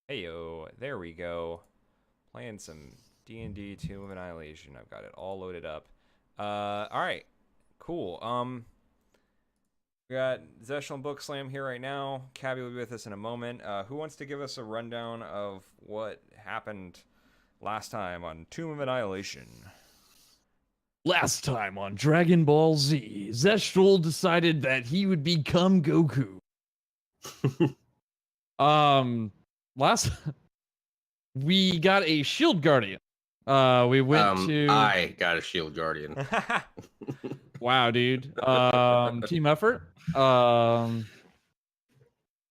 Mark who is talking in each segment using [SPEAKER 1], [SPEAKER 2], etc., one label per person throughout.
[SPEAKER 1] Heyo, there we go. Playing some D&D Tomb of Annihilation. I've got it all loaded up. All right, cool. We got Zeshal and Book Slam here right now. Cabby will be with us in a moment. Who wants to give us a rundown of what happened last time on Tomb of Annihilation?
[SPEAKER 2] Last time on Dragon Ball Z, Zestral decided that he would become Goku. Last we got a Shield Guardian. We went to
[SPEAKER 3] I got a shield guardian.
[SPEAKER 2] wow, dude. Team effort.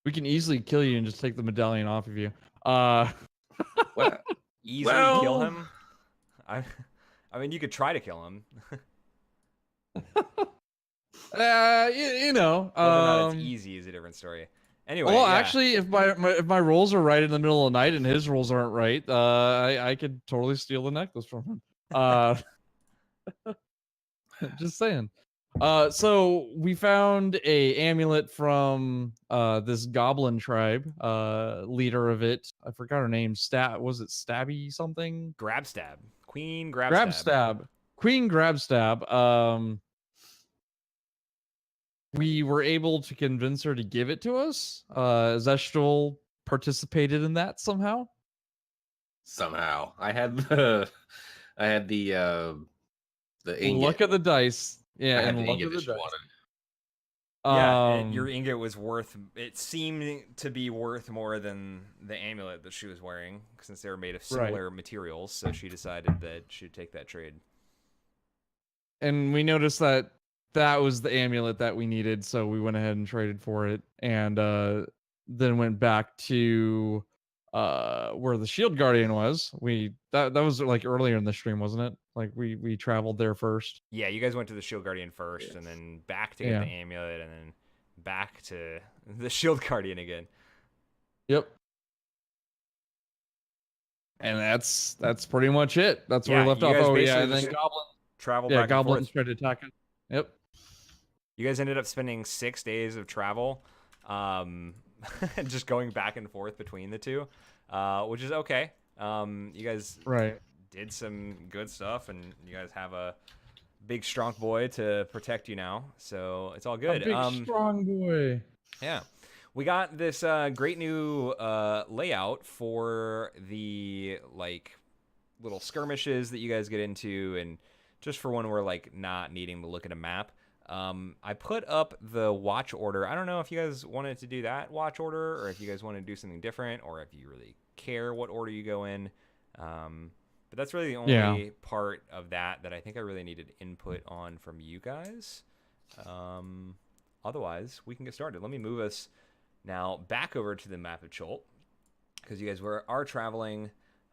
[SPEAKER 2] We can easily kill you and just take the medallion off of you.
[SPEAKER 3] Well,
[SPEAKER 1] Easily
[SPEAKER 2] Well-
[SPEAKER 1] kill him? I mean, you could try to kill him.
[SPEAKER 2] you know.
[SPEAKER 1] Whether or not it's easy is a different story. Anyway,
[SPEAKER 2] Well,
[SPEAKER 1] yeah.
[SPEAKER 2] actually, if my rolls are right in the middle of the night and his rolls aren't right, I could totally steal the necklace from him. Just saying. So we found a amulet from this goblin tribe, leader of it. I forgot her name. Was it Stabby something?
[SPEAKER 1] Grabstab. Queen Grabstab.
[SPEAKER 2] Grabstab. Queen Grabstab. We were able to convince her to give it to us. Zestral participated in that somehow.
[SPEAKER 3] somehow I had the ingot.
[SPEAKER 2] Look at the dice. Yeah,
[SPEAKER 3] I had
[SPEAKER 2] and
[SPEAKER 3] the
[SPEAKER 2] look
[SPEAKER 3] ingot
[SPEAKER 2] at the
[SPEAKER 3] that she
[SPEAKER 2] dice.
[SPEAKER 3] wanted.
[SPEAKER 1] Yeah, your ingot was worth. It seemed to be worth more than the amulet that she was wearing, since they were made of similar materials. So she decided that she'd take that trade.
[SPEAKER 2] And we noticed that that was the amulet that we needed, so we went ahead and traded for it, and then went back to where the Shield Guardian was. That was like earlier in the stream, wasn't it? Like we traveled there first.
[SPEAKER 1] Yeah, you guys went to the Shield Guardian first,
[SPEAKER 3] Yes.
[SPEAKER 1] and then back to get the amulet, and then back to the Shield Guardian again.
[SPEAKER 2] Yep. And that's pretty much it. That's where we left
[SPEAKER 1] you
[SPEAKER 2] off.
[SPEAKER 1] guys
[SPEAKER 2] Oh yeah,
[SPEAKER 1] basically
[SPEAKER 2] and then
[SPEAKER 1] just
[SPEAKER 2] Goblin.
[SPEAKER 1] travel
[SPEAKER 2] Yeah,
[SPEAKER 1] back
[SPEAKER 2] Goblins
[SPEAKER 1] and forth.
[SPEAKER 2] tried to attack it. Yep.
[SPEAKER 1] You guys ended up spending 6 days of travel, just going back and forth between the two, which is okay. You guys did some good stuff, and you guys have a big, strong boy to protect you now, so it's all good.
[SPEAKER 2] A big strong boy.
[SPEAKER 1] Yeah. We got this great new layout for the, like, little skirmishes that you guys get into, and just for when we're, like, not needing to look at a map. I put up the watch order. I don't know if you guys wanted to do that watch order, or if you guys want to do something different, or if you really care what order you go in. But that's really the only part of that I think I really needed input on from you guys. Otherwise, we can get started. Let me move us now back over to the map of Cholt, because you guys are traveling.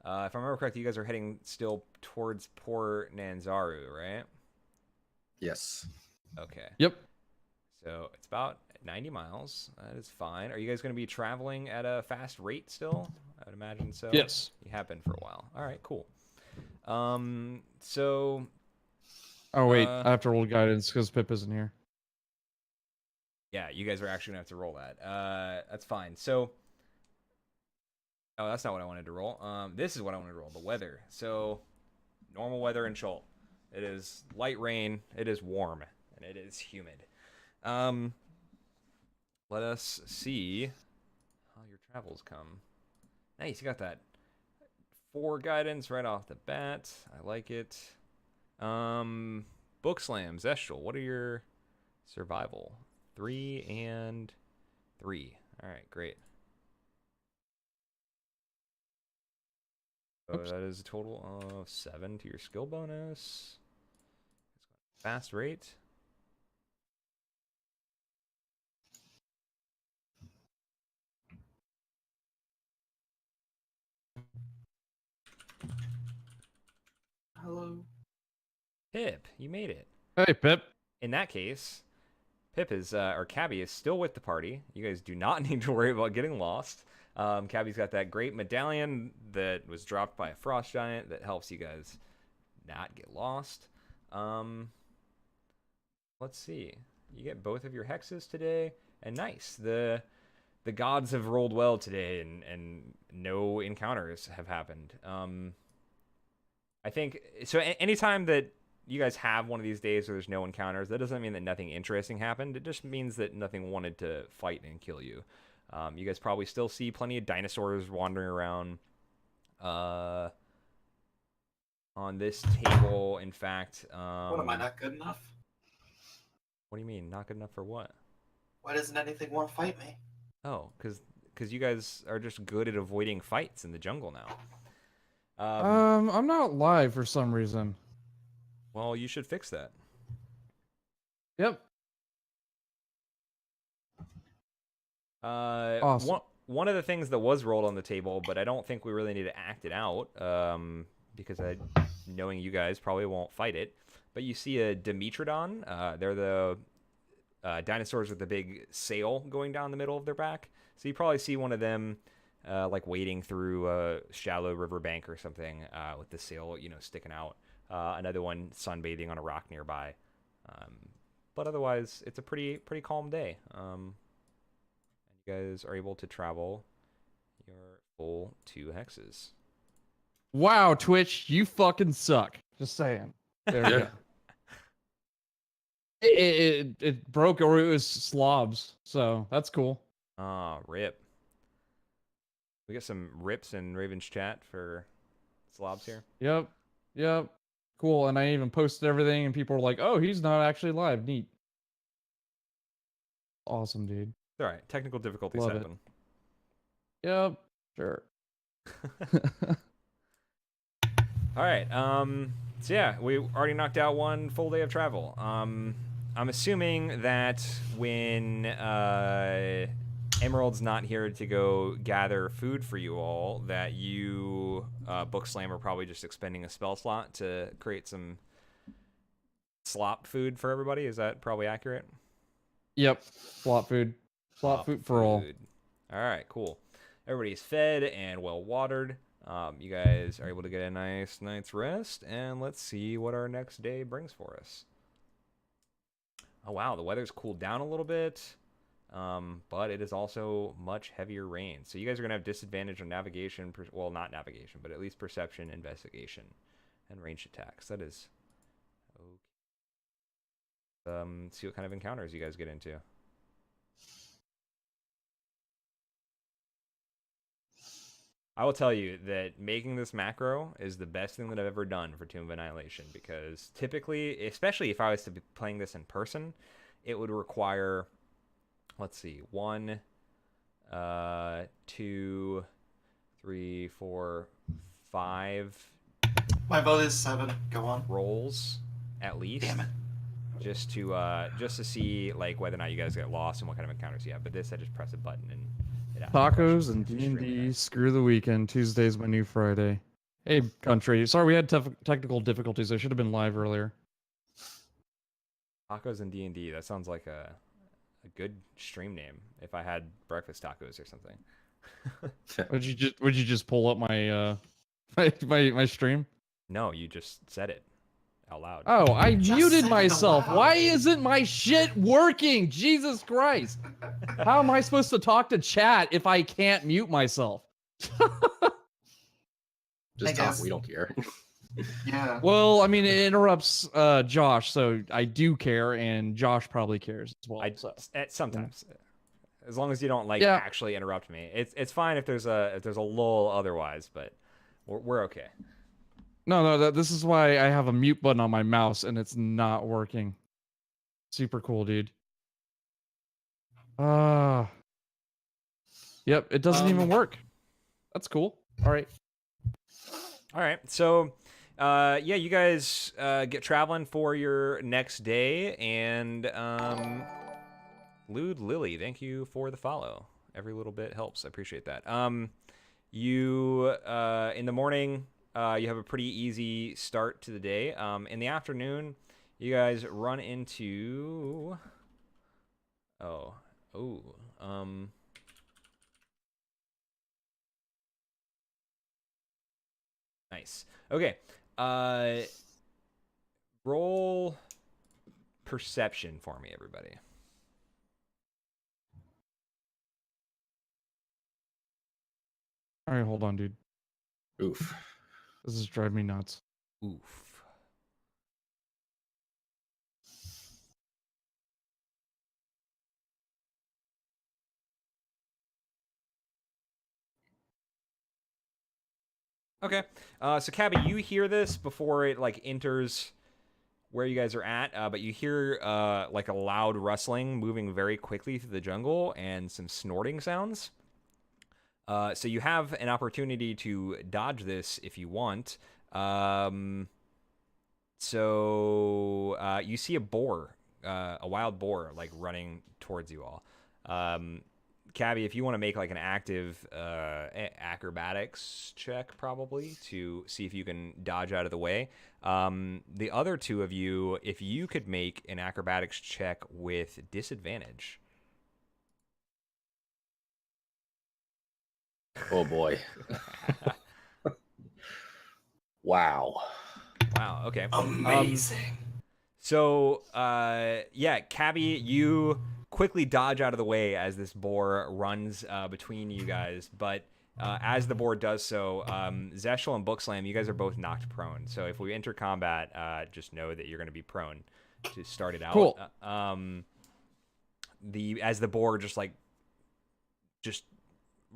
[SPEAKER 1] If I remember correctly, you guys are heading still towards Port Nanzaru, right?
[SPEAKER 3] Yes.
[SPEAKER 1] Okay.
[SPEAKER 2] Yep.
[SPEAKER 1] So it's about 90 miles. That is fine. Are you guys going to be traveling at a fast rate still? I would imagine so.
[SPEAKER 2] Yes.
[SPEAKER 1] You have been for a while. All right, cool. So...
[SPEAKER 2] Oh, wait. I have to roll guidance because Pip isn't here.
[SPEAKER 1] Yeah, you guys are actually going to have to roll that. That's fine. So... Oh, that's not what I wanted to roll. This is what I wanted to roll, the weather. So, normal weather in Cholt. It is light rain. It is warm. And it is humid. Let us see how your travels come. Nice, you got that 4 guidance right off the bat. I like it. Book Slam, Zestral, what are your survival? 3 and 3. All right, great. So that is a total of 7 to your skill bonus. Fast rate.
[SPEAKER 3] Hello.
[SPEAKER 1] Pip, you made it.
[SPEAKER 2] Hey, Pip.
[SPEAKER 1] In that case, Pip is, or Cabby is still with the party. You guys do not need to worry about getting lost. Cabby's got that great medallion that was dropped by a frost giant that helps you guys not get lost. Let's see. You get both of your hexes today, and nice. The gods have rolled well today and no encounters have happened. I think so. Anytime that you guys have one of these days where there's no encounters, that doesn't mean that nothing interesting happened. It just means that nothing wanted to fight and kill you. You guys probably still see plenty of dinosaurs wandering around. On this table, in fact,
[SPEAKER 4] What, am I not good enough?
[SPEAKER 1] what do you mean, not good enough for what?
[SPEAKER 4] Why doesn't anything want to fight me?
[SPEAKER 1] Oh, because you guys are just good at avoiding fights in the jungle now.
[SPEAKER 2] I'm not live for some reason.
[SPEAKER 1] Well, you should fix that.
[SPEAKER 2] Yep. Awesome.
[SPEAKER 1] One of the things that was rolled on the table, but I don't think we really need to act it out, because knowing you guys probably won't fight it. But you see a Dimetrodon. They're the dinosaurs with the big sail going down the middle of their back. So you probably see one of them, like wading through a shallow riverbank or something, with the sail, sticking out. Another one sunbathing on a rock nearby. But otherwise, it's a pretty calm day. And you guys are able to travel your full 2 hexes.
[SPEAKER 2] Wow, Twitch, you fucking suck. Just saying. There we
[SPEAKER 3] Yeah.
[SPEAKER 2] go. It broke, or it was slobs, so that's cool.
[SPEAKER 1] Ah, rip. We got some rips in Raven's chat for slobs here.
[SPEAKER 2] Yep. Cool. And I even posted everything, and people were like, "Oh, he's not actually live. Neat." Awesome, dude.
[SPEAKER 1] All right, technical difficulties
[SPEAKER 2] Love it.
[SPEAKER 1] happen.
[SPEAKER 2] Yep. Sure.
[SPEAKER 1] All right. So yeah, we already knocked out 1 full day of travel. I'm assuming that when Emerald's not here to go gather food for you all, that you, Bookslam, are probably just expending a spell slot to create some slop food for everybody. Is that probably accurate?
[SPEAKER 2] Yep. Slop food. Slop food for all.
[SPEAKER 1] All right, cool. Everybody's fed and well watered. You guys are able to get a nice night's rest, and let's see what our next day brings for us. Oh wow, the weather's cooled down a little bit, but it is also much heavier rain. So you guys are gonna have disadvantage on navigation. Well, not navigation, but at least perception, investigation, and ranged attacks. That is okay. See what kind of encounters you guys get into. I will tell you that making this macro is the best thing that I've ever done for Tomb of Annihilation, because typically, especially if I was to be playing this in person, it would require, let's see, 1, 2, 3, 4, 5
[SPEAKER 4] My vote is 7. Go on.
[SPEAKER 1] rolls at least.
[SPEAKER 4] Damn it.
[SPEAKER 1] Just to see like whether or not you guys get lost and what kind of encounters you have. But this, I just press a button and it asks
[SPEAKER 2] Tacos
[SPEAKER 1] questions.
[SPEAKER 2] and
[SPEAKER 1] It's extremely
[SPEAKER 2] D&D.
[SPEAKER 1] nice.
[SPEAKER 2] Screw the weekend. Tuesday's my new Friday. Hey, country. Sorry, we had technical difficulties. I should have been live earlier.
[SPEAKER 1] Tacos and D&D. That sounds like a good stream name. If I had breakfast tacos or something.
[SPEAKER 2] Would you just pull up my my stream?
[SPEAKER 1] No, you just said it out loud.
[SPEAKER 2] Oh, I
[SPEAKER 4] Just
[SPEAKER 2] muted
[SPEAKER 4] said it
[SPEAKER 2] myself.
[SPEAKER 4] aloud.
[SPEAKER 2] Why isn't my shit working? Jesus Christ. How am I supposed to talk to chat if I can't mute myself?
[SPEAKER 3] Just
[SPEAKER 4] I
[SPEAKER 3] talk.
[SPEAKER 4] guess.
[SPEAKER 3] We don't care.
[SPEAKER 4] Yeah.
[SPEAKER 2] Well, I mean, it interrupts Josh, so I do care, and Josh probably cares as well. So.
[SPEAKER 1] Sometimes, as long as you don't like
[SPEAKER 2] Yeah.
[SPEAKER 1] actually interrupt me, it's fine if there's a lull otherwise, but we're okay.
[SPEAKER 2] No, this is why I have a mute button on my mouse, and it's not working. Super cool, dude. Yep, it doesn't even work. That's cool. All right.
[SPEAKER 1] All right, so yeah, you guys get traveling for your next day, and Lude Lily, thank you for the follow. Every little bit helps. I appreciate that. You in the morning, you have a pretty easy start to the day. In the afternoon, you guys run into nice. Okay. Roll perception for me, everybody.
[SPEAKER 2] All right, hold on, dude.
[SPEAKER 3] Oof.
[SPEAKER 2] This is driving me nuts.
[SPEAKER 1] Oof. Okay. So Cabby, you hear this before it like enters where you guys are at, but you hear like a loud rustling moving very quickly through the jungle and some snorting sounds. So you have an opportunity to dodge this if you want. You see a boar, a wild boar, like running towards you all. Cabby, if you want to make like an active acrobatics check, probably to see if you can dodge out of the way. The other two of you, if you could make an acrobatics check with disadvantage.
[SPEAKER 3] Oh boy. Wow.
[SPEAKER 1] Wow. Okay.
[SPEAKER 4] Amazing.
[SPEAKER 1] Yeah, Cabby, you quickly dodge out of the way as this boar runs between you guys. But as the boar does so, Zeshel and Bookslam, you guys are both knocked prone. So if we enter combat, just know that you're going to be prone to start it out.
[SPEAKER 2] Cool.
[SPEAKER 1] As the boar just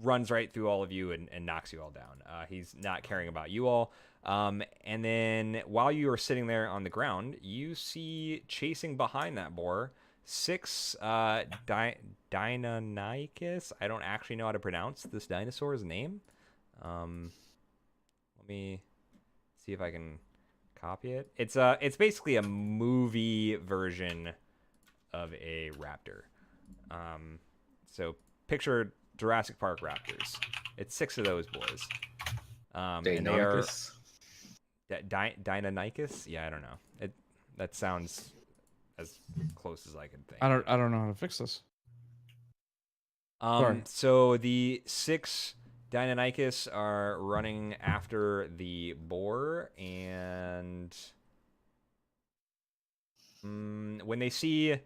[SPEAKER 1] runs right through all of you and knocks you all down. He's not caring about you all. And then while you are sitting there on the ground, you see chasing behind that boar 6 Deinonychus. I don't actually know how to pronounce this dinosaur's name. Let me see if I can copy it. It's basically a movie version of a raptor. So picture Jurassic Park raptors. It's 6 of those boys. And they are Deinonychus? Yeah, I don't know. That sounds as close as I could think.
[SPEAKER 2] I don't know how to fix this. Sorry.
[SPEAKER 1] So the 6 Deinonychus are running after the boar, and when they see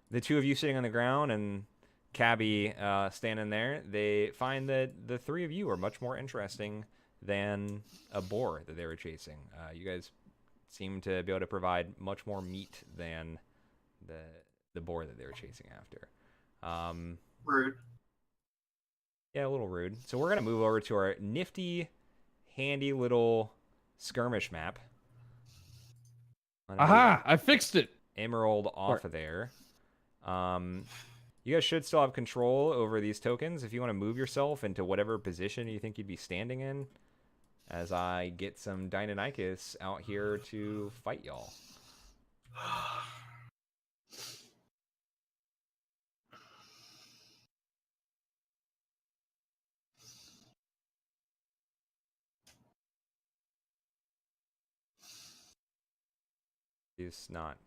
[SPEAKER 1] the two of you sitting on the ground and Cabby standing there, they find that the 3 of you are much more interesting than a boar that they were chasing. You guys seem to be able to provide much more meat than the boar that they were chasing after.
[SPEAKER 4] Rude.
[SPEAKER 1] Yeah, a little rude. So we're gonna move over to our nifty, handy little skirmish map.
[SPEAKER 2] Aha! I fixed it.
[SPEAKER 1] Emerald off of there. You guys should still have control over these tokens if you want to move yourself into whatever position you think you'd be standing in. As I get some Deinonychus out here to fight y'all. He's not.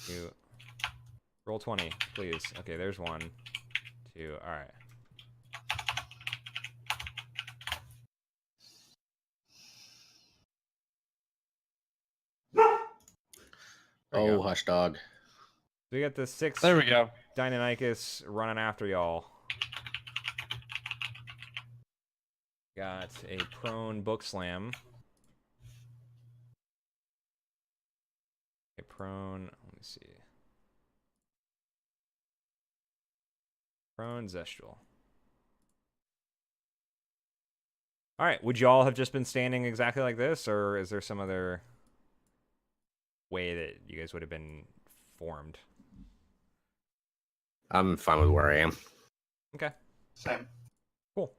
[SPEAKER 1] You roll 20, please. Okay, there's 1, 2. All right.
[SPEAKER 3] Oh, hush dog.
[SPEAKER 1] We got the 6
[SPEAKER 2] There we go.
[SPEAKER 1] Deinonychus running after y'all. Got a prone book slam. A prone, let me see. Prone Zestial. Alright, would y'all have just been standing exactly like this, or is there some other way that you guys would have been formed?
[SPEAKER 3] I'm fine with where I am.
[SPEAKER 1] Okay,
[SPEAKER 4] Same.
[SPEAKER 1] cool.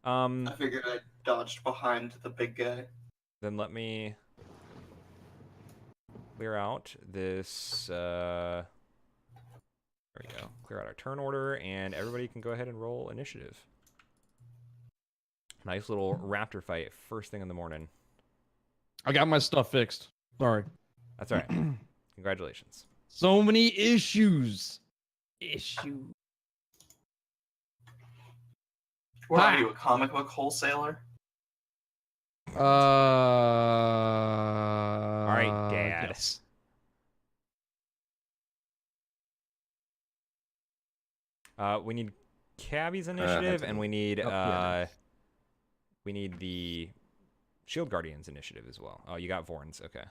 [SPEAKER 4] I figured I dodged behind the big guy.
[SPEAKER 1] Then let me clear out this, there we go. Clear out our turn order, and everybody can go ahead and roll initiative. Nice little raptor fight first thing in the morning.
[SPEAKER 2] I got my stuff fixed. Sorry.
[SPEAKER 1] That's all right. Congratulations.
[SPEAKER 2] So many issues.
[SPEAKER 4] What
[SPEAKER 2] Hi.
[SPEAKER 4] are you, a comic book wholesaler?
[SPEAKER 2] All
[SPEAKER 1] right, Dad.
[SPEAKER 2] Yes.
[SPEAKER 1] We need Cabby's initiative, and we need
[SPEAKER 3] yeah.
[SPEAKER 1] we need the Shield Guardian's initiative as well. Oh, you got Vorn's. Okay.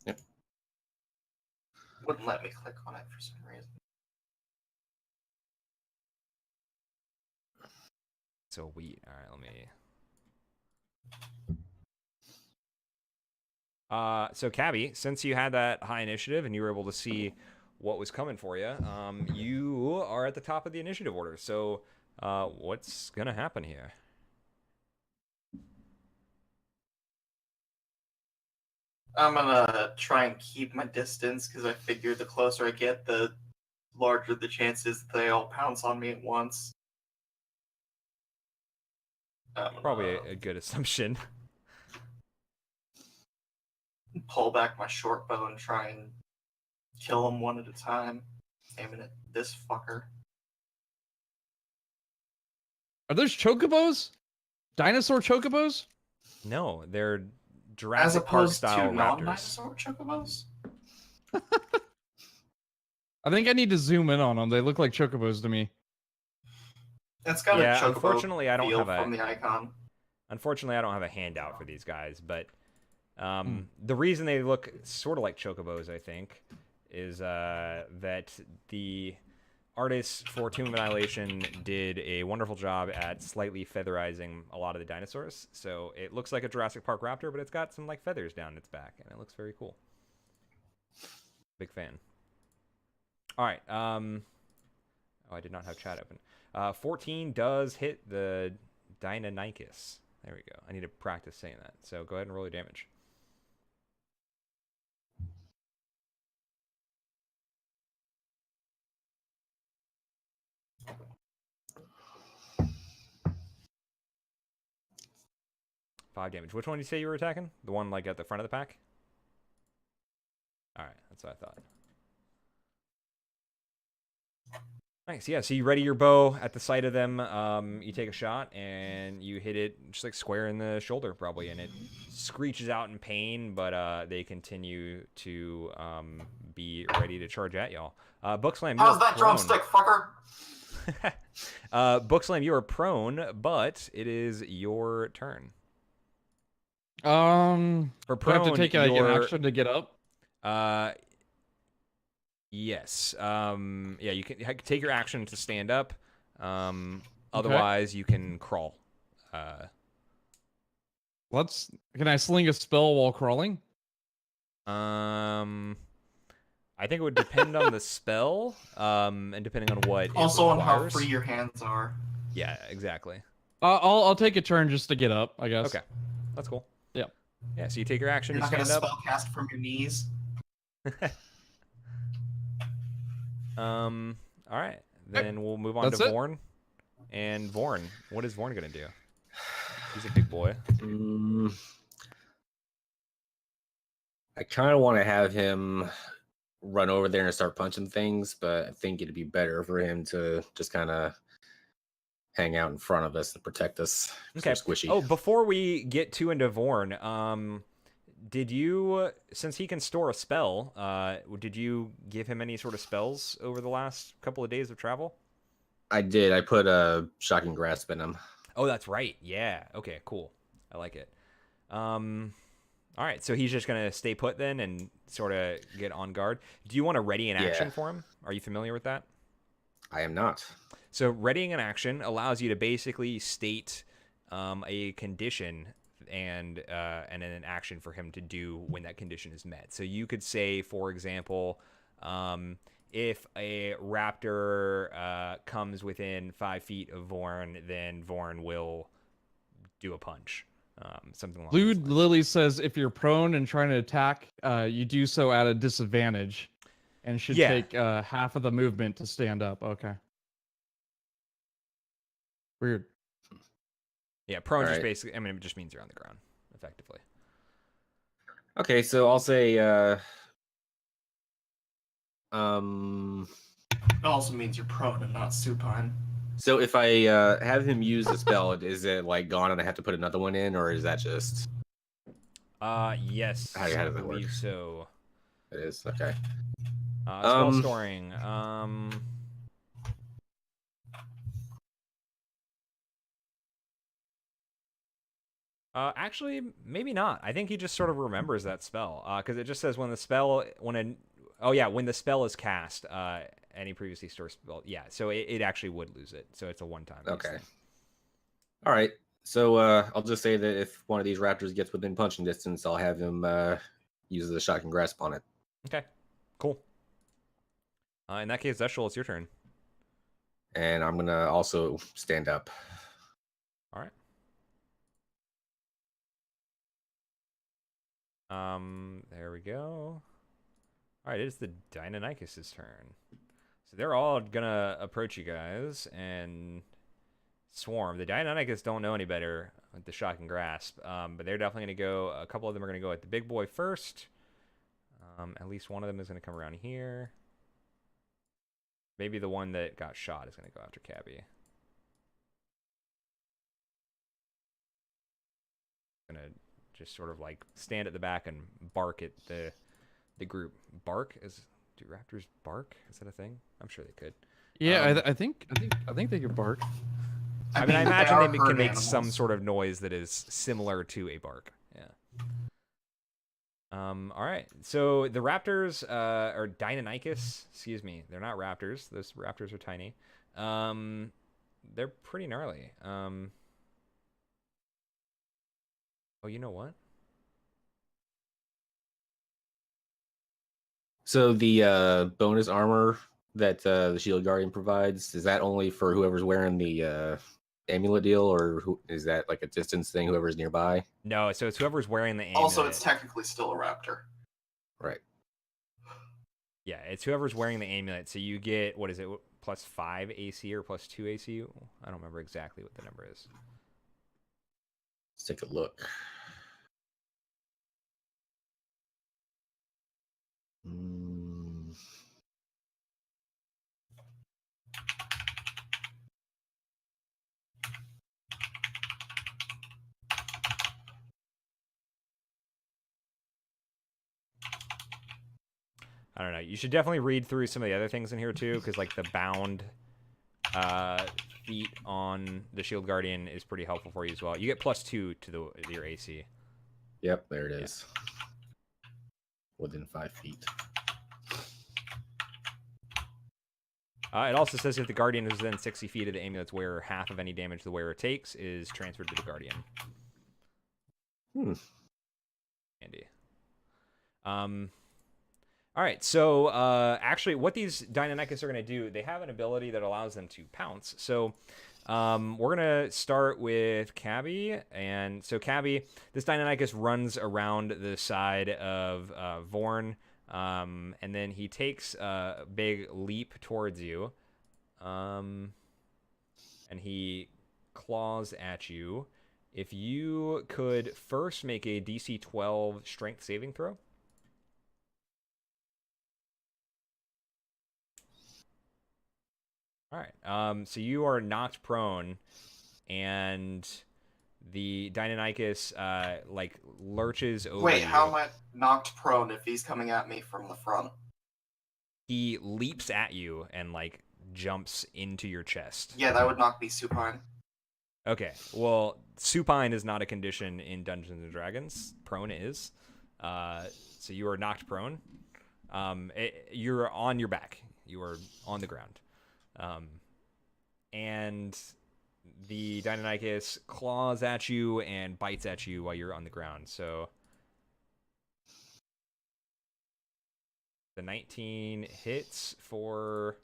[SPEAKER 3] Yep.
[SPEAKER 4] Wouldn't let me click on it for some reason.
[SPEAKER 1] So wheat. All right, let me. So Cabby, since you had that high initiative and you were able to see what was coming for you, you are at the top of the initiative order. So, what's gonna happen here?
[SPEAKER 4] I'm gonna try and keep my distance because I figure the closer I get, the larger the chances that they all pounce on me at once.
[SPEAKER 1] Probably a good assumption.
[SPEAKER 4] Pull back my short bow and try and kill them one at a time, aiming at this fucker.
[SPEAKER 2] Are those chocobos? Dinosaur chocobos?
[SPEAKER 1] No, they're
[SPEAKER 4] As
[SPEAKER 1] Jurassic Park
[SPEAKER 4] opposed
[SPEAKER 1] style
[SPEAKER 4] to
[SPEAKER 1] raptors.
[SPEAKER 4] non-dinosaur chocobos?
[SPEAKER 2] I think I need to zoom in on them. They look like chocobos to me.
[SPEAKER 4] That's got a chocobo
[SPEAKER 1] unfortunately, I don't
[SPEAKER 4] feel
[SPEAKER 1] have
[SPEAKER 4] from the icon.
[SPEAKER 1] Unfortunately, I don't have a handout for these guys, but the reason they look sort of like chocobos, I think, is that the artists for Tomb of Annihilation did a wonderful job at slightly featherizing a lot of the dinosaurs. So it looks like a Jurassic Park raptor, but it's got some like feathers down its back, and it looks very cool. Big fan. All right. Oh, I did not have chat open. 14 does hit the Deinonychus. There we go. I need to practice saying that. So go ahead and roll your damage. Five damage. Which one did you say you were attacking? The one like at the front of the pack? All right, that's what I thought. Nice. Yeah. So you ready your bow at the sight of them. You take a shot and you hit it just like square in the shoulder, probably, and it screeches out in pain. But they continue to be ready to charge at y'all. Bookslam,
[SPEAKER 4] How's that drumstick, fucker?
[SPEAKER 1] Bookslam, you are prone, but it is your turn. For
[SPEAKER 2] do I have to
[SPEAKER 1] prone,
[SPEAKER 2] take like, an action to get up?
[SPEAKER 1] Yes. Yeah, you can take your action to stand up. Otherwise, you can crawl.
[SPEAKER 2] Can I sling a spell while crawling?
[SPEAKER 1] I think it would depend on the spell, and depending on what.
[SPEAKER 4] Also on how
[SPEAKER 1] requires.
[SPEAKER 4] free your hands are.
[SPEAKER 1] Yeah, exactly.
[SPEAKER 2] I'll take a turn just to get up, I guess.
[SPEAKER 1] Okay, that's cool.
[SPEAKER 2] Yep.
[SPEAKER 1] Yeah. So you take your action.
[SPEAKER 4] You're not
[SPEAKER 1] you
[SPEAKER 4] gonna
[SPEAKER 1] stand up.
[SPEAKER 4] spell cast from your knees.
[SPEAKER 1] All right. Then we'll move on to Vorn. And Vorn, what is Vorn gonna do? He's a big boy.
[SPEAKER 3] I kind of want to have him run over there and start punching things, but I think it'd be better for him to just kind of hang out in front of us and protect us.
[SPEAKER 1] Okay.
[SPEAKER 3] We're squishy.
[SPEAKER 1] Oh, before we get too into Vorn, did you, since he can store a spell, did you give him any sort of spells over the last couple of days of travel?
[SPEAKER 3] I did. I put a shocking grasp in him.
[SPEAKER 1] Oh, that's right. Yeah. Okay, cool. I like it. All right, so he's just going to stay put then and sort of get on guard. Do you want to ready an action for him? Are you familiar with that?
[SPEAKER 3] I am not.
[SPEAKER 1] So readying an action allows you to basically state a condition and an action for him to do when that condition is met. So you could say, for example, if a raptor comes within 5 feet of Vorn, then Vorn will do a punch. Something like that.
[SPEAKER 2] Lewd Lily says if you're prone and trying to attack, you do so at a disadvantage and should take half of the movement to stand up. Okay. Weird.
[SPEAKER 1] Yeah, prone just basically, I mean, it just means you're on the ground, effectively.
[SPEAKER 3] Okay, so I'll say,
[SPEAKER 4] It also means you're prone and not supine.
[SPEAKER 3] so if I have him use the spell, is it like gone and I have to put another one in, or is that just...
[SPEAKER 1] Yes,
[SPEAKER 3] How does
[SPEAKER 1] I
[SPEAKER 3] that work?
[SPEAKER 1] believe so.
[SPEAKER 3] It is, okay.
[SPEAKER 1] Spell storing. Actually, maybe not. I think he just sort of remembers that spell. Because it just says when the spell is cast, any previously stored spell. Yeah, so it actually would lose it. So it's a one-time use
[SPEAKER 3] Okay.
[SPEAKER 1] thing.
[SPEAKER 3] All right. So I'll just say that if one of these raptors gets within punching distance, I'll have him use the shocking grasp on it.
[SPEAKER 1] Okay, cool. In that case, Zeshul, it's your turn.
[SPEAKER 3] And I'm gonna also stand up.
[SPEAKER 1] All right. There we go. All right, it is the Deinonychus' turn. So they're all gonna approach you guys and swarm. The Deinonychus don't know any better with the shocking grasp, but they're definitely gonna go. A couple of them are gonna go at the big boy first. At least one of them is gonna come around here. Maybe the one that got shot is gonna go after Cabby. Gonna just sort of like stand at the back and bark at the group. Bark? Do raptors bark? Is that a thing? I'm sure they could.
[SPEAKER 2] Yeah, I think they could bark.
[SPEAKER 1] I mean, I imagine
[SPEAKER 4] are
[SPEAKER 1] they
[SPEAKER 4] herd
[SPEAKER 1] can make some
[SPEAKER 4] animals.
[SPEAKER 1] sort of noise that is similar to a bark. Yeah. All right. So the raptors, or Deinonychus, excuse me, they're not raptors. Those raptors are tiny. They're pretty gnarly. Oh, you know what?
[SPEAKER 3] So the bonus armor that the Shield Guardian provides, is that only for whoever's wearing the amulet deal, or is that like a distance thing, whoever's nearby?
[SPEAKER 1] No, so it's whoever's wearing the amulet.
[SPEAKER 4] Also, it's technically still a raptor.
[SPEAKER 3] Right.
[SPEAKER 1] Yeah, it's whoever's wearing the amulet. So you get, what is it, +5 AC or +2 AC? I don't remember exactly what the number is.
[SPEAKER 3] Let's take a look.
[SPEAKER 1] I don't know. You should definitely read through some of the other things in here too, because like the bound feat on the Shield Guardian is pretty helpful for you as well. You get +2 to your AC.
[SPEAKER 3] Yep, there it is. Within 5 feet.
[SPEAKER 1] It also says if the Guardian is within 60 feet of the amulet's wearer, half of any damage the wearer takes is transferred to the Guardian. Handy. All right, so actually what these Deinonychus are going to do, they have an ability that allows them to pounce. So we're going to start with Cabby. And so Cabby, this Deinonychus runs around the side of Vorn, and then he takes a big leap towards you. And he claws at you. If you could first make a DC 12 strength saving throw. All right. So you are knocked prone, and the Deinonychus like lurches over
[SPEAKER 4] Wait,
[SPEAKER 1] you.
[SPEAKER 4] how am I knocked prone if he's coming at me from the front?
[SPEAKER 1] He leaps at you and like jumps into your chest.
[SPEAKER 4] Yeah, that would knock me supine.
[SPEAKER 1] Okay. Well, supine is not a condition in Dungeons and Dragons. Prone is. So you are knocked prone. You're on your back. You are on the ground. And the Deinonychus claws at you and bites at you while you're on the ground. So the 19 hits for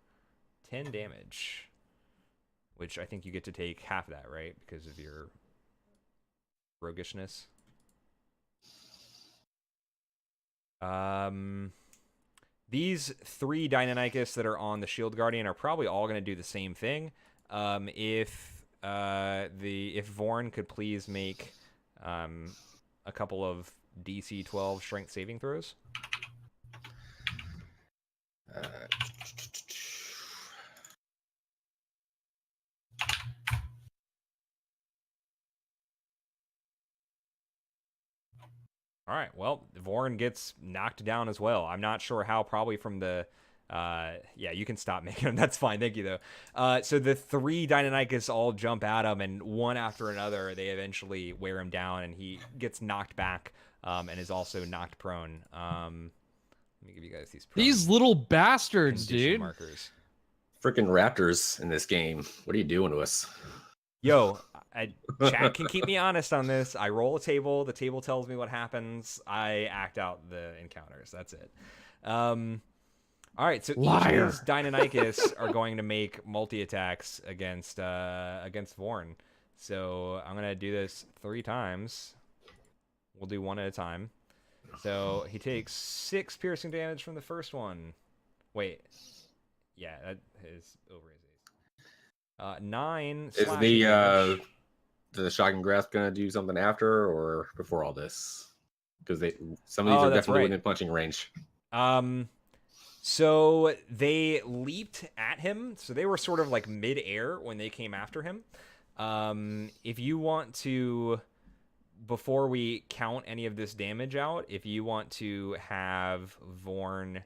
[SPEAKER 1] 10 damage, which I think you get to take half of that, right? Because of your roguishness. These 3 Deinonychus that are on the Shield Guardian are probably all going to do the same thing. If Vorn could please make a couple of DC 12 strength saving throws. All right. Well, Vorn gets knocked down as well. I'm not sure how. Probably from the Yeah, you can stop making them. That's fine. Thank you, though. So the 3 Deinonychus all jump at him, and one after another, they eventually wear him down, and he gets knocked back and is also knocked prone. Let me give you guys
[SPEAKER 2] These little bastards,
[SPEAKER 1] condition
[SPEAKER 2] dude.
[SPEAKER 1] markers.
[SPEAKER 3] Freaking raptors in this game. What are you doing to us?
[SPEAKER 1] Yo, chat can keep me honest on this. I roll a table. The table tells me what happens. I act out the encounters. That's it. All right, so
[SPEAKER 2] Liar.
[SPEAKER 1] each of these Deinonychus are going to make multi-attacks against Vorn. So I'm going to do this 3 times. We'll do one at a time. So he takes 6 piercing damage from the first one. Wait. Yeah, that is over his ace. 9
[SPEAKER 3] Is
[SPEAKER 1] slashing damage.
[SPEAKER 3] the shocking grasp gonna do something after or before all this? Because some of these are
[SPEAKER 1] that's
[SPEAKER 3] definitely
[SPEAKER 1] right.
[SPEAKER 3] within punching range.
[SPEAKER 1] So they leaped at him. So they were sort of like mid-air when they came after him. If you want to, before we count any of this damage out, if you want to have Vorn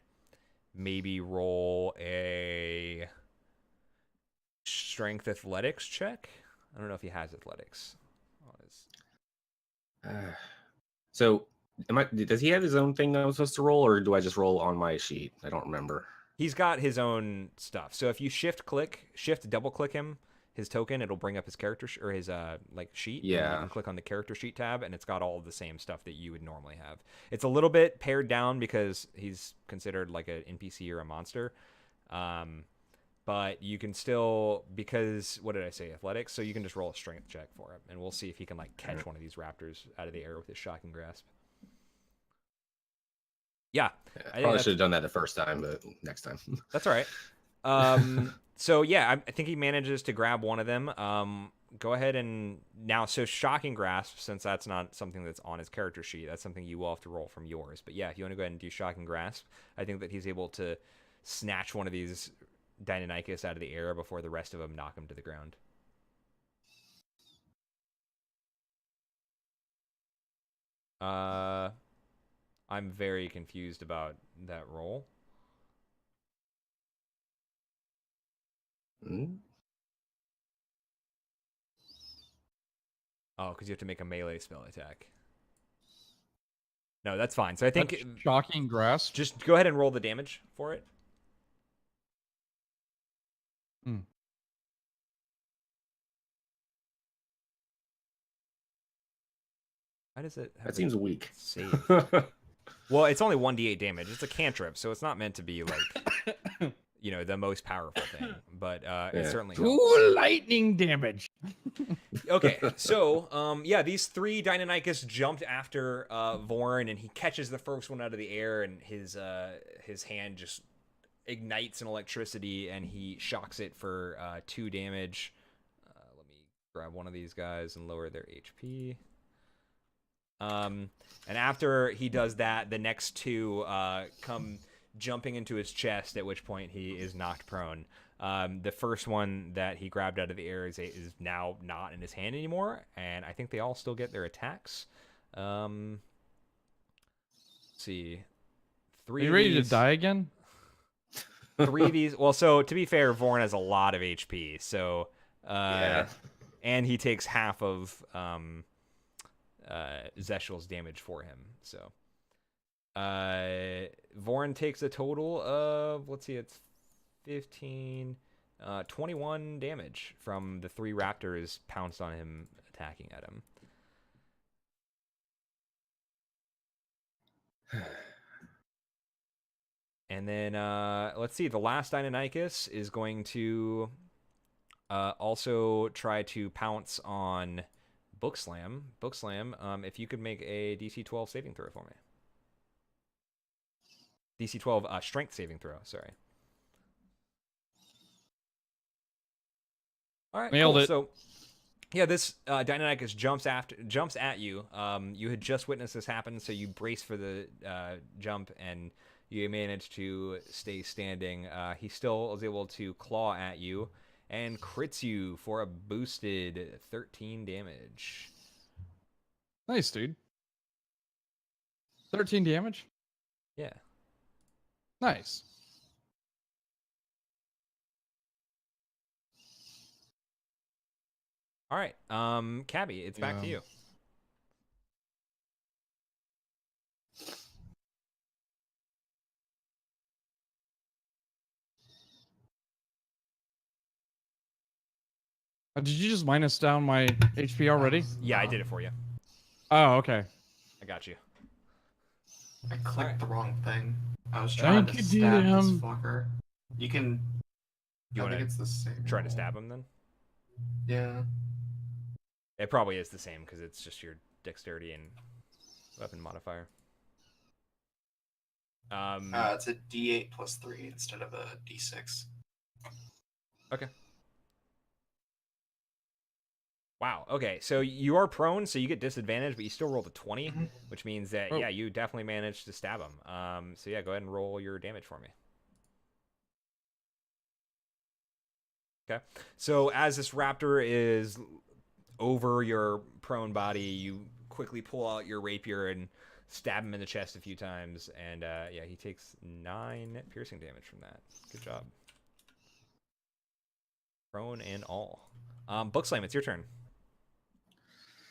[SPEAKER 1] maybe roll a strength athletics check. I don't know if he has athletics.
[SPEAKER 3] So does he have his own thing that I'm supposed to roll, or do I just roll on my sheet? I don't remember.
[SPEAKER 1] He's got his own stuff. So if you shift double click him, his token, it'll bring up his character or his sheet. And
[SPEAKER 3] Yeah.
[SPEAKER 1] you can click on the character sheet tab, and it's got all the same stuff that you would normally have. It's a little bit pared down because he's considered like an NPC or a monster. But you can still, because what did I say, athletics? So you can just roll a strength check for him, and we'll see if he can like catch one of these raptors out of the air with his shocking grasp. Yeah,
[SPEAKER 3] I probably should have done that the first time, but next time.
[SPEAKER 1] That's all right. So yeah, I think he manages to grab one of them. Go ahead and now, so shocking grasp, since that's not something that's on his character sheet, that's something you will have to roll from yours. But yeah, if you want to go ahead and do shocking grasp, I think that he's able to snatch one of these Deinonychus out of the air before the rest of them knock him to the ground. I'm very confused about that roll. Oh, because you have to make a melee spell attack. No, that's fine. So I think
[SPEAKER 2] That's shocking grasp.
[SPEAKER 1] Just go ahead and roll the damage for it. Why does it?
[SPEAKER 3] That seems weak.
[SPEAKER 1] Save. Well, it's only 1d8 damage. It's a cantrip, so it's not meant to be like, the most powerful thing. But it certainly helps.
[SPEAKER 2] Ooh, lightning damage.
[SPEAKER 1] Okay, so these 3 Deinonychus jumped after Vorn, and he catches the first one out of the air, and his hand just ignites an electricity, and he shocks it for 2 damage. Let me grab one of these guys and lower their HP. And after he does that, the next 2 come jumping into his chest, at which point he is knocked prone. The first one that he grabbed out of the air is now not in his hand anymore, and I think they all still get their attacks. Let's see. 3
[SPEAKER 2] Are you ready to die again?
[SPEAKER 1] 3 of these. Well, so to be fair, Vorn has a lot of HP, so
[SPEAKER 3] Yeah.
[SPEAKER 1] and he takes half of Zeshel's damage for him. So Vorn takes a total of, let's see, it's 15, 21 damage from the 3 raptors pounced on him, attacking at him. And then let's see, the last Deinonychus is going to also try to pounce on Bookslam. Bookslam, if you could make a DC 12 saving throw for me. DC 12 strength saving throw, sorry. All right,
[SPEAKER 2] Nailed
[SPEAKER 1] cool.
[SPEAKER 2] it.
[SPEAKER 1] So, yeah, this Deinonychus jumps at you. You had just witnessed this happen, so you brace for the jump, and you manage to stay standing. He still is able to claw at you and crits you for a boosted 13 damage.
[SPEAKER 2] Nice, dude. 13 damage?
[SPEAKER 1] Yeah.
[SPEAKER 2] Nice.
[SPEAKER 1] All right, Cabby, it's back to
[SPEAKER 2] Yeah.
[SPEAKER 1] you.
[SPEAKER 2] Did you just minus down my HP already?
[SPEAKER 1] Yeah, I did it for you.
[SPEAKER 2] Oh, okay.
[SPEAKER 1] I got you.
[SPEAKER 4] I clicked
[SPEAKER 1] Alright.
[SPEAKER 4] the wrong thing. I was trying
[SPEAKER 2] Thank
[SPEAKER 4] to
[SPEAKER 2] you,
[SPEAKER 4] stab this
[SPEAKER 2] DM.
[SPEAKER 4] fucker. You can.
[SPEAKER 1] You
[SPEAKER 4] I
[SPEAKER 1] want
[SPEAKER 4] think
[SPEAKER 1] to
[SPEAKER 4] it's the same.
[SPEAKER 1] try to
[SPEAKER 4] roll.
[SPEAKER 1] stab him then?
[SPEAKER 4] Yeah.
[SPEAKER 1] It probably is the same because it's just your dexterity and weapon modifier.
[SPEAKER 4] It's a D8 plus 3 instead of a D6.
[SPEAKER 1] Okay. Wow. Okay, so you are prone, so you get disadvantage, but you still rolled a 20,
[SPEAKER 4] Mhm.
[SPEAKER 1] which means that
[SPEAKER 2] Oh.
[SPEAKER 1] yeah, you definitely managed to stab him. So yeah, go ahead and roll your damage for me. Okay. So as this raptor is over your prone body, you quickly pull out your rapier and stab him in the chest a few times, and yeah, he takes 9 piercing damage from that. Good job. Prone and all. Bookslam, it's your turn.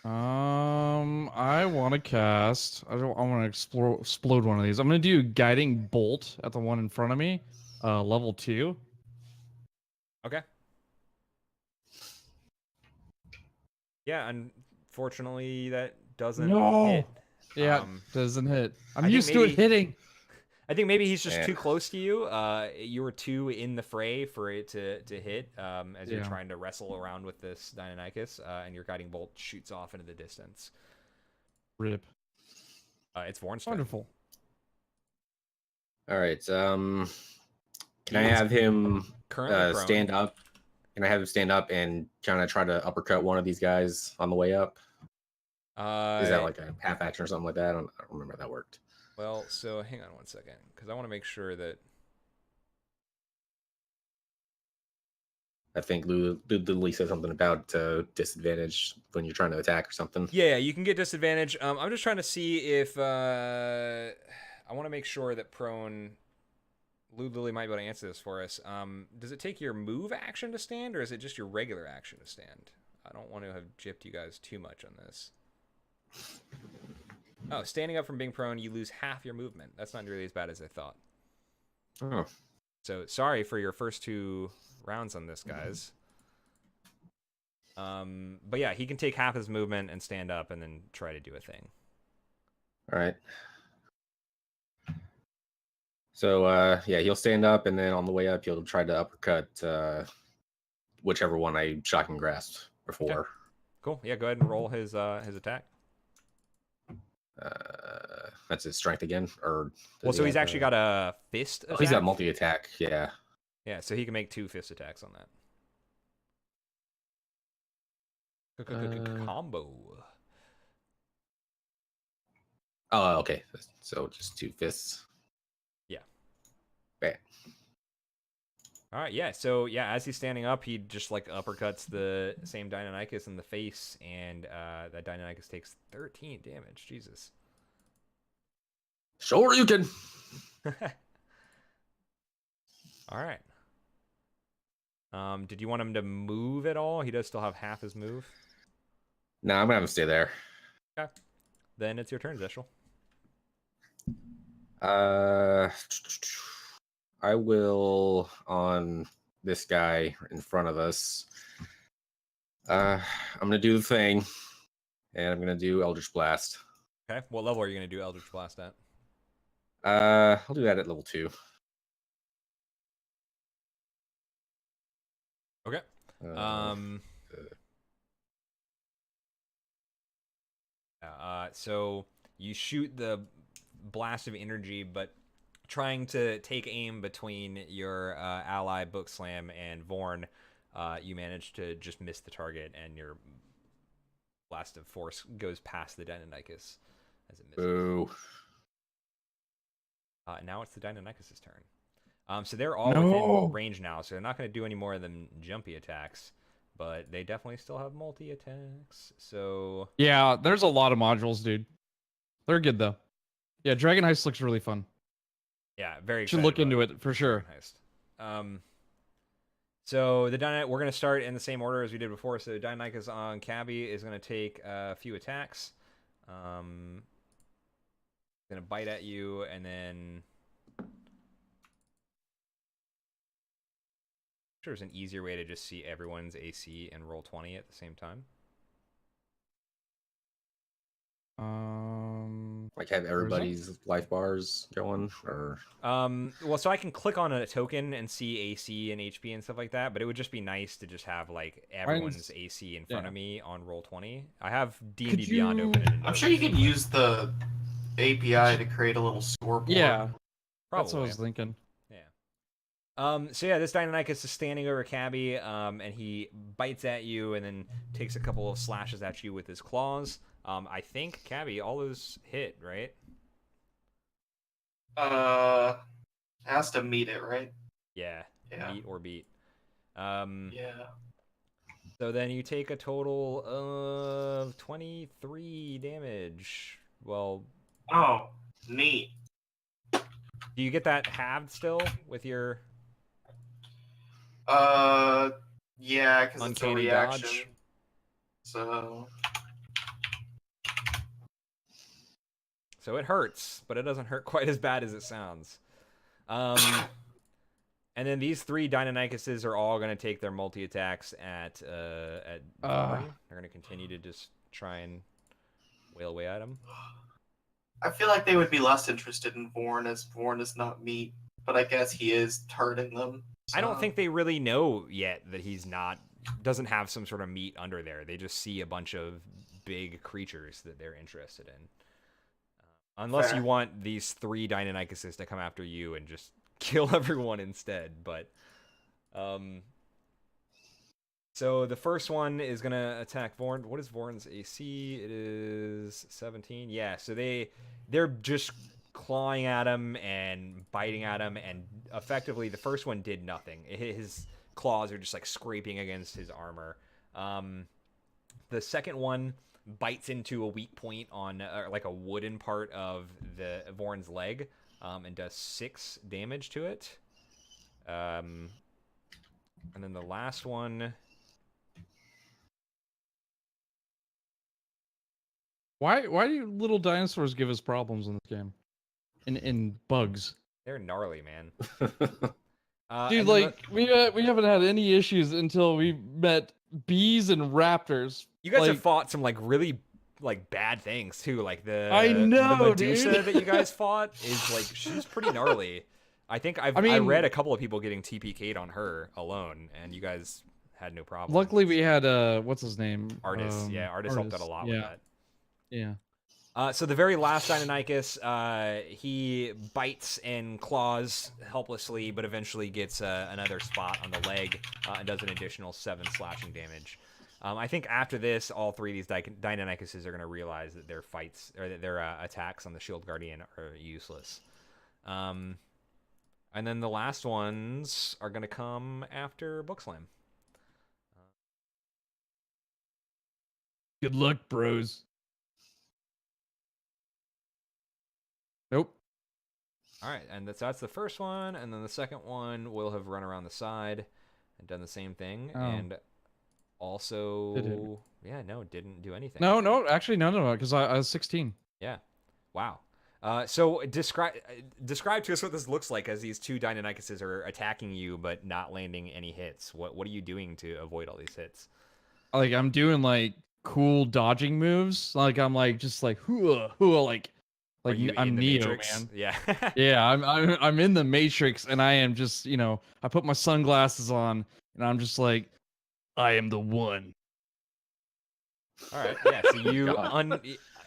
[SPEAKER 2] I want to cast. I want to explode one of these. I'm gonna do guiding bolt at the one in front of me, level 2.
[SPEAKER 1] Okay. Yeah, unfortunately that doesn't
[SPEAKER 2] No.
[SPEAKER 1] hit.
[SPEAKER 2] Yeah, doesn't hit. I'm
[SPEAKER 1] I think
[SPEAKER 2] used to it
[SPEAKER 1] maybe-
[SPEAKER 2] hitting.
[SPEAKER 1] I think maybe he's just
[SPEAKER 3] Man.
[SPEAKER 1] too close to you. You were too in the fray for it to hit as you're
[SPEAKER 2] Yeah.
[SPEAKER 1] trying to wrestle around with this Deinonychus, and your guiding bolt shoots off into the distance.
[SPEAKER 2] Rip.
[SPEAKER 1] It's Vorn's turn.
[SPEAKER 2] Wonderful.
[SPEAKER 3] All right. Can I
[SPEAKER 1] He is
[SPEAKER 3] have him
[SPEAKER 1] currently prone.
[SPEAKER 3] stand up? Can I have him stand up and kind of try to uppercut one of these guys on the way up? Is that like a half action or something like that? I don't remember how that worked.
[SPEAKER 1] Well, so hang on one second, because I want to make sure that...
[SPEAKER 3] I think Lily said something about disadvantage when you're trying to attack or something.
[SPEAKER 1] Yeah, you can get disadvantage. I'm just trying to see if... I want to make sure that prone... Lily might be able to answer this for us. Does it take your move action to stand, or is it just your regular action to stand? I don't want to have gypped you guys too much on this. Oh, standing up from being prone, you lose half your movement. That's not nearly as bad as I thought.
[SPEAKER 3] Oh,
[SPEAKER 1] So sorry for your first 2 rounds on this, guys. But yeah, he can take half his movement and stand up and then try to do a thing.
[SPEAKER 3] all right. So yeah, he'll stand up, and then on the way up, he'll try to uppercut whichever one I shocking grasped before.
[SPEAKER 1] Okay. Cool. Yeah, go ahead and roll his attack.
[SPEAKER 3] That's his strength again, or
[SPEAKER 1] Well,
[SPEAKER 3] does
[SPEAKER 1] so
[SPEAKER 3] he
[SPEAKER 1] he's
[SPEAKER 3] have,
[SPEAKER 1] actually got a fist attack.
[SPEAKER 3] Oh, he's got multi attack. Yeah.
[SPEAKER 1] Yeah, so he can make 2 fist attacks on that. Combo.
[SPEAKER 3] Oh, okay. So just 2 fists.
[SPEAKER 1] Yeah.
[SPEAKER 3] Bam.
[SPEAKER 1] All right, yeah. So yeah, as he's standing up, he just like uppercuts the same Deinonychus in the face, and that Deinonychus takes 13 damage. Jesus.
[SPEAKER 3] Sure, you can.
[SPEAKER 1] All right. Did you want him to move at all? He does still have half his move.
[SPEAKER 3] No, I'm gonna have him stay there.
[SPEAKER 1] Okay. Then it's your turn, Zeshul.
[SPEAKER 3] I will on this guy in front of us. I'm gonna do the thing, and I'm gonna do Eldritch Blast.
[SPEAKER 1] Okay. What level are you going to do Eldritch Blast at?
[SPEAKER 3] I'll do that at level 2.
[SPEAKER 1] Okay. So you shoot the blast of energy, but trying to take aim between your ally Bookslam and Vorn, you manage to just miss the target, and your blast of force goes past the Deinonychus as it misses.
[SPEAKER 3] Boo.
[SPEAKER 1] Now it's the Deinonychus' turn. So they're all
[SPEAKER 2] No.
[SPEAKER 1] within range now, so they're not going to do any more than jumpy attacks, but they definitely still have multi attacks. So
[SPEAKER 2] Yeah, there's a lot of modules, dude. They're good though. Yeah, Dragon Heist looks really fun.
[SPEAKER 1] yeah, very
[SPEAKER 2] Should
[SPEAKER 1] excited
[SPEAKER 2] look into
[SPEAKER 1] about
[SPEAKER 2] it for sure.
[SPEAKER 1] Dragon Heist. So we're gonna start in the same order as we did before. So Deinonychus on Cabby is gonna take a few attacks. Gonna bite at you, and then sure there's an easier way to just see everyone's AC and roll 20 at the same time.
[SPEAKER 3] Like have
[SPEAKER 2] that?
[SPEAKER 3] everybody's life bars going, or
[SPEAKER 1] Well, so I can click on a token and see AC and HP and stuff like that, but it would just be nice to just have like everyone's AC in front of me on roll 20. I have D&D Beyond open in a
[SPEAKER 4] I'm sure you could use the API to create a little scoreboard.
[SPEAKER 2] Yeah,
[SPEAKER 1] Probably.
[SPEAKER 2] that's what I was thinking.
[SPEAKER 1] Yeah. So yeah, this Deinonychus is standing over Cabby, and he bites at you and then takes a couple of slashes at you with his claws. I think Cabby, all those hit, right?
[SPEAKER 4] Has to meet it, right?
[SPEAKER 1] Yeah. Meet or beat.
[SPEAKER 4] Yeah.
[SPEAKER 1] So then you take a total of 23 damage. Well,
[SPEAKER 4] Oh, neat.
[SPEAKER 1] do you get that halved still with your
[SPEAKER 4] Yeah, because it's a
[SPEAKER 1] uncanny
[SPEAKER 4] reaction.
[SPEAKER 1] dodge? So it hurts, but it doesn't hurt quite as bad as it sounds. And then these 3 Deinonychuses are all going to take their multi-attacks at Vorn. They're going to continue to just try and wail away at him.
[SPEAKER 4] I feel like they would be less interested in Vorn, as Vorn is not meat, but I guess he is turning them. So.
[SPEAKER 1] I don't think they really know yet that he's doesn't have some sort of meat under there. They just see a bunch of big creatures that they're interested in. Unless
[SPEAKER 4] Fair.
[SPEAKER 1] you want these 3 Deinonychuses to come after you and just kill everyone instead, but so the first one is gonna attack Vorn. What is Vorn's AC? It is 17. Yeah, so they're just clawing at him and biting at him, and effectively the first one did nothing. His claws are just like scraping against his armor. The second one bites into a weak point on like a wooden part of the Vorn's leg, and does 6 damage to it. And then the last one.
[SPEAKER 2] Why do little dinosaurs give us problems in this game? In bugs.
[SPEAKER 1] They're gnarly, man.
[SPEAKER 2] Dude, like we haven't had any issues until we met bees and raptors.
[SPEAKER 1] You guys
[SPEAKER 2] like,
[SPEAKER 1] have fought some like really like bad things too. Like
[SPEAKER 2] I know,
[SPEAKER 1] the Medusa
[SPEAKER 2] dude.
[SPEAKER 1] that you guys fought is like she's pretty gnarly. I think I read a couple of people getting TPK'd on her alone, and you guys had no problem.
[SPEAKER 2] Luckily, we had what's his name?
[SPEAKER 1] Artis. Yeah, Artis helped out a lot with that.
[SPEAKER 2] Yeah.
[SPEAKER 1] So the very last Deinonychus, he bites and claws helplessly, but eventually gets another spot on the leg and does an additional 7 slashing damage. I think after this, all 3 of these Deinonychuses are going to realize that their fights or that their attacks on the Shield Guardian are useless. And then the last ones are going to come after Bookslam.
[SPEAKER 2] Good luck, bros. Nope.
[SPEAKER 1] All right, and that's the first one, and then the second one will have run around the side and done the same thing, and also didn't do anything.
[SPEAKER 2] No, actually, no, because I was 16.
[SPEAKER 1] Yeah, wow. So describe to us what this looks like as these 2 Deinonychuses are attacking you but not landing any hits. What are you doing to avoid all these hits?
[SPEAKER 2] Like I'm doing like cool dodging moves. Like I'm like just like hooah, like I'm Neo,
[SPEAKER 1] Matrix?
[SPEAKER 2] man.
[SPEAKER 1] Yeah.
[SPEAKER 2] Yeah, I'm in the Matrix, and I am just I put my sunglasses on, and I'm just like, I am the one.
[SPEAKER 1] All right. Yeah. So you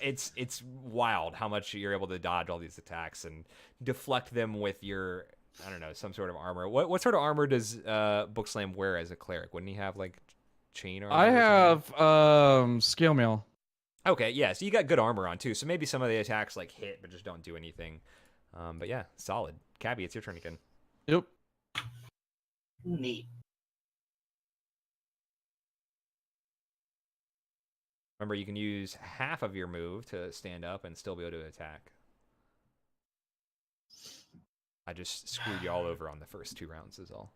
[SPEAKER 1] it's wild how much you're able to dodge all these attacks and deflect them with your some sort of armor. What sort of armor does Bookslam wear as a cleric? Wouldn't he have like chain armor?
[SPEAKER 2] I have scale mail.
[SPEAKER 1] Okay, yeah, so you got good armor on too. So maybe some of the attacks like hit but just don't do anything. But yeah, solid. Cabby, it's your turn again.
[SPEAKER 2] Yep.
[SPEAKER 4] Neat.
[SPEAKER 1] Remember, you can use half of your move to stand up and still be able to attack. I just screwed you all over on the first 2 rounds is all.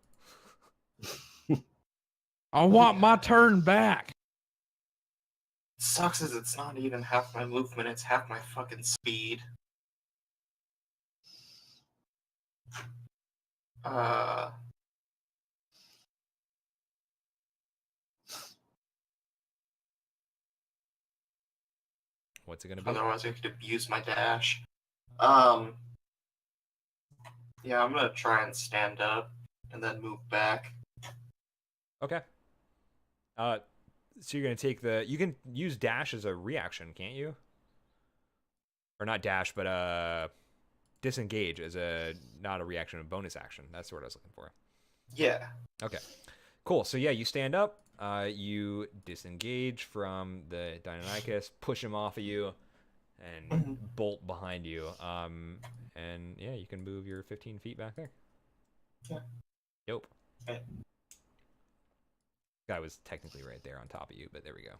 [SPEAKER 2] I want my turn back.
[SPEAKER 4] Sucks is it's not even half my movement, it's half my fucking speed.
[SPEAKER 1] What's it gonna be?
[SPEAKER 4] Otherwise I could abuse my dash. Yeah, I'm gonna try and stand up and then move back.
[SPEAKER 1] Okay. So you're gonna take you can use dash as a reaction, can't you? Or not dash, but disengage as not a reaction, a bonus action. That's what I was looking for.
[SPEAKER 4] Yeah.
[SPEAKER 1] Okay. Cool. So yeah, you stand up, you disengage from the Deinonychus, push him off of you, and bolt behind you. And yeah, you can move your 15 feet back there.
[SPEAKER 4] Yeah.
[SPEAKER 1] Yep.
[SPEAKER 4] Okay.
[SPEAKER 1] Guy was technically right there on top of you, but there we go.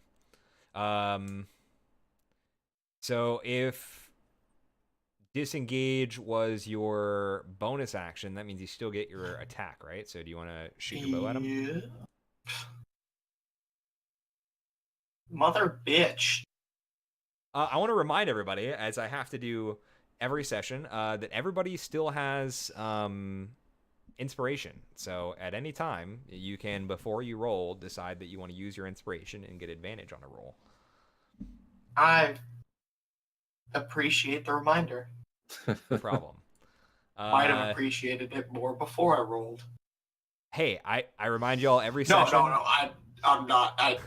[SPEAKER 1] So if disengage was your bonus action, that means you still get your attack, right? So do you want to shoot your bow at him?
[SPEAKER 4] Yeah. Mother bitch.
[SPEAKER 1] I want to remind everybody, as I have to do every session, that everybody still has inspiration. So at any time, you can, before you roll, decide that you want to use your inspiration and get advantage on a roll.
[SPEAKER 4] I appreciate the reminder.
[SPEAKER 1] No problem.
[SPEAKER 4] Might have appreciated it more before I rolled.
[SPEAKER 1] Hey, I remind you all every
[SPEAKER 4] No,
[SPEAKER 1] session.
[SPEAKER 4] no, I'm not.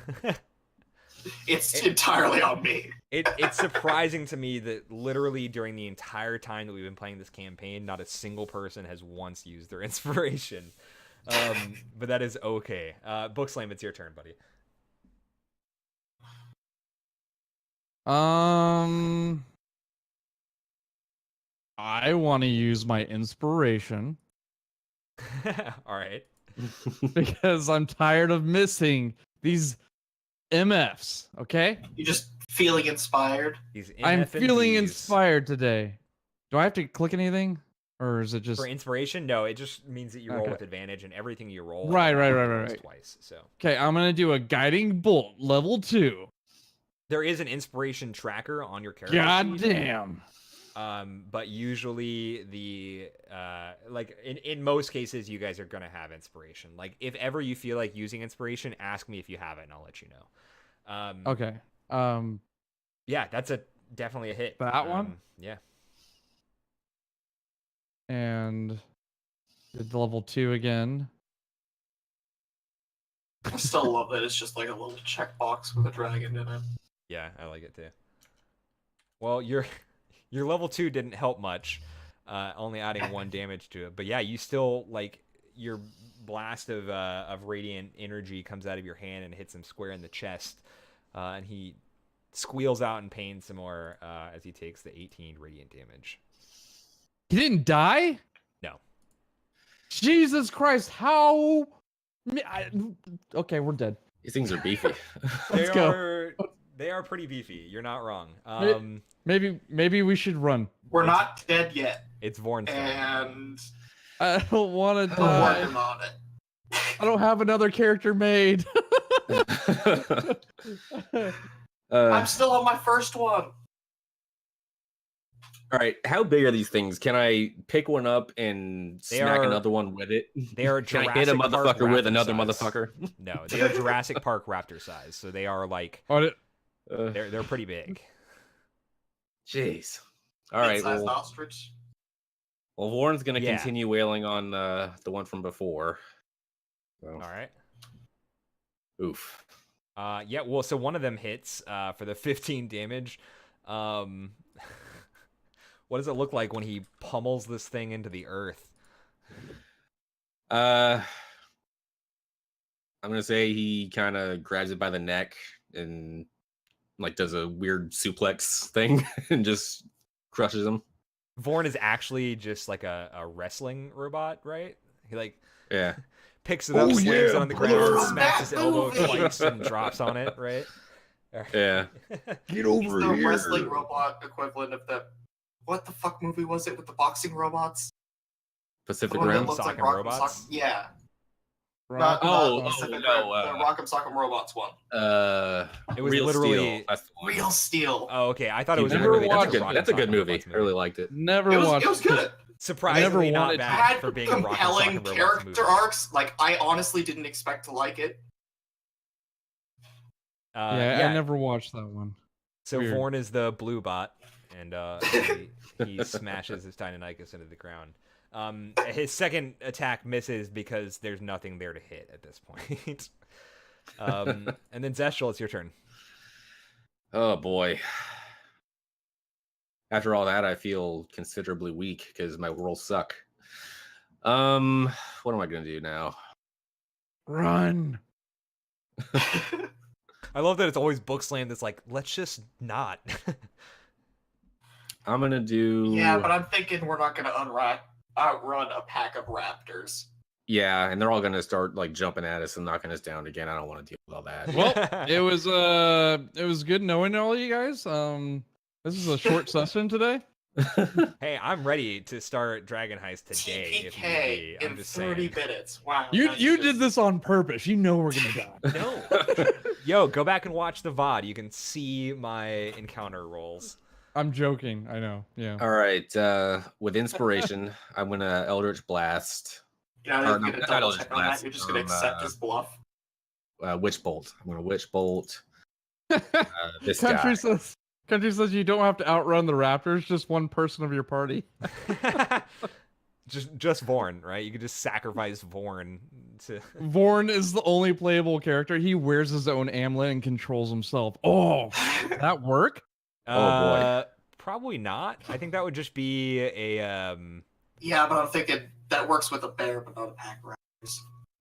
[SPEAKER 4] It's entirely on me.
[SPEAKER 1] It's surprising to me that literally during the entire time that we've been playing this campaign, not a single person has once used their inspiration. But that is okay. Bookslam, it's your turn, buddy.
[SPEAKER 2] I want to use my inspiration
[SPEAKER 1] All right.
[SPEAKER 2] because I'm tired of missing these MFs, okay?
[SPEAKER 4] You're just feeling inspired.
[SPEAKER 2] I'm
[SPEAKER 1] MF and
[SPEAKER 2] feeling
[SPEAKER 1] Ds.
[SPEAKER 2] inspired today. Do I have to click anything? Or is it just...
[SPEAKER 1] For inspiration? No, it just means that you roll
[SPEAKER 2] Okay.
[SPEAKER 1] with advantage, and everything you roll...
[SPEAKER 2] Right.
[SPEAKER 1] Twice, so...
[SPEAKER 2] Okay, I'm going to do a guiding bolt, level 2.
[SPEAKER 1] There is an inspiration tracker on your character
[SPEAKER 2] God
[SPEAKER 1] sheet.
[SPEAKER 2] damn.
[SPEAKER 1] But usually the like in most cases you guys are gonna have inspiration. Like if ever you feel like using inspiration, ask me if you have it and I'll let you know.
[SPEAKER 2] Okay.
[SPEAKER 1] Yeah, that's definitely a hit.
[SPEAKER 2] That one?
[SPEAKER 1] Yeah.
[SPEAKER 2] And did the level 2 again.
[SPEAKER 4] I still love that it's just like a little checkbox with a dragon in it.
[SPEAKER 1] Yeah, I like it too. Well, your level 2 didn't help much, only adding 1 damage to it. But yeah, you still like your blast of radiant energy comes out of your hand and hits him square in the chest, and he squeals out in pain some more as he takes the 18 radiant damage.
[SPEAKER 2] He didn't die?
[SPEAKER 1] No.
[SPEAKER 2] Jesus Christ, how... Okay, we're dead.
[SPEAKER 3] These things are beefy.
[SPEAKER 2] Let's go.
[SPEAKER 1] They are pretty beefy. You're not wrong.
[SPEAKER 2] Maybe we should run.
[SPEAKER 4] We're not dead yet.
[SPEAKER 1] It's Vorn's turn.
[SPEAKER 4] And
[SPEAKER 2] I don't want to
[SPEAKER 4] we're
[SPEAKER 2] die.
[SPEAKER 4] working on it.
[SPEAKER 2] I don't have another character made.
[SPEAKER 4] I'm still on my first one.
[SPEAKER 3] All right, how big are these things? Can I pick one up and smack another one with it?
[SPEAKER 1] They are
[SPEAKER 3] Can
[SPEAKER 1] Jurassic
[SPEAKER 3] I hit a
[SPEAKER 1] Park
[SPEAKER 3] motherfucker with
[SPEAKER 1] raptor
[SPEAKER 3] another
[SPEAKER 1] size.
[SPEAKER 3] motherfucker?
[SPEAKER 1] No, they are Jurassic Park raptor size, so they are like they're pretty big.
[SPEAKER 3] Jeez. All right.
[SPEAKER 4] Mid-sized
[SPEAKER 3] Well,
[SPEAKER 4] ostrich.
[SPEAKER 3] Warren's gonna
[SPEAKER 1] Yeah.
[SPEAKER 3] continue wailing on the one from before. So,
[SPEAKER 1] All right.
[SPEAKER 3] oof.
[SPEAKER 1] Yeah. Well, so one of them hits for the 15 damage. What does it look like when he pummels this thing into the earth?
[SPEAKER 3] I'm gonna say he kind of grabs it by the neck and like does a weird suplex thing and just crushes him.
[SPEAKER 1] Vorn is actually just like a wrestling robot, right? He like
[SPEAKER 3] Yeah.
[SPEAKER 1] picks it up, slams it on the ground,
[SPEAKER 3] brother.
[SPEAKER 1] smacks his elbow
[SPEAKER 4] That movie.
[SPEAKER 1] twice, and drops on it, right?
[SPEAKER 3] Yeah. Get
[SPEAKER 4] He's
[SPEAKER 3] over
[SPEAKER 4] the
[SPEAKER 3] here.
[SPEAKER 4] wrestling robot equivalent of the... What the fuck movie was it with the boxing robots?
[SPEAKER 3] Pacific
[SPEAKER 4] The one that
[SPEAKER 3] Rim.
[SPEAKER 4] looks like
[SPEAKER 1] Socking
[SPEAKER 4] Rock-
[SPEAKER 1] robots?
[SPEAKER 4] Yeah. Not
[SPEAKER 3] Oh,
[SPEAKER 4] Pacific
[SPEAKER 3] no,
[SPEAKER 4] Rim, the Rock'em Sock'em Robots one.
[SPEAKER 1] It was
[SPEAKER 3] Real
[SPEAKER 1] literally
[SPEAKER 3] Steel. That's the one.
[SPEAKER 4] Real Steel.
[SPEAKER 1] Oh, okay. I thought it was
[SPEAKER 2] Never
[SPEAKER 1] literally
[SPEAKER 2] watched
[SPEAKER 1] just
[SPEAKER 2] it.
[SPEAKER 1] Rock'em
[SPEAKER 3] That's a good
[SPEAKER 1] Sock'em
[SPEAKER 3] movie.
[SPEAKER 1] Robots
[SPEAKER 3] I really liked it.
[SPEAKER 2] Never
[SPEAKER 4] It was
[SPEAKER 2] watched
[SPEAKER 4] good.
[SPEAKER 1] Surprisingly
[SPEAKER 2] never
[SPEAKER 1] not
[SPEAKER 2] wanted
[SPEAKER 4] It
[SPEAKER 2] to.
[SPEAKER 1] bad
[SPEAKER 4] had
[SPEAKER 1] for being a Rock'em
[SPEAKER 4] compelling
[SPEAKER 1] Sock'em Robots
[SPEAKER 4] character
[SPEAKER 1] movie.
[SPEAKER 4] arcs. Like, I honestly didn't expect to like it.
[SPEAKER 2] I never watched that one.
[SPEAKER 1] So
[SPEAKER 2] Weird.
[SPEAKER 1] Vorn is the blue bot, and he smashes his Deinonychus into the ground. His second attack misses because there's nothing there to hit at this point. And then Zeshul, it's your turn.
[SPEAKER 3] Oh boy. After all that, I feel considerably weak because my rolls suck. What am I gonna do now?
[SPEAKER 2] Run.
[SPEAKER 1] I love that it's always Bookslam that's like, let's just not.
[SPEAKER 3] I'm gonna do.
[SPEAKER 4] Yeah, but I'm thinking we're not going to outrun a pack of raptors.
[SPEAKER 3] Yeah, and they're all gonna start like jumping at us and knocking us down again. I don't want to deal with all that.
[SPEAKER 2] Well, it was good knowing all you guys. This is a short session today.
[SPEAKER 1] Hey, I'm ready to start Dragon Heist today. if need
[SPEAKER 4] TPK
[SPEAKER 1] be. I'm
[SPEAKER 4] in
[SPEAKER 1] just
[SPEAKER 4] 30
[SPEAKER 1] saying.
[SPEAKER 4] minutes. Wow.
[SPEAKER 2] You
[SPEAKER 4] that's
[SPEAKER 2] did
[SPEAKER 4] just-
[SPEAKER 2] this on purpose. You know we're gonna die.
[SPEAKER 1] No. Yo, go back and watch the VOD. You can see my encounter rolls.
[SPEAKER 2] I'm joking. I know. Yeah.
[SPEAKER 3] All right. With inspiration, I'm gonna Eldritch Blast.
[SPEAKER 4] You're not
[SPEAKER 3] Or
[SPEAKER 4] even
[SPEAKER 3] no,
[SPEAKER 4] going to
[SPEAKER 3] not
[SPEAKER 4] double
[SPEAKER 3] Eldritch
[SPEAKER 4] check on that.
[SPEAKER 3] Blast,
[SPEAKER 4] You're just going to accept his bluff.
[SPEAKER 3] Witch Bolt. I'm gonna Witch Bolt. This
[SPEAKER 2] Country
[SPEAKER 3] guy.
[SPEAKER 2] says you don't have to outrun the raptors. Just one person of your party.
[SPEAKER 1] just Vorn, right? You could just sacrifice Vorn to.
[SPEAKER 2] Vorn is the only playable character. He wears his own amulet and controls himself. Oh, that work?
[SPEAKER 3] Oh, boy.
[SPEAKER 1] Probably not. I think that would just be a
[SPEAKER 4] Yeah, but I'm thinking that works with a bear, but not a pack of raptors.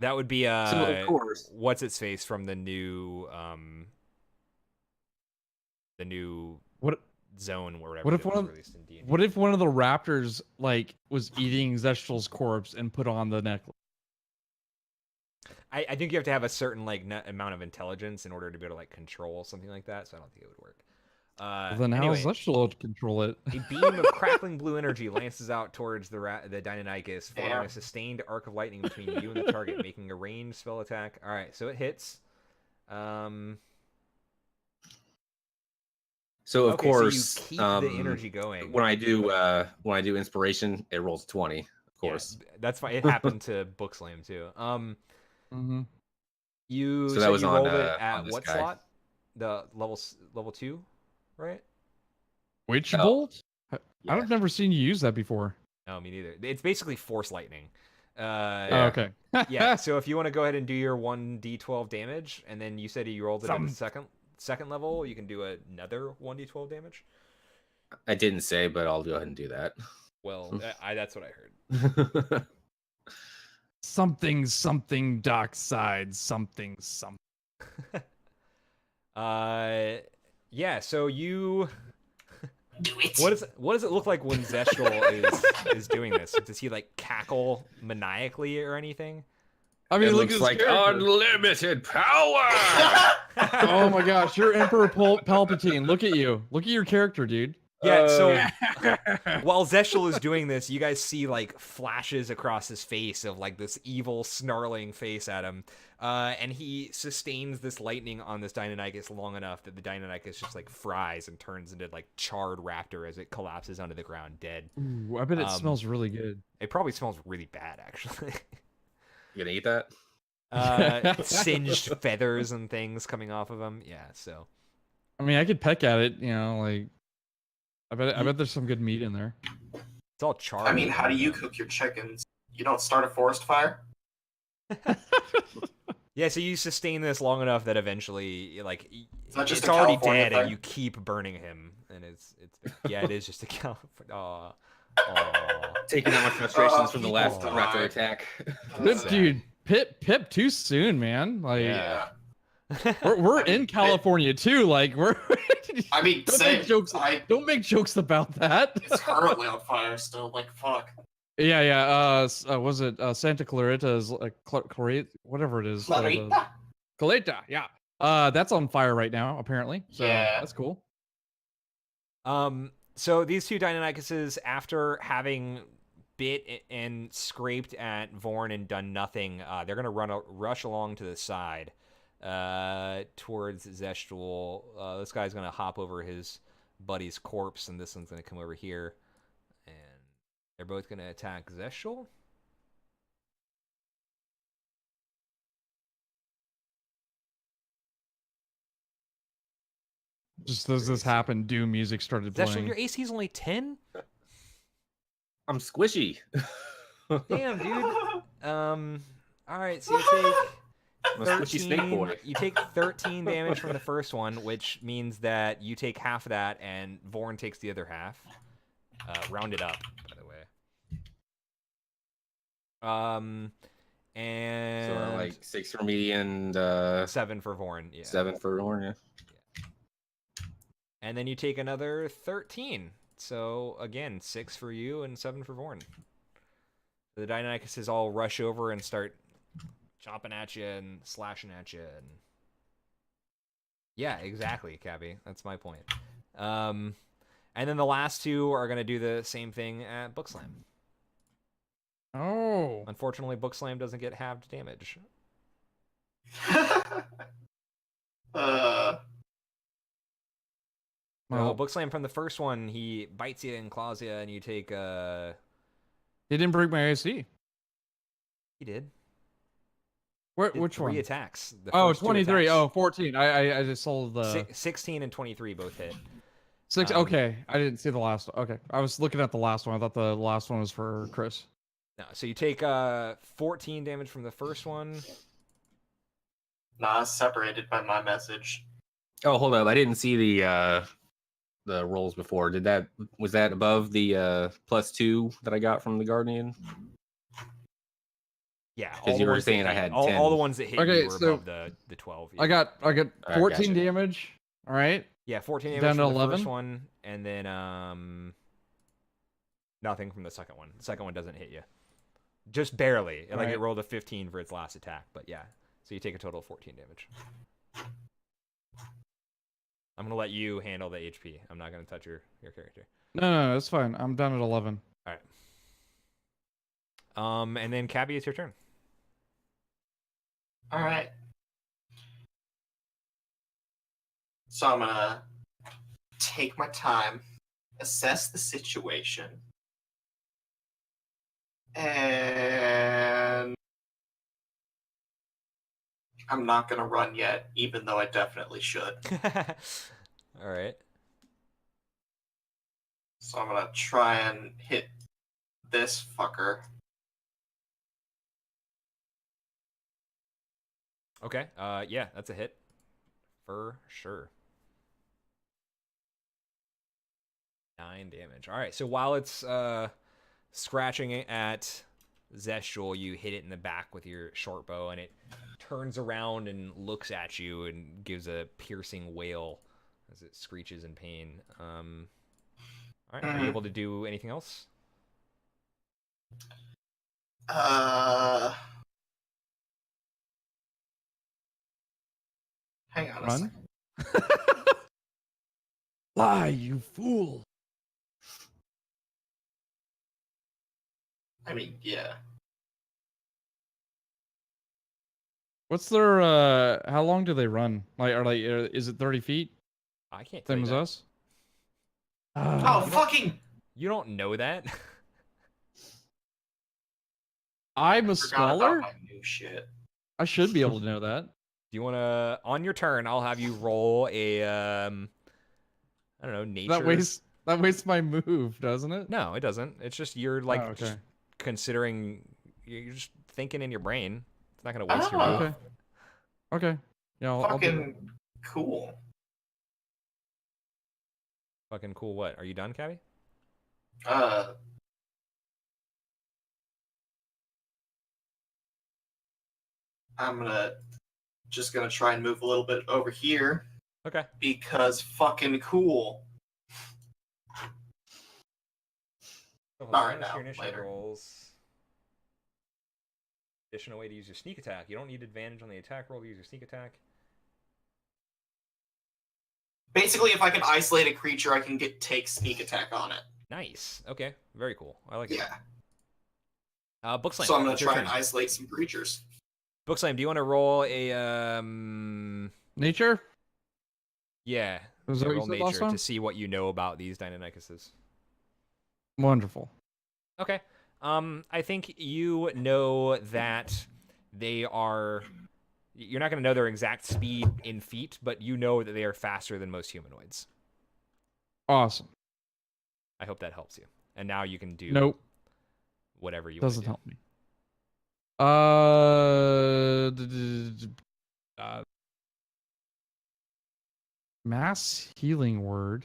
[SPEAKER 1] that would be
[SPEAKER 3] So of course.
[SPEAKER 1] what's its face from the new
[SPEAKER 2] What?
[SPEAKER 1] zone or whatever.
[SPEAKER 2] What if
[SPEAKER 1] that
[SPEAKER 2] one
[SPEAKER 1] was
[SPEAKER 2] of-
[SPEAKER 1] released in D&D.
[SPEAKER 2] What if one of the raptors like was eating Zeshul's corpse and put on the necklace?
[SPEAKER 1] I think you have to have a certain like amount of intelligence in order to be able to like control something like that. So I don't think it would work.
[SPEAKER 2] Well, then
[SPEAKER 1] Anyway,
[SPEAKER 2] how's Zeshul to control it?
[SPEAKER 1] a beam of crackling blue energy lances out towards the Deinonychus, forming
[SPEAKER 4] Damn.
[SPEAKER 1] a sustained arc of lightning between you and the target, making a ranged spell attack. All right, so it hits.
[SPEAKER 3] So of
[SPEAKER 1] Okay,
[SPEAKER 3] course,
[SPEAKER 1] so you keep the energy going.
[SPEAKER 3] when I do inspiration, it rolls 20. Of course.
[SPEAKER 1] Yeah, that's fine. It happened to Bookslam too.
[SPEAKER 2] Mm-hmm.
[SPEAKER 1] You
[SPEAKER 3] So
[SPEAKER 1] said
[SPEAKER 3] that was
[SPEAKER 1] you
[SPEAKER 3] on,
[SPEAKER 1] rolled it
[SPEAKER 3] on
[SPEAKER 1] at
[SPEAKER 3] this
[SPEAKER 1] what
[SPEAKER 3] guy.
[SPEAKER 1] slot? The level 2, right?
[SPEAKER 2] Witch
[SPEAKER 3] No.
[SPEAKER 2] bolt?
[SPEAKER 3] Yeah.
[SPEAKER 2] I've never seen you use that before.
[SPEAKER 1] No, me neither. It's basically force lightning.
[SPEAKER 2] Oh,
[SPEAKER 3] Yeah.
[SPEAKER 2] okay.
[SPEAKER 1] Yeah. So if you want to go ahead and do your 1d12 damage, and then you said you rolled it at the second level, you can do another 1d12 damage.
[SPEAKER 3] I didn't say, but I'll go ahead and do that.
[SPEAKER 1] Well, that's what I heard.
[SPEAKER 2] something dark side, something.
[SPEAKER 1] Yeah. So you.
[SPEAKER 4] Do it.
[SPEAKER 1] What does it look like when Zeshul is doing this? Does he like cackle maniacally or anything?
[SPEAKER 2] I mean,
[SPEAKER 3] It
[SPEAKER 2] look
[SPEAKER 3] looks
[SPEAKER 2] at
[SPEAKER 3] like
[SPEAKER 2] his character.
[SPEAKER 3] unlimited power.
[SPEAKER 2] Oh my gosh, you're Emperor Palpatine. Look at you. Look at your character, dude.
[SPEAKER 1] Yeah, so while Zeshul is doing this, you guys see like flashes across his face of like this evil snarling face at him. And he sustains this lightning on this Deinonychus long enough that the Deinonychus just like fries and turns into like charred raptor as it collapses onto the ground dead.
[SPEAKER 2] Ooh, I bet it smells really good.
[SPEAKER 1] It probably smells really bad actually.
[SPEAKER 3] You gonna eat that?
[SPEAKER 1] Singed feathers and things coming off of him. Yeah, so
[SPEAKER 2] I mean, I could peck at it, like I bet there's some good meat in there.
[SPEAKER 1] it's all charred.
[SPEAKER 4] I mean, how do you cook your chickens? You don't start a forest fire?
[SPEAKER 1] Yeah, so you sustain this long enough that eventually, like,
[SPEAKER 4] that just
[SPEAKER 1] it's
[SPEAKER 4] a
[SPEAKER 1] already
[SPEAKER 4] California
[SPEAKER 1] dead,
[SPEAKER 4] thing?
[SPEAKER 1] and you keep burning him, and it's yeah, it is just a California. Aw.
[SPEAKER 3] Taking out my frustrations from the last
[SPEAKER 4] people
[SPEAKER 3] raptor
[SPEAKER 4] die.
[SPEAKER 3] attack.
[SPEAKER 1] Sad.
[SPEAKER 2] Dude, Pip too soon, man. Like
[SPEAKER 1] Yeah.
[SPEAKER 2] we're in California too. Like we're
[SPEAKER 4] I mean,
[SPEAKER 2] don't
[SPEAKER 4] same.
[SPEAKER 2] make jokes. Don't make jokes about that.
[SPEAKER 4] It's currently on fire still. Like, fuck.
[SPEAKER 2] Yeah. Was it Santa Clarita? Is like Clarita, whatever it is.
[SPEAKER 4] Clarita.
[SPEAKER 2] Clarita. Yeah. That's on fire right now, apparently. So
[SPEAKER 4] Yeah.
[SPEAKER 2] that's cool.
[SPEAKER 1] So these two Deinonychuses, after having bit and scraped at Vorn and done nothing, they're going to rush along to the side towards Zeshtul. This guy's going to hop over his buddy's corpse, and this one's going to come over here. And they're both going to attack Zeshtul.
[SPEAKER 2] Just as this happened, Doom music started
[SPEAKER 1] Zeshtul,
[SPEAKER 2] playing.
[SPEAKER 1] your AC's only 10?
[SPEAKER 3] I'm squishy.
[SPEAKER 1] Damn, dude. All right, so you take
[SPEAKER 3] I'm a squishy snake
[SPEAKER 1] 13.
[SPEAKER 3] boy.
[SPEAKER 1] You take 13 damage from the first one, which means that you take half of that, and Vorn takes the other half. Rounded up, by the way. And
[SPEAKER 3] So like 6 for me and
[SPEAKER 1] 7 for Vorn. Yeah.
[SPEAKER 3] 7 for Horn. Yeah.
[SPEAKER 1] And then you take another 13. So again, 6 for you and 7 for Vorn. The Deinonychuses all rush over and start chopping at you and slashing at you. And... yeah, exactly, Cabby. That's my point. And then the last two are going to do the same thing at Bookslam.
[SPEAKER 2] Oh.
[SPEAKER 1] Unfortunately, Bookslam doesn't get halved damage.
[SPEAKER 2] Well,
[SPEAKER 1] Bookslam from the first one, he bites you and claws you, and you take...
[SPEAKER 2] he didn't break my AC.
[SPEAKER 1] He did.
[SPEAKER 2] Which
[SPEAKER 1] three
[SPEAKER 2] one?
[SPEAKER 1] attacks. The
[SPEAKER 2] Oh,
[SPEAKER 1] first two
[SPEAKER 2] 23.
[SPEAKER 1] attacks.
[SPEAKER 2] Oh, 14. I just saw the...
[SPEAKER 1] 16 and 23 both hit.
[SPEAKER 2] 6. Okay, I didn't see the last one. Okay, I was looking at the last one. I thought the last one was for Chris.
[SPEAKER 1] No, so you take 14 damage from the first one.
[SPEAKER 4] Nah, separated by my message.
[SPEAKER 3] Oh, hold up! I didn't see the rolls before. Was that above the +2 that I got from the Guardian?
[SPEAKER 1] Yeah,
[SPEAKER 3] Because you were saying I had 10.
[SPEAKER 1] all the ones that hit
[SPEAKER 2] Okay,
[SPEAKER 1] you were
[SPEAKER 2] so
[SPEAKER 1] above the 12.
[SPEAKER 2] I got
[SPEAKER 3] Alright,
[SPEAKER 2] 14
[SPEAKER 3] gotcha.
[SPEAKER 2] damage. All right.
[SPEAKER 1] Yeah, 14 damage
[SPEAKER 2] Down
[SPEAKER 1] from
[SPEAKER 2] to
[SPEAKER 1] the
[SPEAKER 2] 11?
[SPEAKER 1] first one, and then nothing from the second one. The second one doesn't hit you. Just barely. Like it
[SPEAKER 2] Right.
[SPEAKER 1] rolled a 15 for its last attack, but yeah. So you take a total of 14 damage. I'm gonna let you handle the HP. I'm not gonna touch your character.
[SPEAKER 2] No, that's fine. I'm down at 11.
[SPEAKER 1] All right. And then Cabby, it's your turn.
[SPEAKER 4] All right. So I'm gonna take my time, assess the situation, and I'm not gonna run yet, even though I definitely should.
[SPEAKER 1] All right.
[SPEAKER 4] So I'm gonna try and hit this fucker.
[SPEAKER 1] Okay. Yeah, that's a hit for sure. 9 damage. All right. So while it's scratching it at Zeshtul, you hit it in the back with your short bow, and it turns around and looks at you and gives a piercing wail as it screeches in pain. All right. Are you able to do anything else?
[SPEAKER 4] Hang on a
[SPEAKER 2] Run.
[SPEAKER 4] second.
[SPEAKER 2] Lie, you fool.
[SPEAKER 4] I mean, yeah.
[SPEAKER 2] What's their how long do they run? Is it 30 feet?
[SPEAKER 1] I can't tell
[SPEAKER 2] Same
[SPEAKER 1] you
[SPEAKER 2] as
[SPEAKER 1] that.
[SPEAKER 2] us?
[SPEAKER 4] Oh, fucking!
[SPEAKER 1] You don't know that.
[SPEAKER 2] I'm a
[SPEAKER 4] Forgot about
[SPEAKER 2] scholar?
[SPEAKER 4] my new shit.
[SPEAKER 2] I should be able to know that.
[SPEAKER 1] Do you want to, on your turn, I'll have you roll a, I don't know, nature.
[SPEAKER 2] That wastes my move, doesn't it?
[SPEAKER 1] No, it doesn't. It's just you're like
[SPEAKER 2] Oh, okay.
[SPEAKER 1] just considering, you're just thinking in your brain. It's not going to waste your
[SPEAKER 4] Oh.
[SPEAKER 1] move.
[SPEAKER 2] Okay. Okay. Yeah, I'll do it.
[SPEAKER 4] Fucking cool.
[SPEAKER 1] Fucking cool. What? Are you done, Cabby?
[SPEAKER 4] I'm just gonna try and move a little bit over here
[SPEAKER 1] Okay.
[SPEAKER 4] because fucking cool.
[SPEAKER 1] So
[SPEAKER 4] All right,
[SPEAKER 1] bonus
[SPEAKER 4] now,
[SPEAKER 1] your initiative
[SPEAKER 4] later.
[SPEAKER 1] rolls. Additional way to use your sneak attack. You don't need advantage on the attack roll to use your sneak attack.
[SPEAKER 4] Basically, if I can isolate a creature, I can take sneak attack on it.
[SPEAKER 1] Nice. Okay. Very cool. I like it.
[SPEAKER 4] Yeah.
[SPEAKER 1] Bookslam.
[SPEAKER 4] So I'm going
[SPEAKER 1] it's
[SPEAKER 4] to
[SPEAKER 1] your
[SPEAKER 4] try and
[SPEAKER 1] turn.
[SPEAKER 4] isolate some creatures.
[SPEAKER 1] Bookslam, do you want to roll a
[SPEAKER 2] Nature?
[SPEAKER 1] Yeah,
[SPEAKER 2] Was that what you
[SPEAKER 1] roll
[SPEAKER 2] said last
[SPEAKER 1] nature to
[SPEAKER 2] time?
[SPEAKER 1] see what you know about these Deinonychuses.
[SPEAKER 2] Wonderful.
[SPEAKER 1] Okay. I think you know that they are. You're not going to know their exact speed in feet, but you know that they are faster than most humanoids.
[SPEAKER 2] Awesome.
[SPEAKER 1] I hope that helps you. And now you can do
[SPEAKER 2] Nope.
[SPEAKER 1] whatever you want to
[SPEAKER 2] Doesn't
[SPEAKER 1] do.
[SPEAKER 2] help me. Mass healing word.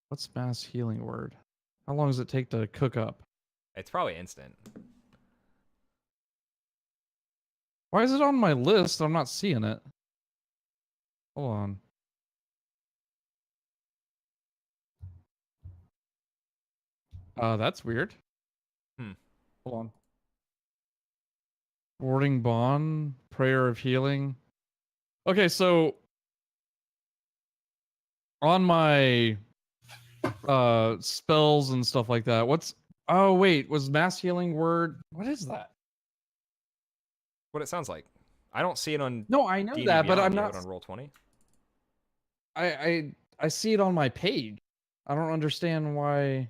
[SPEAKER 2] What's mass healing word? How long does it take to cook up?
[SPEAKER 1] It's probably instant.
[SPEAKER 2] Why is it on my list? I'm not seeing it. Hold on. That's weird. Hold on. Warding bond, prayer of healing. Okay, so on my spells and stuff like that, oh wait, was mass healing word, what is that?
[SPEAKER 1] What it sounds like. I don't see it on
[SPEAKER 2] No, I know
[SPEAKER 1] D&D
[SPEAKER 2] that, but
[SPEAKER 1] Beyond.
[SPEAKER 2] I'm
[SPEAKER 1] Do you have
[SPEAKER 2] not.
[SPEAKER 1] it on Roll20?
[SPEAKER 2] I see it on my page. I don't understand why.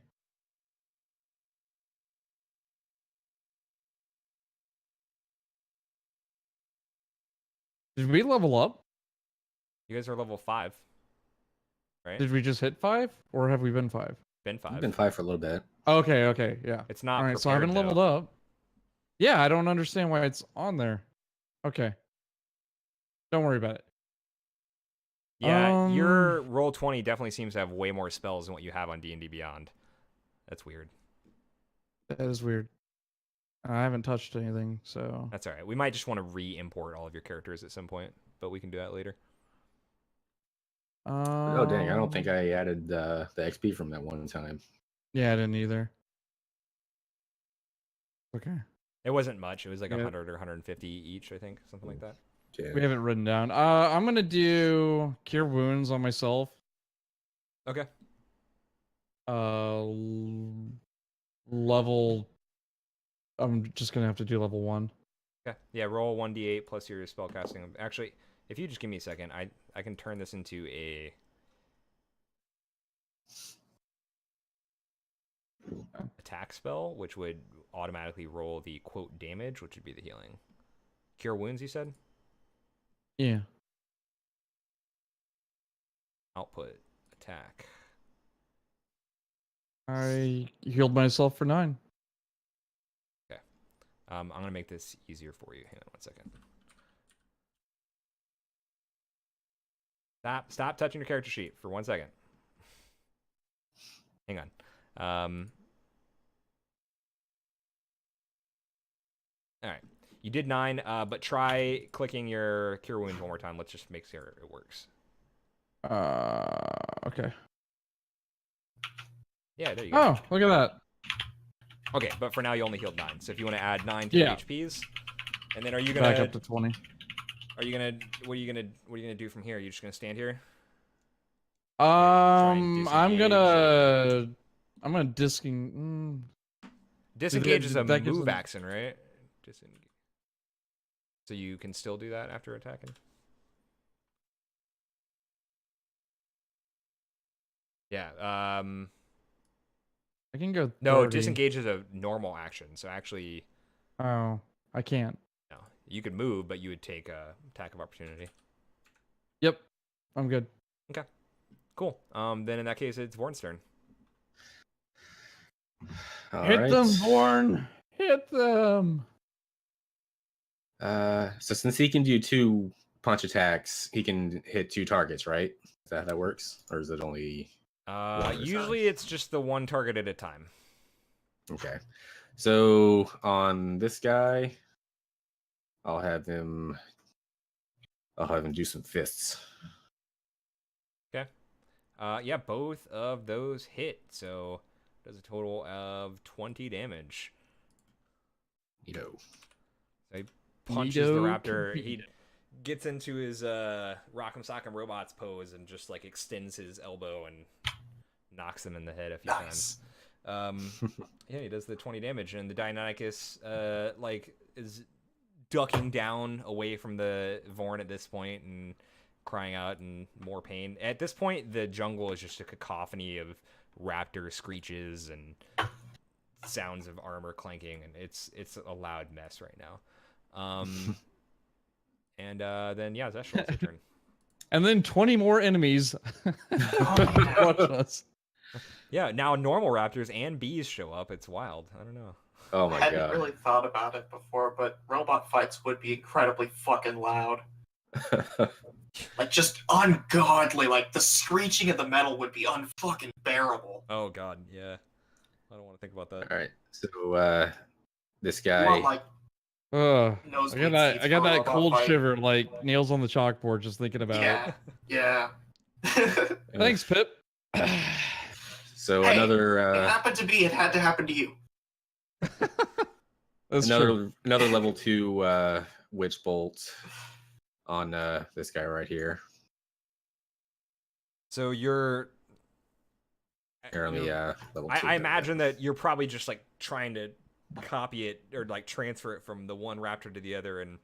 [SPEAKER 2] Did we level up?
[SPEAKER 1] You guys are level 5, right?
[SPEAKER 2] Did we just hit 5, or have we been 5?
[SPEAKER 1] Been 5.
[SPEAKER 3] I've been 5 for a little bit.
[SPEAKER 2] Okay, yeah.
[SPEAKER 1] It's not
[SPEAKER 2] All right,
[SPEAKER 1] prepared,
[SPEAKER 2] so I haven't
[SPEAKER 1] though.
[SPEAKER 2] leveled up. Yeah, I don't understand why it's on there. Okay. Don't worry about it.
[SPEAKER 1] Yeah, your Roll20 definitely seems to have way more spells than what you have on D&D Beyond. That's weird.
[SPEAKER 2] That is weird. I haven't touched anything, so.
[SPEAKER 1] That's all right. We might just want to re-import all of your characters at some point, but we can do that later.
[SPEAKER 3] Oh dang! I don't think I added the XP from that one time.
[SPEAKER 2] Yeah, I didn't either. Okay.
[SPEAKER 1] It wasn't much. It was like
[SPEAKER 2] Yeah.
[SPEAKER 1] 100 or 150 each, I think, something like that.
[SPEAKER 3] Yeah.
[SPEAKER 2] We have it written down. I'm gonna do cure wounds on myself.
[SPEAKER 1] Okay.
[SPEAKER 2] Level. I'm just gonna have to do level 1.
[SPEAKER 1] Okay. Yeah, roll 1d8 plus your spellcasting. Actually, if you just give me a second, I can turn this into a attack spell, which would automatically roll the quote damage, which would be the healing. Cure wounds, you said?
[SPEAKER 2] Yeah.
[SPEAKER 1] Output attack.
[SPEAKER 2] I healed myself for 9.
[SPEAKER 1] Okay. I'm gonna make this easier for you. Hang on 1 second. Stop touching your character sheet for 1 second. Hang on. All right. You did 9, but try clicking your cure wounds one more time. Let's just make sure it works.
[SPEAKER 2] Okay.
[SPEAKER 1] Yeah, there you go.
[SPEAKER 2] Oh, look at that.
[SPEAKER 1] Okay, but for now you only healed 9. So if you want to add 9 to
[SPEAKER 2] Yeah.
[SPEAKER 1] your HPs, and then are you gonna
[SPEAKER 2] Back up to 20.
[SPEAKER 1] Are you gonna what are you gonna do from here? Are you just gonna stand here?
[SPEAKER 2] I'm
[SPEAKER 1] disengage
[SPEAKER 2] gonna disking.
[SPEAKER 1] Disengage is a
[SPEAKER 2] that gives
[SPEAKER 1] move
[SPEAKER 2] them-
[SPEAKER 1] action, right? Disengage. So you can still do that after attacking. Yeah.
[SPEAKER 2] I can go.
[SPEAKER 1] No,
[SPEAKER 2] 30.
[SPEAKER 1] disengage is a normal action. So actually,
[SPEAKER 2] Oh, I can't.
[SPEAKER 1] no, you could move, but you would take a attack of opportunity.
[SPEAKER 2] Yep, I'm good.
[SPEAKER 1] Okay, cool. Then in that case, it's Vorn's turn.
[SPEAKER 2] Hit them, Vorn. Hit them.
[SPEAKER 3] So since he can do 2 punch attacks, he can hit 2 targets, right? Is that how that works, or is it only?
[SPEAKER 1] Usually it's just the one target at a time.
[SPEAKER 3] Okay. So on this guy, I'll have him do some fists.
[SPEAKER 1] Okay. Yeah, both of those hit. So does a total of 20 damage.
[SPEAKER 3] Neato.
[SPEAKER 1] So he punches the
[SPEAKER 2] Neato
[SPEAKER 1] raptor. He
[SPEAKER 2] Competo.
[SPEAKER 1] gets into his Rock'em Sock'em Robots pose and just like extends his elbow and knocks him in the head a few times. Yeah, he does the 20 damage, and the Deinonychus like is ducking down away from the Vorn at this point and crying out in more pain. At this point, the jungle is just a cacophony of raptor screeches and sounds of armor clanking, and it's a loud mess right now. And then yeah, Zeshul, it's your turn.
[SPEAKER 2] And then 20 more enemies watching us.
[SPEAKER 1] Yeah, now normal raptors and bees show up. It's wild. I don't know.
[SPEAKER 3] Oh
[SPEAKER 4] I
[SPEAKER 3] my
[SPEAKER 4] hadn't
[SPEAKER 3] god.
[SPEAKER 4] really thought about it before, but robot fights would be incredibly fucking loud. Like, just ungodly. Like, the screeching of the metal would be unfucking bearable.
[SPEAKER 1] Oh god, yeah. I don't want to think about that.
[SPEAKER 3] All right. So this guy.
[SPEAKER 4] You want, like,
[SPEAKER 2] Ugh.
[SPEAKER 4] nosebleed
[SPEAKER 2] I
[SPEAKER 4] seats
[SPEAKER 2] got
[SPEAKER 4] for a
[SPEAKER 2] that
[SPEAKER 4] robot
[SPEAKER 2] cold
[SPEAKER 4] fight.
[SPEAKER 2] shiver like nails on the chalkboard just thinking about it.
[SPEAKER 4] Yeah.
[SPEAKER 2] Thanks, Pip.
[SPEAKER 3] So
[SPEAKER 4] Hey,
[SPEAKER 3] another
[SPEAKER 4] it happened to me. It had to happen to you.
[SPEAKER 2] That's true.
[SPEAKER 3] another level 2 witch bolt on this guy right here.
[SPEAKER 1] So you're
[SPEAKER 3] Apparently, level 2.
[SPEAKER 1] I imagine that you're probably just like trying to copy it or like transfer it from the one raptor to the other, and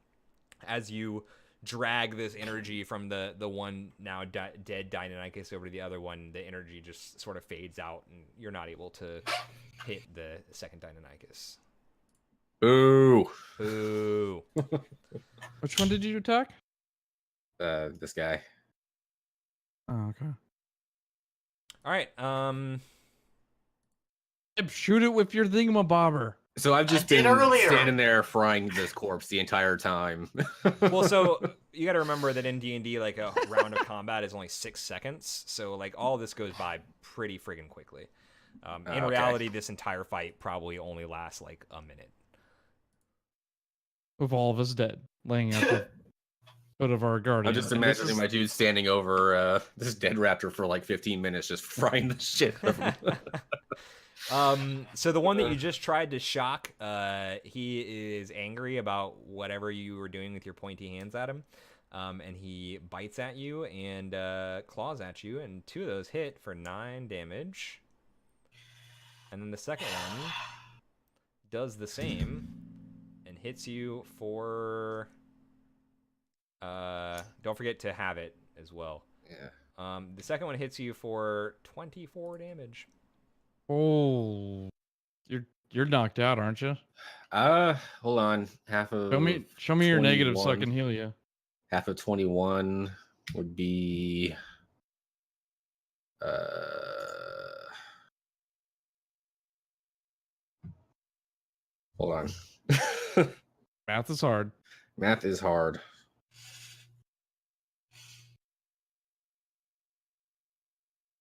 [SPEAKER 1] as you drag this energy from the one now dead Deinonychus over to the other one, the energy just sort of fades out, and you're not able to hit the second Deinonychus.
[SPEAKER 3] Ooh.
[SPEAKER 1] Ooh.
[SPEAKER 2] Which one did you attack?
[SPEAKER 3] This guy.
[SPEAKER 2] Oh, okay.
[SPEAKER 1] All right.
[SPEAKER 2] Pip, shoot it with your thingamabobber.
[SPEAKER 3] So I've just
[SPEAKER 4] did
[SPEAKER 3] been
[SPEAKER 4] earlier.
[SPEAKER 3] standing there frying this corpse the entire time.
[SPEAKER 1] Well, so you got to remember that in D&D, like a round of combat is only 6 seconds, so like all this goes by pretty friggin' quickly. In
[SPEAKER 3] Okay.
[SPEAKER 1] reality, this entire fight probably only lasts like a minute.
[SPEAKER 2] With all of us dead, laying at the foot of our guardian.
[SPEAKER 3] I'm just
[SPEAKER 2] And this
[SPEAKER 3] imagining
[SPEAKER 2] is-
[SPEAKER 3] my dude standing over this dead raptor for like 15 minutes, just frying the shit out of him.
[SPEAKER 1] So the one that you just tried to shock, he is angry about whatever you were doing with your pointy hands at him. And he bites at you and claws at you, and 2 of those hit for 9 damage. And then the second one does the same and hits you for... don't forget to have it as well.
[SPEAKER 3] Yeah.
[SPEAKER 1] The second one hits you for 24 damage.
[SPEAKER 2] Oh, you're knocked out, aren't you?
[SPEAKER 3] Hold on. Half of
[SPEAKER 2] Show me your negative so I
[SPEAKER 3] 21.
[SPEAKER 2] can heal you.
[SPEAKER 3] Half of 21 would be hold on.
[SPEAKER 2] Math is hard.
[SPEAKER 3] Math is hard.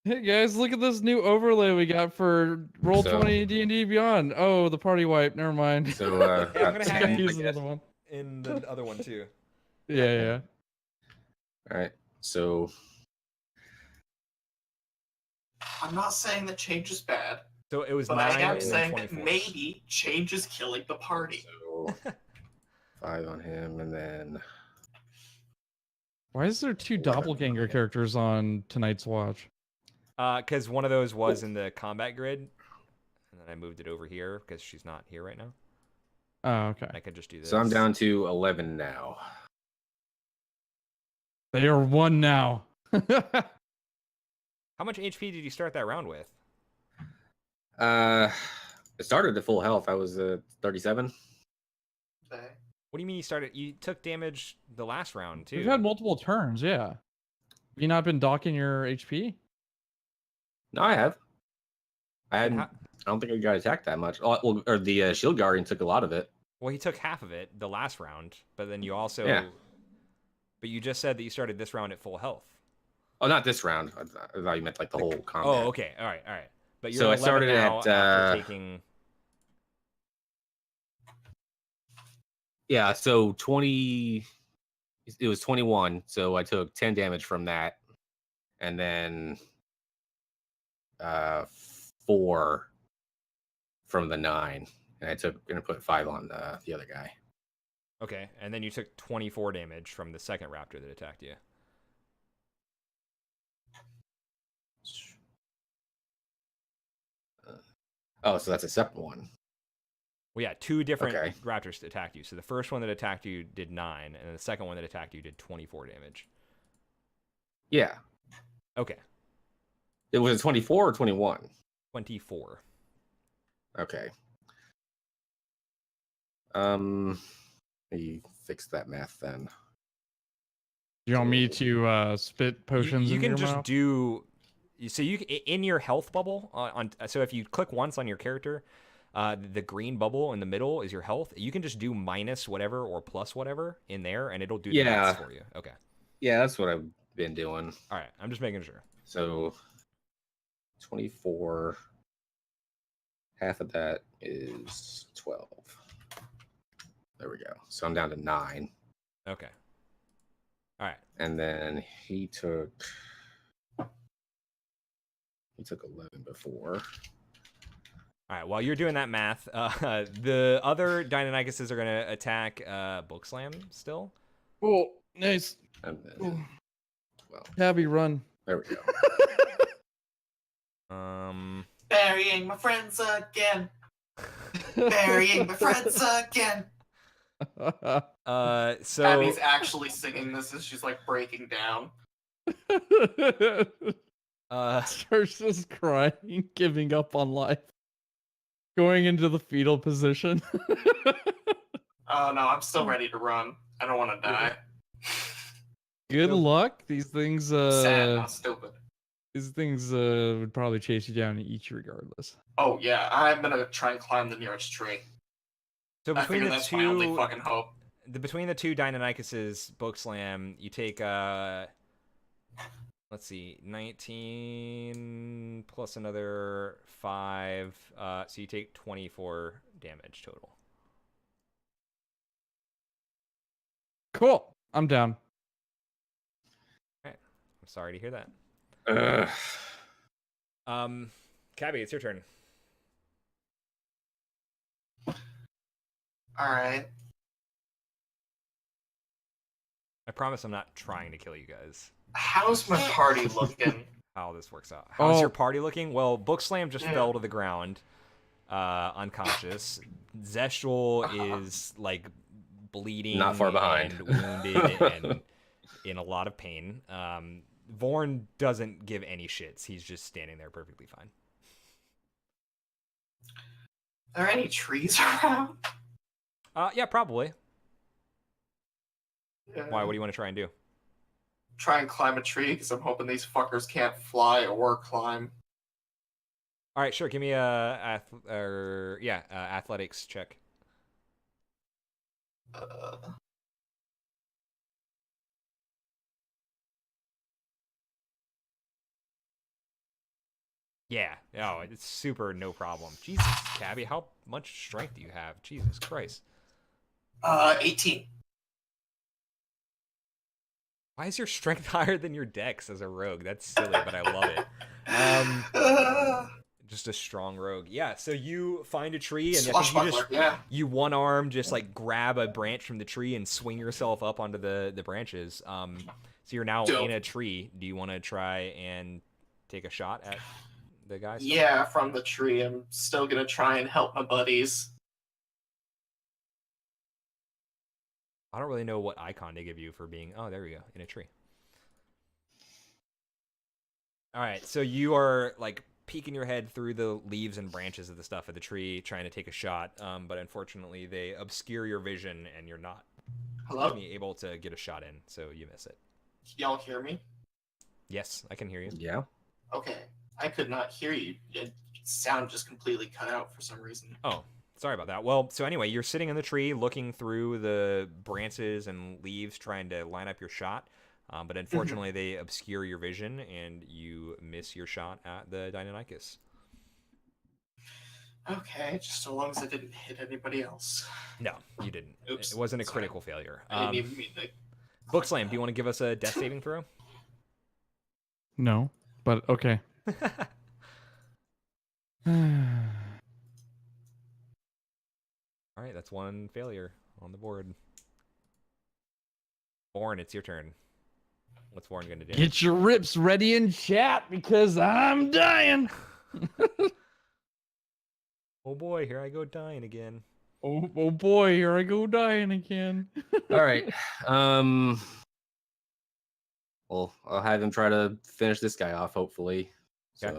[SPEAKER 2] Hey guys, look at this new overlay we got for Roll20 D&D Beyond. Oh, the party wipe. Never mind.
[SPEAKER 3] So
[SPEAKER 1] Hey, I'm gonna have
[SPEAKER 3] ten,
[SPEAKER 1] you
[SPEAKER 3] I
[SPEAKER 2] Use
[SPEAKER 3] guess.
[SPEAKER 2] another one.
[SPEAKER 1] In the other one too.
[SPEAKER 2] Yeah.
[SPEAKER 3] All right. So
[SPEAKER 4] I'm not saying that change is bad,
[SPEAKER 1] So it was
[SPEAKER 4] but
[SPEAKER 1] 9
[SPEAKER 4] I am
[SPEAKER 1] and then
[SPEAKER 4] saying that
[SPEAKER 1] 24.
[SPEAKER 4] maybe change is killing the party.
[SPEAKER 3] so 5 on him, and then
[SPEAKER 2] Why is there 2 doppelganger characters on tonight's watch?
[SPEAKER 1] Because one of those was in the combat grid, and then I moved it over here because she's not here right now.
[SPEAKER 2] Oh, okay.
[SPEAKER 1] I could just do this.
[SPEAKER 3] so I'm down to 11 now.
[SPEAKER 2] They are 1 now.
[SPEAKER 1] How much HP did you start that round with?
[SPEAKER 3] It started at full health. I was 37.
[SPEAKER 4] Okay.
[SPEAKER 1] What do you mean you started? You took damage the last round too.
[SPEAKER 2] We've had multiple turns, yeah. Have you not been docking your HP?
[SPEAKER 3] No, I have. I
[SPEAKER 1] And
[SPEAKER 3] hadn't.
[SPEAKER 1] how-
[SPEAKER 3] I don't think I got attacked that much. Oh, well, or the shield guardian took a lot of it.
[SPEAKER 1] Well, he took half of it the last round, but then you also.
[SPEAKER 3] Yeah.
[SPEAKER 1] But you just said that you started this round at full health.
[SPEAKER 3] Oh, not this round. I thought you meant like the whole combat.
[SPEAKER 1] Oh, okay. All right. But you're
[SPEAKER 3] So
[SPEAKER 1] at
[SPEAKER 3] I
[SPEAKER 1] 11
[SPEAKER 3] started
[SPEAKER 1] now
[SPEAKER 3] at,
[SPEAKER 1] after taking.
[SPEAKER 3] Yeah, so 20. It was 21. So I took 10 damage from that, and then 4 from the 9, and I gonna put 5 on the other guy.
[SPEAKER 1] Okay, and then you took 24 damage from the second raptor that attacked you.
[SPEAKER 3] Oh, so that's a separate one.
[SPEAKER 1] Well, yeah, two different
[SPEAKER 3] Okay.
[SPEAKER 1] raptors attacked you. So the first one that attacked you did 9, and the second one that attacked you did 24 damage.
[SPEAKER 3] Yeah.
[SPEAKER 1] Okay,
[SPEAKER 3] It was 24 or 21.
[SPEAKER 1] 24.
[SPEAKER 3] Okay. Let me fix that math then.
[SPEAKER 2] You want me to spit potions
[SPEAKER 1] You
[SPEAKER 2] in
[SPEAKER 1] can
[SPEAKER 2] your
[SPEAKER 1] just
[SPEAKER 2] mouth?
[SPEAKER 1] do. So you in your health bubble so if you click once on your character, the green bubble in the middle is your health. You can just do minus whatever or plus whatever in there, and it'll do the
[SPEAKER 3] Yeah.
[SPEAKER 1] maths for you. Okay.
[SPEAKER 3] Yeah, that's what I've been doing.
[SPEAKER 1] All right. I'm just making sure.
[SPEAKER 3] So 24. Half of that is 12. There we go. So I'm down to 9.
[SPEAKER 1] Okay. All right.
[SPEAKER 3] And then he took 11 before.
[SPEAKER 1] All right. While you're doing that math, the other Deinonychuses are gonna attack Book Slam still.
[SPEAKER 2] Oh, nice.
[SPEAKER 3] And then,
[SPEAKER 2] Oh.
[SPEAKER 3] well,
[SPEAKER 2] Tabby, run.
[SPEAKER 3] there we go.
[SPEAKER 4] Burying my friends again. Burying my friends again.
[SPEAKER 1] So
[SPEAKER 4] Abby's actually singing this as she's like breaking down.
[SPEAKER 2] Starts just crying, giving up on life, going into the fetal position.
[SPEAKER 4] Oh no, I'm still ready to run. I don't want to die.
[SPEAKER 2] Good luck. These things,
[SPEAKER 4] Sad, not stupid.
[SPEAKER 2] would probably chase you down and eat you regardless.
[SPEAKER 4] Oh yeah, I'm gonna try and climb the nearest tree.
[SPEAKER 1] So
[SPEAKER 4] I
[SPEAKER 1] between
[SPEAKER 4] figure
[SPEAKER 1] the
[SPEAKER 4] that's my only
[SPEAKER 1] two,
[SPEAKER 4] fucking hope.
[SPEAKER 1] between the two Deinonychuses, Book Slam, you take let's see, 19 plus another 5, so you take 24 damage total.
[SPEAKER 2] Cool. I'm down.
[SPEAKER 1] I'm sorry to hear that.
[SPEAKER 3] Ugh.
[SPEAKER 1] Cabby, it's your turn.
[SPEAKER 4] Alright.
[SPEAKER 1] I promise I'm not trying to kill you guys.
[SPEAKER 4] How's my party looking?
[SPEAKER 1] How this works out. How's
[SPEAKER 2] Oh.
[SPEAKER 1] your party looking? Well, Book Slam just
[SPEAKER 4] Yeah.
[SPEAKER 1] fell to the ground, unconscious. Zeshul is like bleeding,
[SPEAKER 3] Not far behind.
[SPEAKER 1] and wounded, and in a lot of pain. Vorn doesn't give any shits. He's just standing there perfectly fine.
[SPEAKER 4] Are there any trees around?
[SPEAKER 1] Yeah, probably.
[SPEAKER 4] Yeah.
[SPEAKER 1] Why? What do you want to try and do?
[SPEAKER 4] Try and climb a tree because I'm hoping these fuckers can't fly or climb.
[SPEAKER 1] All right, sure. Give me a athletics check. Yeah. Oh, it's super no problem. Jesus, Cabby, how much strength do you have? Jesus Christ.
[SPEAKER 4] 18.
[SPEAKER 1] Why is your strength higher than your dex as a rogue? That's silly, but I love it. Just a strong rogue. Yeah, so you find a tree, and I think you
[SPEAKER 4] Swashbuckler,
[SPEAKER 1] just
[SPEAKER 4] yeah.
[SPEAKER 1] you one arm just like grab a branch from the tree and swing yourself up onto the branches. So you're now
[SPEAKER 4] Dope.
[SPEAKER 1] in a tree. Do you want to try and take a shot at the guy?
[SPEAKER 4] Yeah, from the tree. I'm still gonna try and help my buddies.
[SPEAKER 1] I don't really know what icon to give you for being. Oh, there we go, in a tree. All right, so you are like peeking your head through the leaves and branches of the stuff of the tree, trying to take a shot. But unfortunately, they obscure your vision, and you're not
[SPEAKER 4] Hello?
[SPEAKER 1] able to get a shot in, so you miss it.
[SPEAKER 4] Y'all hear me?
[SPEAKER 1] Yes, I can hear you.
[SPEAKER 3] Yeah.
[SPEAKER 4] Okay. I could not hear you. Sound just completely cut out for some reason.
[SPEAKER 1] Oh, sorry about that. Well, so anyway, you're sitting in the tree looking through the branches and leaves trying to line up your shot. But unfortunately, they obscure your vision and you miss your shot at the Deinonychus.
[SPEAKER 4] Okay, just so long as I didn't hit anybody else.
[SPEAKER 1] No, you didn't.
[SPEAKER 4] Oops,
[SPEAKER 1] It wasn't a
[SPEAKER 4] sorry.
[SPEAKER 1] critical failure.
[SPEAKER 4] I didn't even mean to.
[SPEAKER 1] Book Slam, do you want to give us a death saving throw?
[SPEAKER 2] No, but okay.
[SPEAKER 1] All right, that's one failure on the board. Warren, it's your turn. What's Warren going to do?
[SPEAKER 2] Get your rips ready in chat because I'm dying.
[SPEAKER 1] Oh boy, here I go dying again.
[SPEAKER 2] Oh boy, here I go dying again.
[SPEAKER 3] All right. Well, I'll have him try to finish this guy off, hopefully.
[SPEAKER 1] Okay.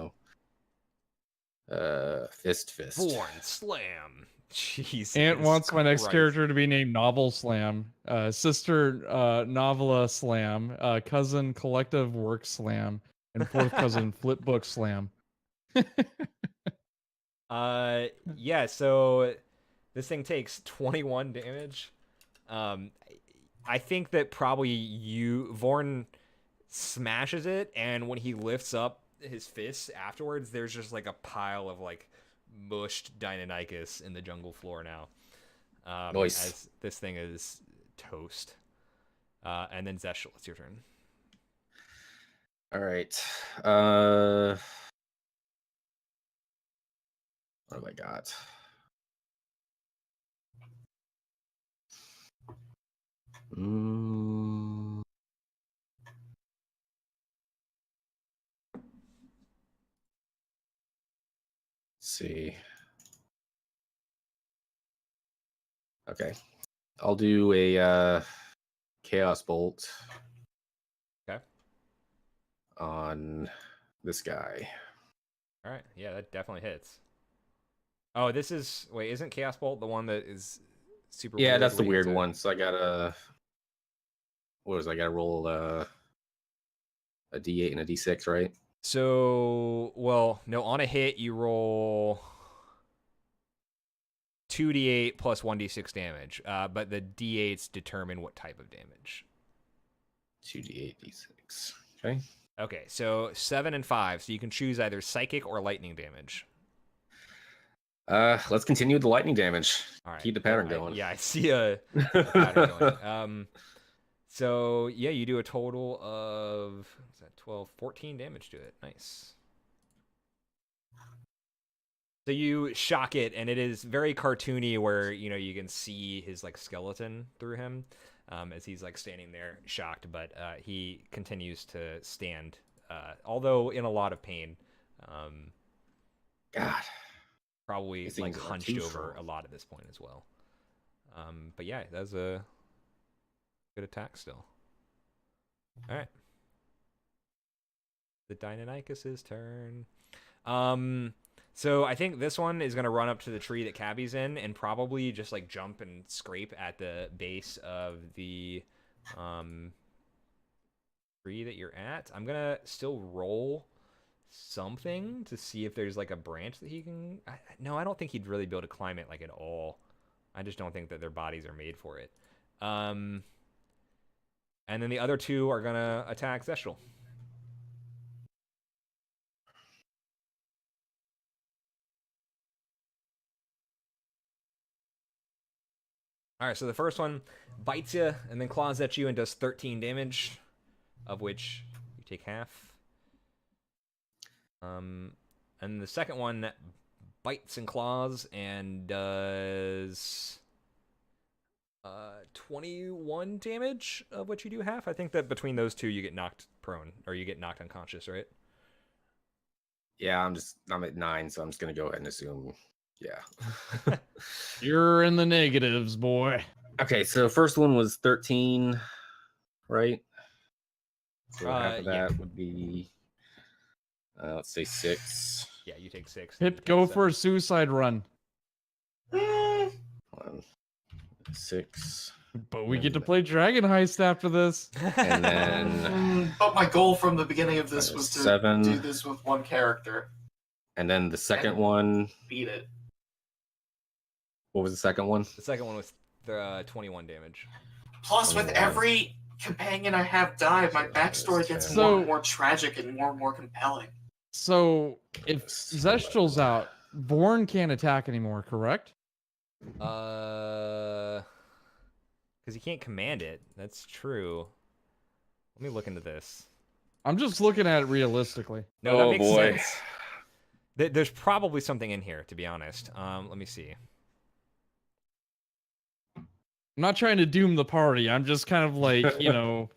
[SPEAKER 3] So, fist.
[SPEAKER 1] Born slam. Jesus.
[SPEAKER 2] Ant wants my next
[SPEAKER 1] Christ.
[SPEAKER 2] character to be named Novel Slam, sister Novela Slam, cousin Collective Work Slam, and fourth cousin Flipbook Slam.
[SPEAKER 1] Yeah, so this thing takes 21 damage. I think that probably Vorn smashes it, and when he lifts up his fists afterwards, there's just like a pile of like mushed Deinonychus in the jungle floor now.
[SPEAKER 3] Nice.
[SPEAKER 1] As this thing is toast. And then Zeshul, it's your turn.
[SPEAKER 3] All right. What have I got? Let's see. Okay. I'll do a Chaos Bolt.
[SPEAKER 1] Okay.
[SPEAKER 3] On this guy.
[SPEAKER 1] All right. Yeah, that definitely hits. Oh, this is... Wait, isn't Chaos Bolt the one that is super
[SPEAKER 3] Yeah, that's the
[SPEAKER 1] weirdly
[SPEAKER 3] weird
[SPEAKER 1] into-
[SPEAKER 3] one. So I gotta... What is it? I gotta roll a D8 and a D6, right?
[SPEAKER 1] So, well, no, on a hit, you roll 2d8 plus 1d6 damage, but the d8s determine what type of damage.
[SPEAKER 3] 2d8, D6. Okay.
[SPEAKER 1] Okay, so 7 and 5, so you can choose either psychic or lightning damage.
[SPEAKER 3] Let's continue with the lightning damage.
[SPEAKER 1] All right.
[SPEAKER 3] Keep the pattern going.
[SPEAKER 1] Yeah, I see a pattern going. So, yeah, you do a total of, what's that, 12, 14 damage to it. Nice. So you shock it, and it is very cartoony where, you know, you can see his, like, skeleton through him as he's, like, standing there shocked, but he continues to stand, although in a lot of pain.
[SPEAKER 3] God.
[SPEAKER 1] Probably,
[SPEAKER 3] These
[SPEAKER 1] like,
[SPEAKER 3] things are
[SPEAKER 1] hunched
[SPEAKER 3] too
[SPEAKER 1] over
[SPEAKER 3] strong.
[SPEAKER 1] a lot at this point as well. But yeah, that's a good attack still. All right. The Deinonychus' turn. So I think this one is going to run up to the tree that Cabby's in and probably just like jump and scrape at the base of the tree that you're at. I'm going to still roll something to see if there's like a branch that he can... No, I don't think he'd really be able to climb it like at all. I just don't think that their bodies are made for it. And then the other two are going to attack Zeshul. All right, so the first one bites you and then claws at you and does 13 damage, of which you take half. And the second one bites and claws and does 21 damage, of which you do half. I think that between those two, you get knocked prone, or you get knocked unconscious, right?
[SPEAKER 3] Yeah, I'm at 9, so I'm just gonna go ahead and assume. Yeah.
[SPEAKER 2] You're in the negatives, boy.
[SPEAKER 3] Okay, so first one was 13, right? So half of
[SPEAKER 1] Yeah.
[SPEAKER 3] that would be, let's say 6.
[SPEAKER 1] Yeah, you take 6.
[SPEAKER 2] Pip, go for a suicide run.
[SPEAKER 3] 1, 6.
[SPEAKER 2] But we get to play Dragon Heist after this.
[SPEAKER 3] And then
[SPEAKER 4] But my goal from the beginning of this was to
[SPEAKER 3] 7.
[SPEAKER 4] do this with one character.
[SPEAKER 3] And then the second one.
[SPEAKER 4] Beat it.
[SPEAKER 3] What was the second one?
[SPEAKER 1] The second one was 21 damage.
[SPEAKER 4] Plus, with
[SPEAKER 3] 21.
[SPEAKER 4] every companion I have died, my backstory gets
[SPEAKER 3] So-
[SPEAKER 4] more and more tragic and more compelling.
[SPEAKER 2] So if Zeshul's out, Born can't attack anymore, correct?
[SPEAKER 1] Because he can't command it. That's true. Let me look into this.
[SPEAKER 2] I'm just looking at it realistically.
[SPEAKER 1] No, that
[SPEAKER 3] Oh,
[SPEAKER 1] makes
[SPEAKER 3] boy.
[SPEAKER 1] sense. There's probably something in here, to be honest. Let me see.
[SPEAKER 2] I'm not trying to doom the party. I'm just kind of like, you know.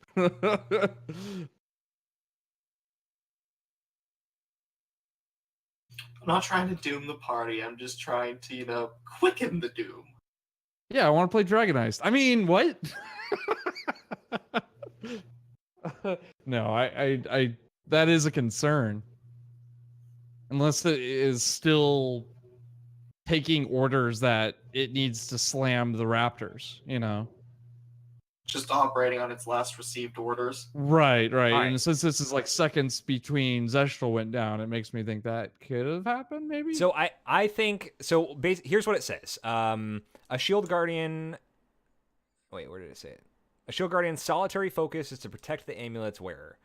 [SPEAKER 4] not trying to doom the party. I'm just trying to, quicken the doom.
[SPEAKER 2] Yeah, I want to play Dragonized. I mean, what? No, I that is a concern. Unless it is still taking orders that it needs to slam the Raptors,
[SPEAKER 4] Just operating on its last received orders.
[SPEAKER 2] Right.
[SPEAKER 1] Alright.
[SPEAKER 2] And since this is like seconds between Zestral went down, it makes me think that could have happened, maybe?
[SPEAKER 1] So I think so. Here's what it says: a shield guardian. Wait, where did it say it? A shield guardian's solitary focus is to protect the amulet's wearer.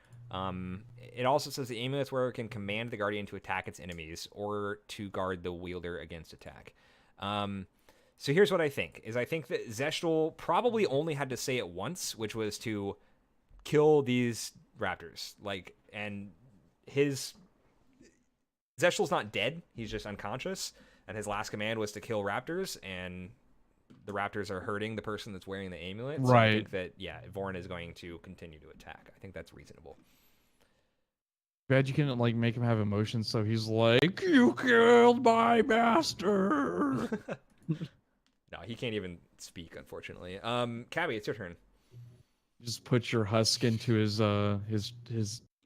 [SPEAKER 1] It also says the amulet's wearer can command the guardian to attack its enemies or to guard the wielder against attack. So here's what I think: I think that Zestral probably only had to say it once, which was to kill these raptors. And Zestral's not dead; he's just unconscious, and his last command was to kill raptors, and the raptors are hurting the person that's wearing the amulet. So I think that, Vorn is going to continue to attack. I think that's reasonable.
[SPEAKER 2] Bad you can make him have emotions, so he's like, "You killed my master."
[SPEAKER 1] No, he can't even speak, unfortunately. Cabby, it's your turn.
[SPEAKER 2] Just put your husk into his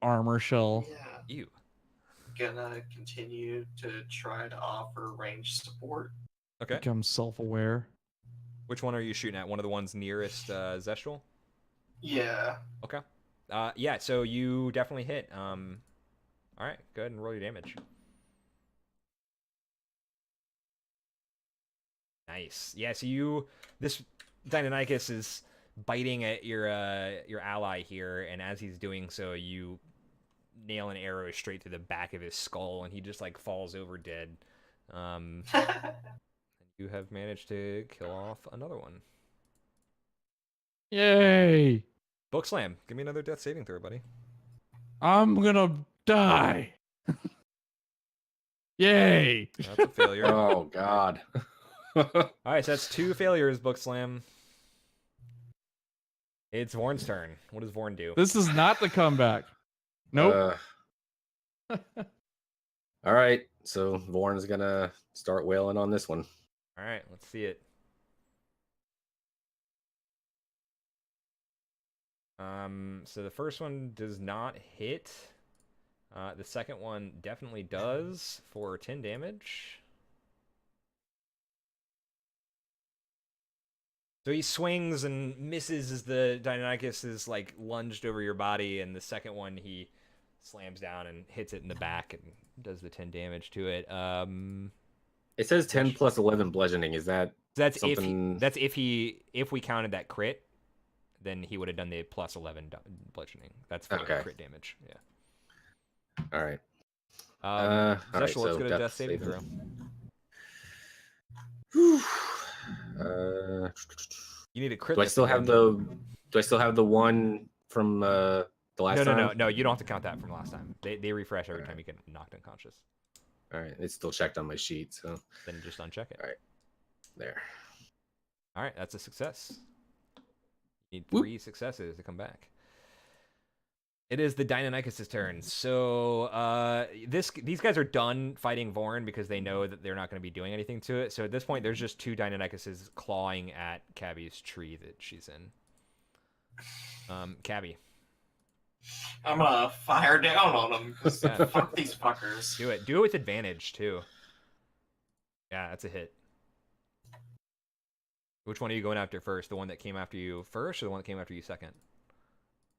[SPEAKER 2] armor shell.
[SPEAKER 4] Yeah.
[SPEAKER 1] You.
[SPEAKER 4] Gonna continue to try to offer ranged support.
[SPEAKER 1] Okay.
[SPEAKER 2] Become self-aware.
[SPEAKER 1] Which one are you shooting at? One of the ones nearest Zestral?
[SPEAKER 4] Yeah.
[SPEAKER 1] Okay. Yeah, so you definitely hit. All right, go ahead and roll your damage. Nice. Yeah, so this Deinonychus is biting at your ally here, and as he's doing so, you nail an arrow straight through the back of his skull, and he just falls over dead. You have managed to kill off another one.
[SPEAKER 2] Yay!
[SPEAKER 1] Book slam. Give me another death saving throw, buddy.
[SPEAKER 2] I'm gonna die. Yay!
[SPEAKER 1] That's a failure.
[SPEAKER 3] Oh God.
[SPEAKER 1] All right, so that's 2 failures, Book Slam. It's Vorn's turn. What does Vorn do?
[SPEAKER 2] This is not the comeback. Nope.
[SPEAKER 3] All right, so Vorn's gonna start wailing on this one.
[SPEAKER 1] All right, let's see it. So the first one does not hit. The second one definitely does for 10 damage. So he swings and misses as the Deinonychus is lunged over your body, and the second one he slams down and hits it in the back and does the 10 damage to it.
[SPEAKER 3] It says 10 plus 11 bludgeoning. Is that
[SPEAKER 1] that's
[SPEAKER 3] something...
[SPEAKER 1] if we counted that crit, then he would have done the plus 11 bludgeoning. That's for the crit damage. Yeah.
[SPEAKER 3] All right.
[SPEAKER 1] Let's get a death saving throw. You need a crit.
[SPEAKER 3] Do I still have the one from the last time?
[SPEAKER 1] No. You don't have to count that from last time. They refresh every time you get knocked unconscious.
[SPEAKER 3] All right, it's still checked on my sheet, so
[SPEAKER 1] then just uncheck it.
[SPEAKER 3] All right, there.
[SPEAKER 1] All right, that's a success. You need 3 successes to come back. It is the Deinonychus' turn. So these guys are done fighting Vorn because they know that they're not going to be doing anything to it. So at this point, there's just 2 Deinonychuses clawing at Cabby's tree that she's in. Cabby.
[SPEAKER 4] I'm gonna fire down on them. Fuck these fuckers.
[SPEAKER 1] Do it. Do it with advantage, too. Yeah, that's a hit. Which one are you going after first? The one that came after you first or the one that came after you second?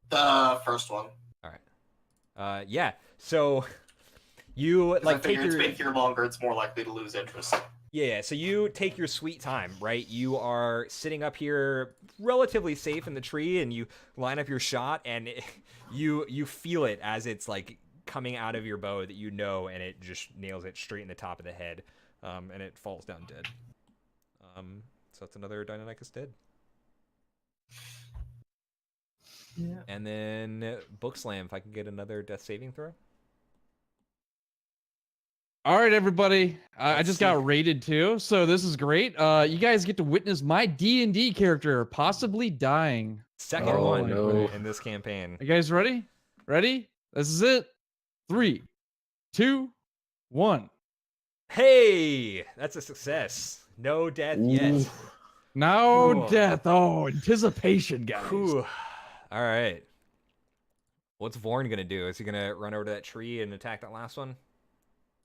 [SPEAKER 4] The first one.
[SPEAKER 1] All right. Yeah. So you
[SPEAKER 4] take your... It's been here longer. It's more likely to lose interest.
[SPEAKER 1] Yeah. So you take your sweet time, right? You are sitting up here relatively safe in the tree, and you line up your shot, and you feel it as it's coming out of your bow that and it just nails it straight in the top of the head, and it falls down dead. So that's another Deinonychus dead.
[SPEAKER 4] Yeah.
[SPEAKER 1] And then Book Slam, if I can get another death saving throw.
[SPEAKER 2] All right, everybody. I just got raided too, so this is great. You guys get to witness my D&D character possibly dying.
[SPEAKER 1] Second one in this campaign.
[SPEAKER 2] You guys ready? Ready? This is it. 3, 2, 1.
[SPEAKER 1] Hey, that's a success. No death yet.
[SPEAKER 3] Ooh.
[SPEAKER 2] No
[SPEAKER 1] Cool.
[SPEAKER 2] death. Oh, anticipation, guys.
[SPEAKER 1] Whew. All right. What's Vorn gonna do? Is he gonna run over to that tree and attack that last one?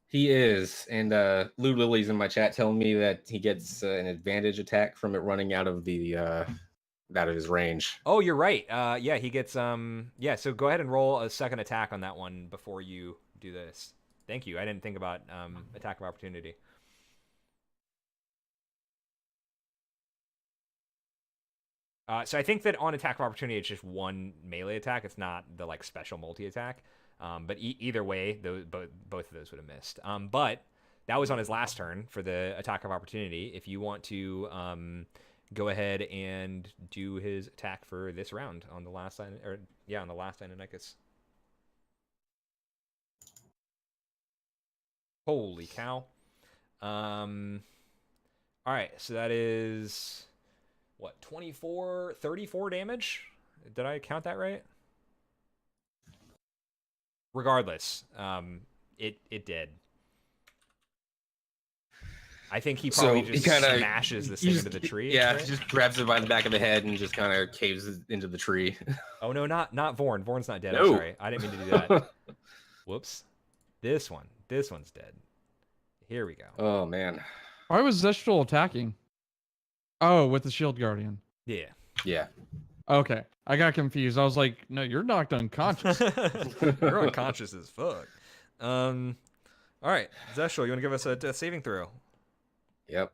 [SPEAKER 3] He is, and Lou Lily's in my chat telling me that he gets an advantage attack from it running out of the out of his range.
[SPEAKER 1] Oh, you're right. Yeah, he gets yeah, so go ahead and roll a second attack on that one before you do this. Thank you. I didn't think about attack of opportunity. So I think that on attack of opportunity, it's just one melee attack. It's not the like special multi attack. But either way, both of those would have missed. But that was on his last turn for the attack of opportunity. If you want to go ahead and do his attack for this round on the last line, or yeah, on the last Annihilation. Holy cow! All right, so that is what 34 damage. Did I count that right? Regardless, it did. I think he probably
[SPEAKER 3] So
[SPEAKER 1] just
[SPEAKER 3] he kinda-
[SPEAKER 1] smashes this thing into the tree.
[SPEAKER 3] Yeah,
[SPEAKER 1] right?
[SPEAKER 3] he just grabs it by the back of the head and just kind of caves it into the tree.
[SPEAKER 1] Oh no, not Vorn. Vorn's not dead.
[SPEAKER 3] No.
[SPEAKER 1] I'm sorry. I didn't mean to do that. Whoops. This one's dead. Here we go.
[SPEAKER 3] Oh man.
[SPEAKER 2] Why was Zestral attacking? Oh, with the shield guardian.
[SPEAKER 1] Yeah.
[SPEAKER 3] Yeah.
[SPEAKER 2] Okay, I got confused. I was like, no, you're knocked unconscious.
[SPEAKER 1] You're unconscious as fuck. All right, Zeshul, you want to give us a death saving throw?
[SPEAKER 3] Yep.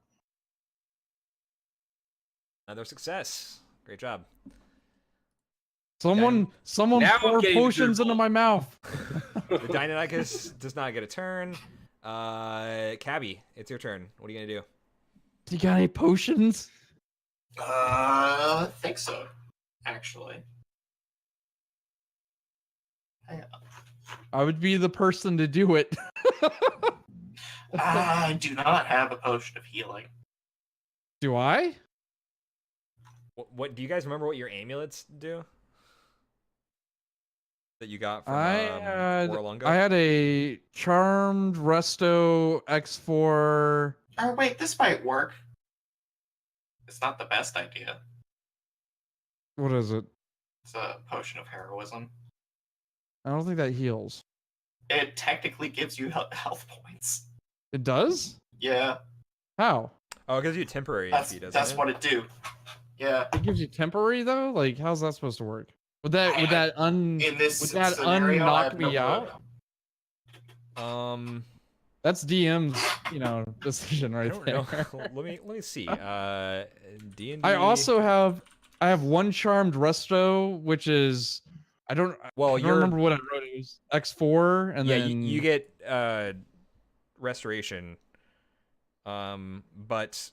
[SPEAKER 1] Another success. Great job.
[SPEAKER 2] Someone
[SPEAKER 3] Now I'm
[SPEAKER 2] pour
[SPEAKER 3] getting the
[SPEAKER 2] potions
[SPEAKER 3] good
[SPEAKER 2] into my mouth.
[SPEAKER 1] The Deinonychus does not get a turn. Cabby, it's your turn. What are you gonna do?
[SPEAKER 2] Do you got any potions?
[SPEAKER 4] I think so, actually. Hang on.
[SPEAKER 2] I would be the person to do it.
[SPEAKER 4] I do not have a potion of healing.
[SPEAKER 2] Do I?
[SPEAKER 1] What do you guys remember? What your amulets do? That you got from
[SPEAKER 2] I
[SPEAKER 1] Orlunga?
[SPEAKER 2] had a charmed resto X4.
[SPEAKER 4] Oh wait, this might work. It's not the best idea.
[SPEAKER 2] What is it?
[SPEAKER 4] It's a potion of heroism.
[SPEAKER 2] I don't think that heals.
[SPEAKER 4] It technically gives you health points.
[SPEAKER 2] It does?
[SPEAKER 4] Yeah,
[SPEAKER 2] How?
[SPEAKER 1] Oh, it gives you temporary
[SPEAKER 4] that's
[SPEAKER 1] HP, doesn't
[SPEAKER 4] that's
[SPEAKER 1] it?
[SPEAKER 4] what it do. Yeah.
[SPEAKER 2] It gives you temporary though? Like how's that supposed to work? Would that
[SPEAKER 4] In this
[SPEAKER 2] would that
[SPEAKER 4] scenario, I
[SPEAKER 2] knock
[SPEAKER 4] have no
[SPEAKER 2] me out?
[SPEAKER 1] clue.
[SPEAKER 2] That's DM's, decision
[SPEAKER 1] I
[SPEAKER 2] right
[SPEAKER 1] don't
[SPEAKER 2] there.
[SPEAKER 1] know. let me see. D&D.
[SPEAKER 2] I also have one charmed resto, which is I don't remember what I wrote. It was X4 and
[SPEAKER 1] yeah,
[SPEAKER 2] then
[SPEAKER 1] you get restoration, but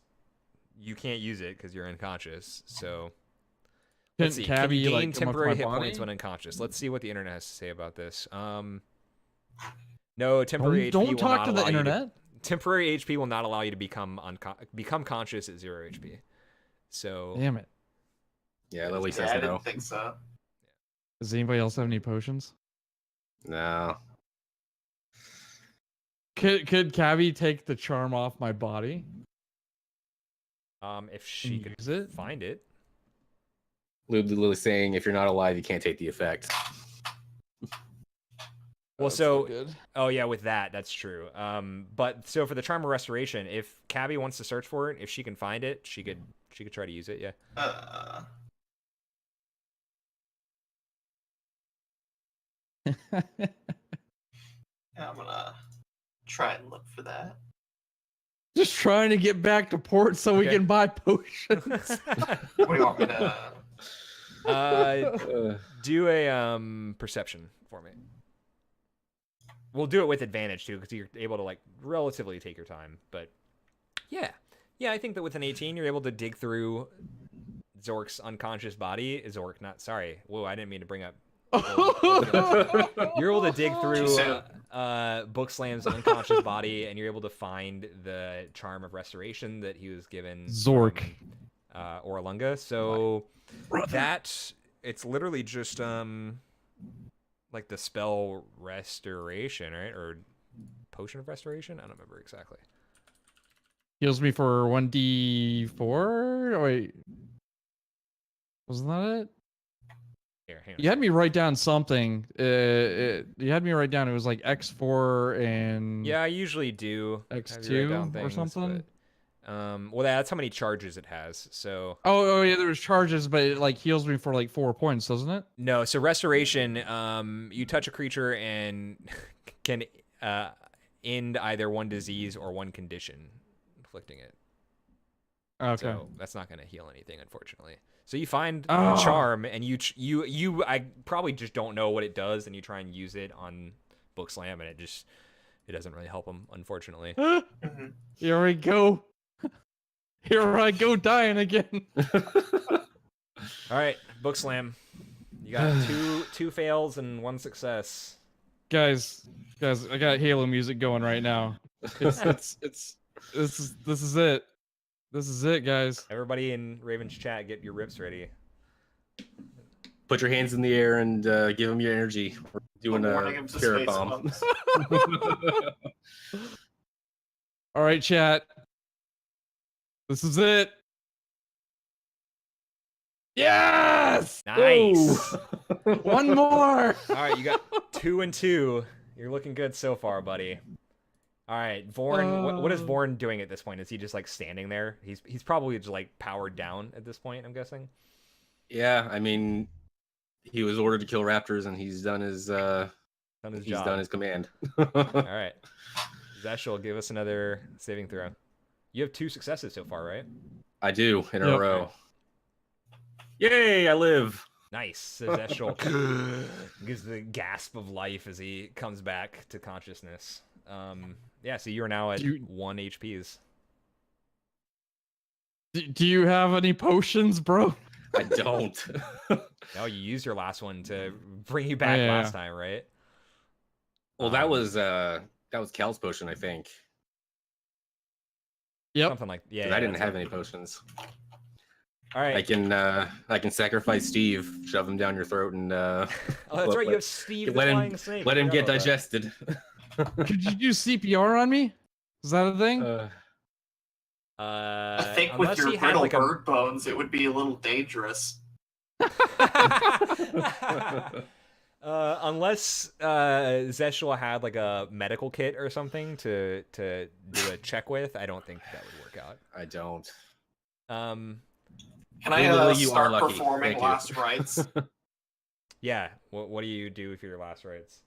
[SPEAKER 1] you can't use it because you're unconscious. So let's see. Can
[SPEAKER 2] Cabby,
[SPEAKER 1] you gain
[SPEAKER 2] like, come up to
[SPEAKER 1] temporary
[SPEAKER 2] my
[SPEAKER 1] hit
[SPEAKER 2] body?
[SPEAKER 1] points when unconscious? Let's see what the internet has to say about this. No, temporary HP will
[SPEAKER 2] Don't talk
[SPEAKER 1] not
[SPEAKER 2] to the
[SPEAKER 1] allow you
[SPEAKER 2] internet.
[SPEAKER 1] temporary HP will not allow you to become conscious at 0 HP. So
[SPEAKER 2] Damn it.
[SPEAKER 3] Yeah, Lily
[SPEAKER 4] Yeah,
[SPEAKER 3] says
[SPEAKER 4] I
[SPEAKER 3] no.
[SPEAKER 4] didn't think so.
[SPEAKER 2] Does anybody else have any potions?
[SPEAKER 3] No.
[SPEAKER 2] Could Cabby take the charm off my body?
[SPEAKER 1] if she could
[SPEAKER 2] Use it?
[SPEAKER 1] find it.
[SPEAKER 3] Lily's saying if you're not alive, you can't take the effect.
[SPEAKER 1] Well,
[SPEAKER 2] That's
[SPEAKER 1] so
[SPEAKER 2] not good.
[SPEAKER 1] oh yeah, with that's true. But so for the charm of restoration, if Cabby wants to search for it, if she can find it, she could try to use it. Yeah.
[SPEAKER 4] I'm gonna try and look for that.
[SPEAKER 2] Just trying to get back to port so we
[SPEAKER 1] Okay.
[SPEAKER 2] can buy potions.
[SPEAKER 4] What do you want me to?
[SPEAKER 1] Do a perception for me. We'll do it with advantage too, because you're able to like relatively take your time. But yeah, I think that with an 18, you're able to dig through Zork's unconscious body. Zork, not sorry. Whoa, I didn't mean to bring up. You're able to dig through Bookslam's unconscious body, and you're able to find the charm of restoration that he was given.
[SPEAKER 2] Zork.
[SPEAKER 1] From, Orlunga. So that it's literally just like the spell restoration, right? Or potion of restoration. I don't remember exactly.
[SPEAKER 2] Heals me for 1d4. Oh, wait, wasn't that it?
[SPEAKER 1] Here, hang on.
[SPEAKER 2] You had me write down something. You had me write down. It was like X4 and
[SPEAKER 1] Yeah, I usually do have you write down
[SPEAKER 2] X2 or
[SPEAKER 1] things,
[SPEAKER 2] something.
[SPEAKER 1] but, well, that's how many charges it has. So
[SPEAKER 2] Oh yeah, there was charges, but it like heals me for like 4 points, doesn't it?
[SPEAKER 1] no, so restoration. You touch a creature and can end either one disease or one condition, inflicting it.
[SPEAKER 2] Okay.
[SPEAKER 1] So that's not going to heal anything, unfortunately. So you find
[SPEAKER 2] Oh.
[SPEAKER 1] charm, and you I probably just don't know what it does, and you try and use it on Book Slam, and it doesn't really help him, unfortunately.
[SPEAKER 4] Mhm.
[SPEAKER 2] Here we go. Here I go dying again.
[SPEAKER 1] All right, Book Slam. You got two fails and one success.
[SPEAKER 2] guys, I got Halo music going right now. This is it. This is it, guys.
[SPEAKER 1] Everybody in Raven's chat, get your rips ready.
[SPEAKER 3] Put your hands in the air and give them your energy. We're doing
[SPEAKER 4] The
[SPEAKER 3] a
[SPEAKER 4] warning of the
[SPEAKER 3] spirit
[SPEAKER 4] space
[SPEAKER 3] bomb.
[SPEAKER 4] bombs.
[SPEAKER 2] All right, chat. This is it. Yes!
[SPEAKER 1] Nice.
[SPEAKER 3] Ooh.
[SPEAKER 2] One more.
[SPEAKER 1] All right, you got 2 and 2. You're looking good so far, buddy. All right, Vorn. What is Vorn doing at this point? Is he just like standing there? He's probably just like powered down at this point, I'm guessing.
[SPEAKER 3] Yeah, I mean, he was ordered to kill raptors, and he's done his
[SPEAKER 1] Done his
[SPEAKER 3] he's
[SPEAKER 1] job.
[SPEAKER 3] done his command.
[SPEAKER 1] All right, Zeshul, give us another saving throw. You have 2 successes so far, right?
[SPEAKER 3] I do in a
[SPEAKER 2] Yep.
[SPEAKER 3] row. Yay! I live.
[SPEAKER 1] Nice. So Zeshul gives the gasp of life as he comes back to consciousness. Yeah, so you're now at 1 HPs.
[SPEAKER 2] Do you have any potions, bro?
[SPEAKER 3] I don't.
[SPEAKER 1] No, you used your last one to bring you back
[SPEAKER 2] yeah,
[SPEAKER 1] last time, right?
[SPEAKER 3] Well, that was Cal's potion, I think.
[SPEAKER 2] Yep.
[SPEAKER 1] Something like
[SPEAKER 3] 'Cause I didn't have any potions.
[SPEAKER 1] All right.
[SPEAKER 3] I can sacrifice Steve, shove him down your throat, and
[SPEAKER 1] Oh, that's right. You have Steve the Flying Snake.
[SPEAKER 3] let him
[SPEAKER 1] I
[SPEAKER 3] get
[SPEAKER 1] forgot about
[SPEAKER 3] digested.
[SPEAKER 2] Could you do CPR on me? Is that a thing?
[SPEAKER 1] that.
[SPEAKER 4] I think with
[SPEAKER 1] unless
[SPEAKER 4] your
[SPEAKER 1] he had
[SPEAKER 4] brittle
[SPEAKER 1] like
[SPEAKER 4] bird bones, it would be a little dangerous.
[SPEAKER 1] Unless Zeshua had like a medical kit or something to do a check with, I don't think that would work out.
[SPEAKER 3] I don't.
[SPEAKER 4] Can I
[SPEAKER 3] Literally, you are
[SPEAKER 4] start
[SPEAKER 3] lucky.
[SPEAKER 4] performing
[SPEAKER 3] Thank you.
[SPEAKER 4] last rites?
[SPEAKER 1] Yeah. What do you do for your last rites?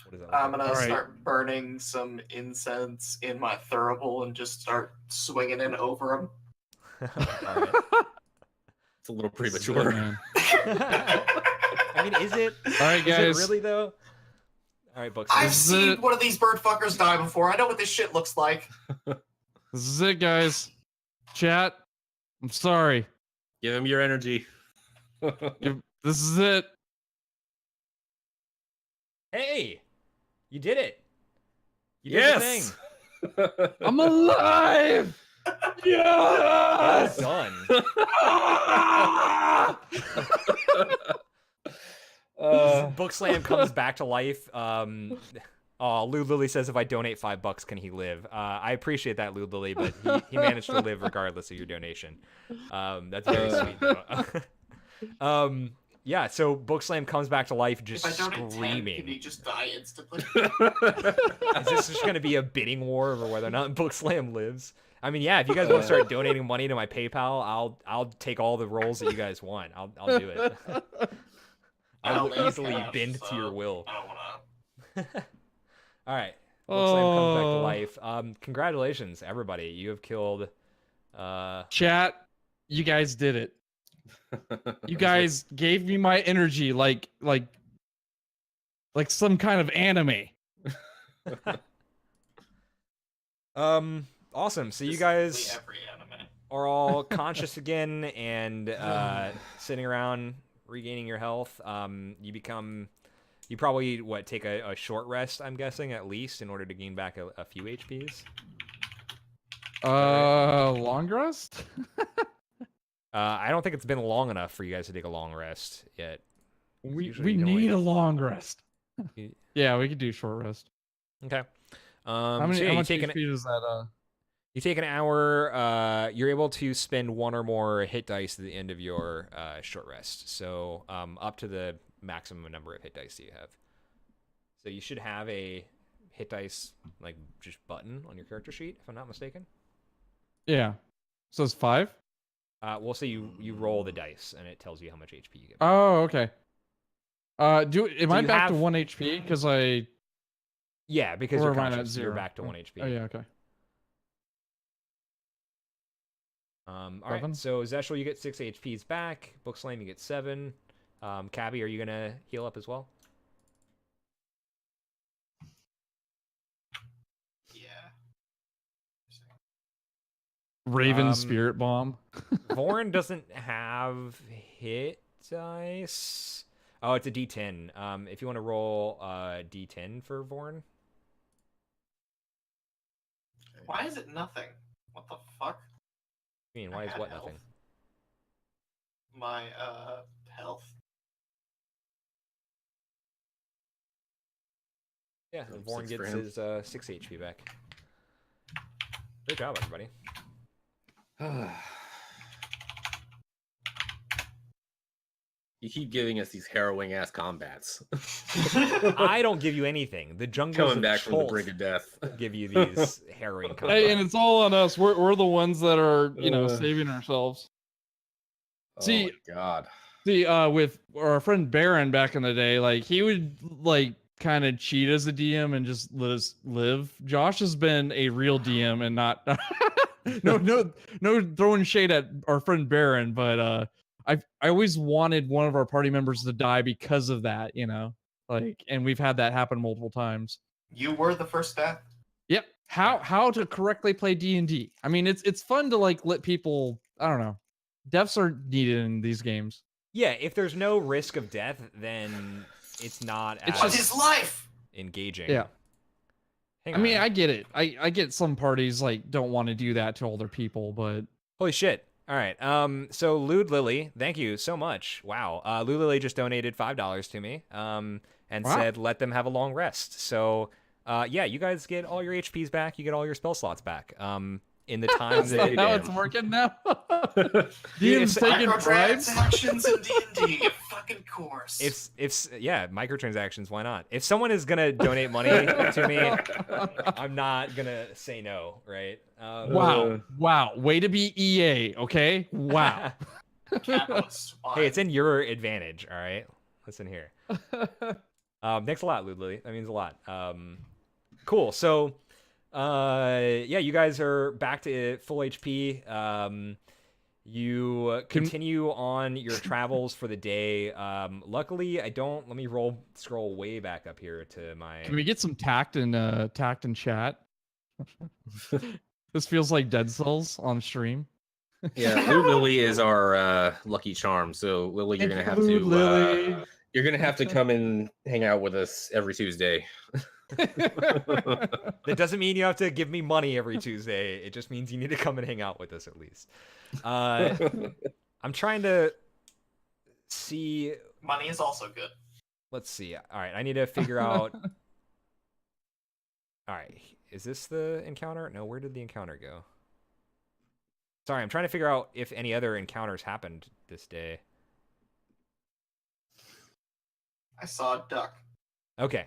[SPEAKER 1] What does that look
[SPEAKER 4] I'm
[SPEAKER 1] like?
[SPEAKER 4] gonna
[SPEAKER 2] Alright.
[SPEAKER 4] start burning some incense in my thurible and just start swinging it over him.
[SPEAKER 1] All right.
[SPEAKER 3] It's a little
[SPEAKER 2] This is it,
[SPEAKER 3] premature.
[SPEAKER 2] man.
[SPEAKER 1] I mean, is it?
[SPEAKER 2] All right,
[SPEAKER 1] Is
[SPEAKER 2] guys.
[SPEAKER 1] it really though? All right, books.
[SPEAKER 4] I've
[SPEAKER 2] This is
[SPEAKER 4] seen
[SPEAKER 2] it.
[SPEAKER 4] one of these bird fuckers die before. I know what this shit looks like.
[SPEAKER 2] This is it, guys. Chat. I'm sorry.
[SPEAKER 3] Give him your energy.
[SPEAKER 2] This is it.
[SPEAKER 1] Hey, you did it. You did the thing.
[SPEAKER 3] Yes.
[SPEAKER 2] I'm alive.
[SPEAKER 1] Well
[SPEAKER 2] Yes.
[SPEAKER 1] done. Book Slam comes back to life. Oh, Lou Lily says if I donate $5, can he live? I appreciate that, Lou Lily, but he managed to live regardless of your donation. That's very sweet, though. Yeah, so Book Slam comes back to life just
[SPEAKER 4] If I donate 10,
[SPEAKER 1] screaming.
[SPEAKER 4] can he just die instantly?
[SPEAKER 1] Is this just going to be a bidding war over whether or not Book Slam lives? I mean, yeah, if you guys want to start donating money to my PayPal, I'll take all the roles that you guys want. I'll do it. I
[SPEAKER 4] don't
[SPEAKER 1] will
[SPEAKER 4] need
[SPEAKER 1] easily
[SPEAKER 4] cash,
[SPEAKER 1] bend to your
[SPEAKER 4] so
[SPEAKER 1] will.
[SPEAKER 4] I don't wanna.
[SPEAKER 1] All right. Book Slam comes back to
[SPEAKER 2] Oh.
[SPEAKER 1] life. Congratulations, everybody. You have killed.
[SPEAKER 2] Chat. You guys did it. You guys gave me my energy like some kind of anime.
[SPEAKER 1] Awesome. So you
[SPEAKER 4] Just
[SPEAKER 1] guys
[SPEAKER 4] literally every anime.
[SPEAKER 1] are all conscious again and sitting around regaining your health. You probably take a short rest, I'm guessing, at least, in order to gain back a few HPs.
[SPEAKER 2] Long rest?
[SPEAKER 1] I don't think it's been long enough for you guys to take a long rest yet.
[SPEAKER 2] We
[SPEAKER 1] Usually you can
[SPEAKER 2] need
[SPEAKER 1] only-
[SPEAKER 2] a long rest.
[SPEAKER 1] You-
[SPEAKER 2] Yeah, we could do short rest.
[SPEAKER 1] Okay.
[SPEAKER 2] How
[SPEAKER 1] So yeah,
[SPEAKER 2] much HP does that?
[SPEAKER 1] you take an hour. You're able to spend one or more hit dice at the end of your short rest. So up to the maximum number of hit dice you have. So you should have a hit dice like just button on your character sheet, if I'm not mistaken.
[SPEAKER 2] Yeah. So it's 5.
[SPEAKER 1] We'll say you roll the dice and it tells you how much HP you get.
[SPEAKER 2] Oh, okay. Am
[SPEAKER 1] So
[SPEAKER 2] I
[SPEAKER 1] you
[SPEAKER 2] back to
[SPEAKER 1] have-
[SPEAKER 2] 1 HP? Because
[SPEAKER 1] Yeah, because
[SPEAKER 2] or
[SPEAKER 1] you're
[SPEAKER 2] am I at
[SPEAKER 1] conscious, you're
[SPEAKER 2] 0?
[SPEAKER 1] back to 1 HP.
[SPEAKER 2] Oh yeah, okay.
[SPEAKER 1] All right,
[SPEAKER 2] 7?
[SPEAKER 1] so Zeshel, you get 6 HPs back. Bookslam, you get 7. Cabby, are you gonna heal up as well?
[SPEAKER 4] Yeah.
[SPEAKER 2] Raven Spirit Bomb.
[SPEAKER 1] Vorn doesn't have hit dice. Oh, it's a D10. If you want to roll D10 for Vorn.
[SPEAKER 4] Why is it nothing? What the fuck?
[SPEAKER 1] I mean, why is
[SPEAKER 4] had
[SPEAKER 1] what
[SPEAKER 4] health.
[SPEAKER 1] nothing?
[SPEAKER 4] My health.
[SPEAKER 1] Yeah,
[SPEAKER 3] Oh,
[SPEAKER 1] Vorn
[SPEAKER 3] 6 for
[SPEAKER 1] gets
[SPEAKER 3] him.
[SPEAKER 1] his 6 HP back. Good job, everybody.
[SPEAKER 3] You keep giving us these harrowing ass combats.
[SPEAKER 1] I don't give you anything. The jungles
[SPEAKER 3] Coming
[SPEAKER 1] of
[SPEAKER 3] back from the
[SPEAKER 1] Chult
[SPEAKER 3] brink of death.
[SPEAKER 1] give you these harrowing combats.
[SPEAKER 2] Hey, and it's all on us. We're the ones that are,
[SPEAKER 3] Uh.
[SPEAKER 2] saving ourselves.
[SPEAKER 3] Oh
[SPEAKER 2] See-
[SPEAKER 3] my god.
[SPEAKER 2] See, with our friend Baron back in the day, like he would like kind of cheat as a DM and just let us live. Josh has been a real DM and not no throwing shade at our friend Baron, but I always wanted one of our party members to die because of that, like, and we've had that happen multiple times.
[SPEAKER 4] You were the first death.
[SPEAKER 2] Yep. How to correctly play D&D. I mean, it's fun to like let people, I don't know. Deaths are needed in these games.
[SPEAKER 1] Yeah, if there's no risk of death, then it's not
[SPEAKER 2] It's
[SPEAKER 1] as
[SPEAKER 4] What's his life?
[SPEAKER 1] engaging.
[SPEAKER 2] Yeah.
[SPEAKER 1] Hang
[SPEAKER 2] I mean,
[SPEAKER 1] on.
[SPEAKER 2] I get it. I get some parties like don't want to do that to older people, but
[SPEAKER 1] Holy shit. All right. So Lude Lily, thank you so much. Wow. Lude Lily just donated $5 to me. And
[SPEAKER 2] Wow.
[SPEAKER 1] said let them have a long rest. So yeah, you guys get all your HPs back. You get all your spell slots back. In the time
[SPEAKER 2] that's not
[SPEAKER 1] that
[SPEAKER 2] how
[SPEAKER 3] damn.
[SPEAKER 2] it's working now.
[SPEAKER 1] Dude,
[SPEAKER 2] DM's taking bribes.
[SPEAKER 4] Microtransactions in D&D, of fucking course.
[SPEAKER 1] if yeah, microtransactions, why not? If someone is gonna donate money to me, I'm not gonna say no, right?
[SPEAKER 2] Wow. Way to be EA, okay? Wow.
[SPEAKER 4] Capitalist.
[SPEAKER 1] Hey, it's in your advantage, all right? Listen here. Thanks a lot, Lude Lily. That means a lot. Cool. So, yeah, you guys are back to full HP. You continue on your travels for the day. Luckily, I don't. Let me scroll way back up here to my.
[SPEAKER 2] Can we get some tact and chat? This feels like Dead Cells on stream.
[SPEAKER 3] Yeah, Lily is our lucky charm. So Lily, you're gonna have
[SPEAKER 2] Include
[SPEAKER 3] to
[SPEAKER 2] Lily.
[SPEAKER 3] you're gonna have to come and hang out with us every Tuesday.
[SPEAKER 1] That doesn't mean you have to give me money every Tuesday. It just means you need to come and hang out with us at least. I'm trying to see.
[SPEAKER 4] Money is also good.
[SPEAKER 1] Let's see. All right, I need to figure out. All right, is this the encounter? No, where did the encounter go? Sorry, I'm trying to figure out if any other encounters happened this day.
[SPEAKER 4] I saw a duck.
[SPEAKER 1] Okay.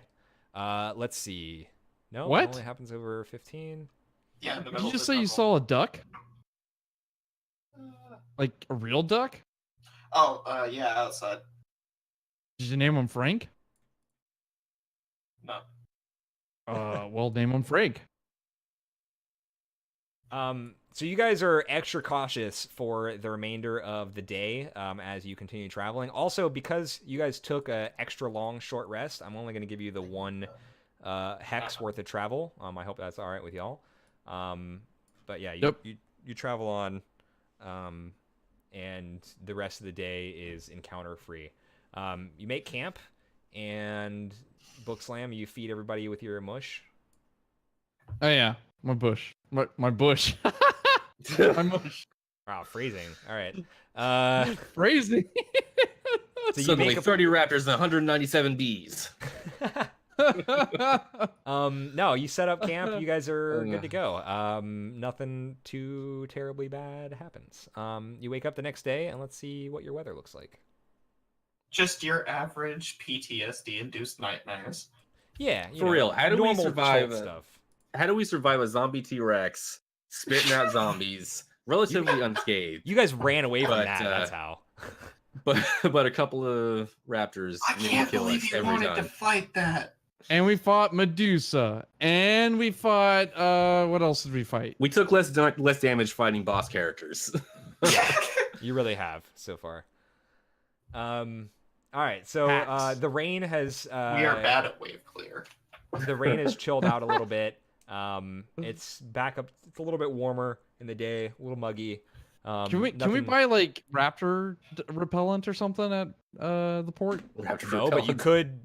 [SPEAKER 1] Let's see. No,
[SPEAKER 2] What?
[SPEAKER 1] it only happens over 15.
[SPEAKER 4] Yeah, in the
[SPEAKER 2] Did
[SPEAKER 4] middle
[SPEAKER 2] you
[SPEAKER 4] of
[SPEAKER 2] just
[SPEAKER 4] the
[SPEAKER 2] say you
[SPEAKER 4] jungle.
[SPEAKER 2] saw a duck?
[SPEAKER 4] Uh,
[SPEAKER 2] Like a real duck?
[SPEAKER 4] yeah, outside.
[SPEAKER 2] Did you name him Frank?
[SPEAKER 4] No.
[SPEAKER 2] Well, name him Frank.
[SPEAKER 1] So you guys are extra cautious for the remainder of the day as you continue traveling. Also, because you guys took a extra long short rest, I'm only going to give you the 1 hex worth of travel. I hope that's all right with y'all. But yeah, you travel on, and the rest of the day is encounter free. You make camp, and Bookslam, you feed everybody with your mush.
[SPEAKER 2] Oh yeah, my bush. My bush. My mush.
[SPEAKER 1] Wow, phrasing. All right.
[SPEAKER 2] Phrasing.
[SPEAKER 1] So you
[SPEAKER 3] Suddenly
[SPEAKER 1] make a
[SPEAKER 3] 30 raptors and 197 bees.
[SPEAKER 1] No, you set up camp. You guys are good to go. Nothing too terribly bad happens. You wake up the next day, and let's see what your weather looks like.
[SPEAKER 4] Just your average PTSD-induced nightmares.
[SPEAKER 1] Yeah,
[SPEAKER 3] For real, how do we
[SPEAKER 1] normal
[SPEAKER 3] survive
[SPEAKER 1] Chult stuff?
[SPEAKER 3] How do we survive a zombie T-Rex spitting out zombies, relatively unscathed?
[SPEAKER 1] You guys ran away from
[SPEAKER 3] But,
[SPEAKER 1] that. That's how.
[SPEAKER 3] But a couple of raptors
[SPEAKER 4] I
[SPEAKER 3] nearly
[SPEAKER 4] can't
[SPEAKER 3] kill
[SPEAKER 4] believe
[SPEAKER 3] us
[SPEAKER 4] you
[SPEAKER 3] every
[SPEAKER 4] wanted to
[SPEAKER 3] time.
[SPEAKER 4] fight that.
[SPEAKER 2] And we fought Medusa. And we fought what else did we fight?
[SPEAKER 3] We took less damage fighting boss characters.
[SPEAKER 1] You really have so far. All right, so
[SPEAKER 2] Hacks.
[SPEAKER 1] the rain has
[SPEAKER 4] We are bad at wave clear.
[SPEAKER 1] the rain has chilled out a little bit. It's back up. It's a little bit warmer in the day, a little muggy.
[SPEAKER 2] Can we
[SPEAKER 1] nothing-
[SPEAKER 2] buy like raptor repellent or something at the port?
[SPEAKER 3] Raptor
[SPEAKER 1] No, but you
[SPEAKER 3] repellent.
[SPEAKER 1] could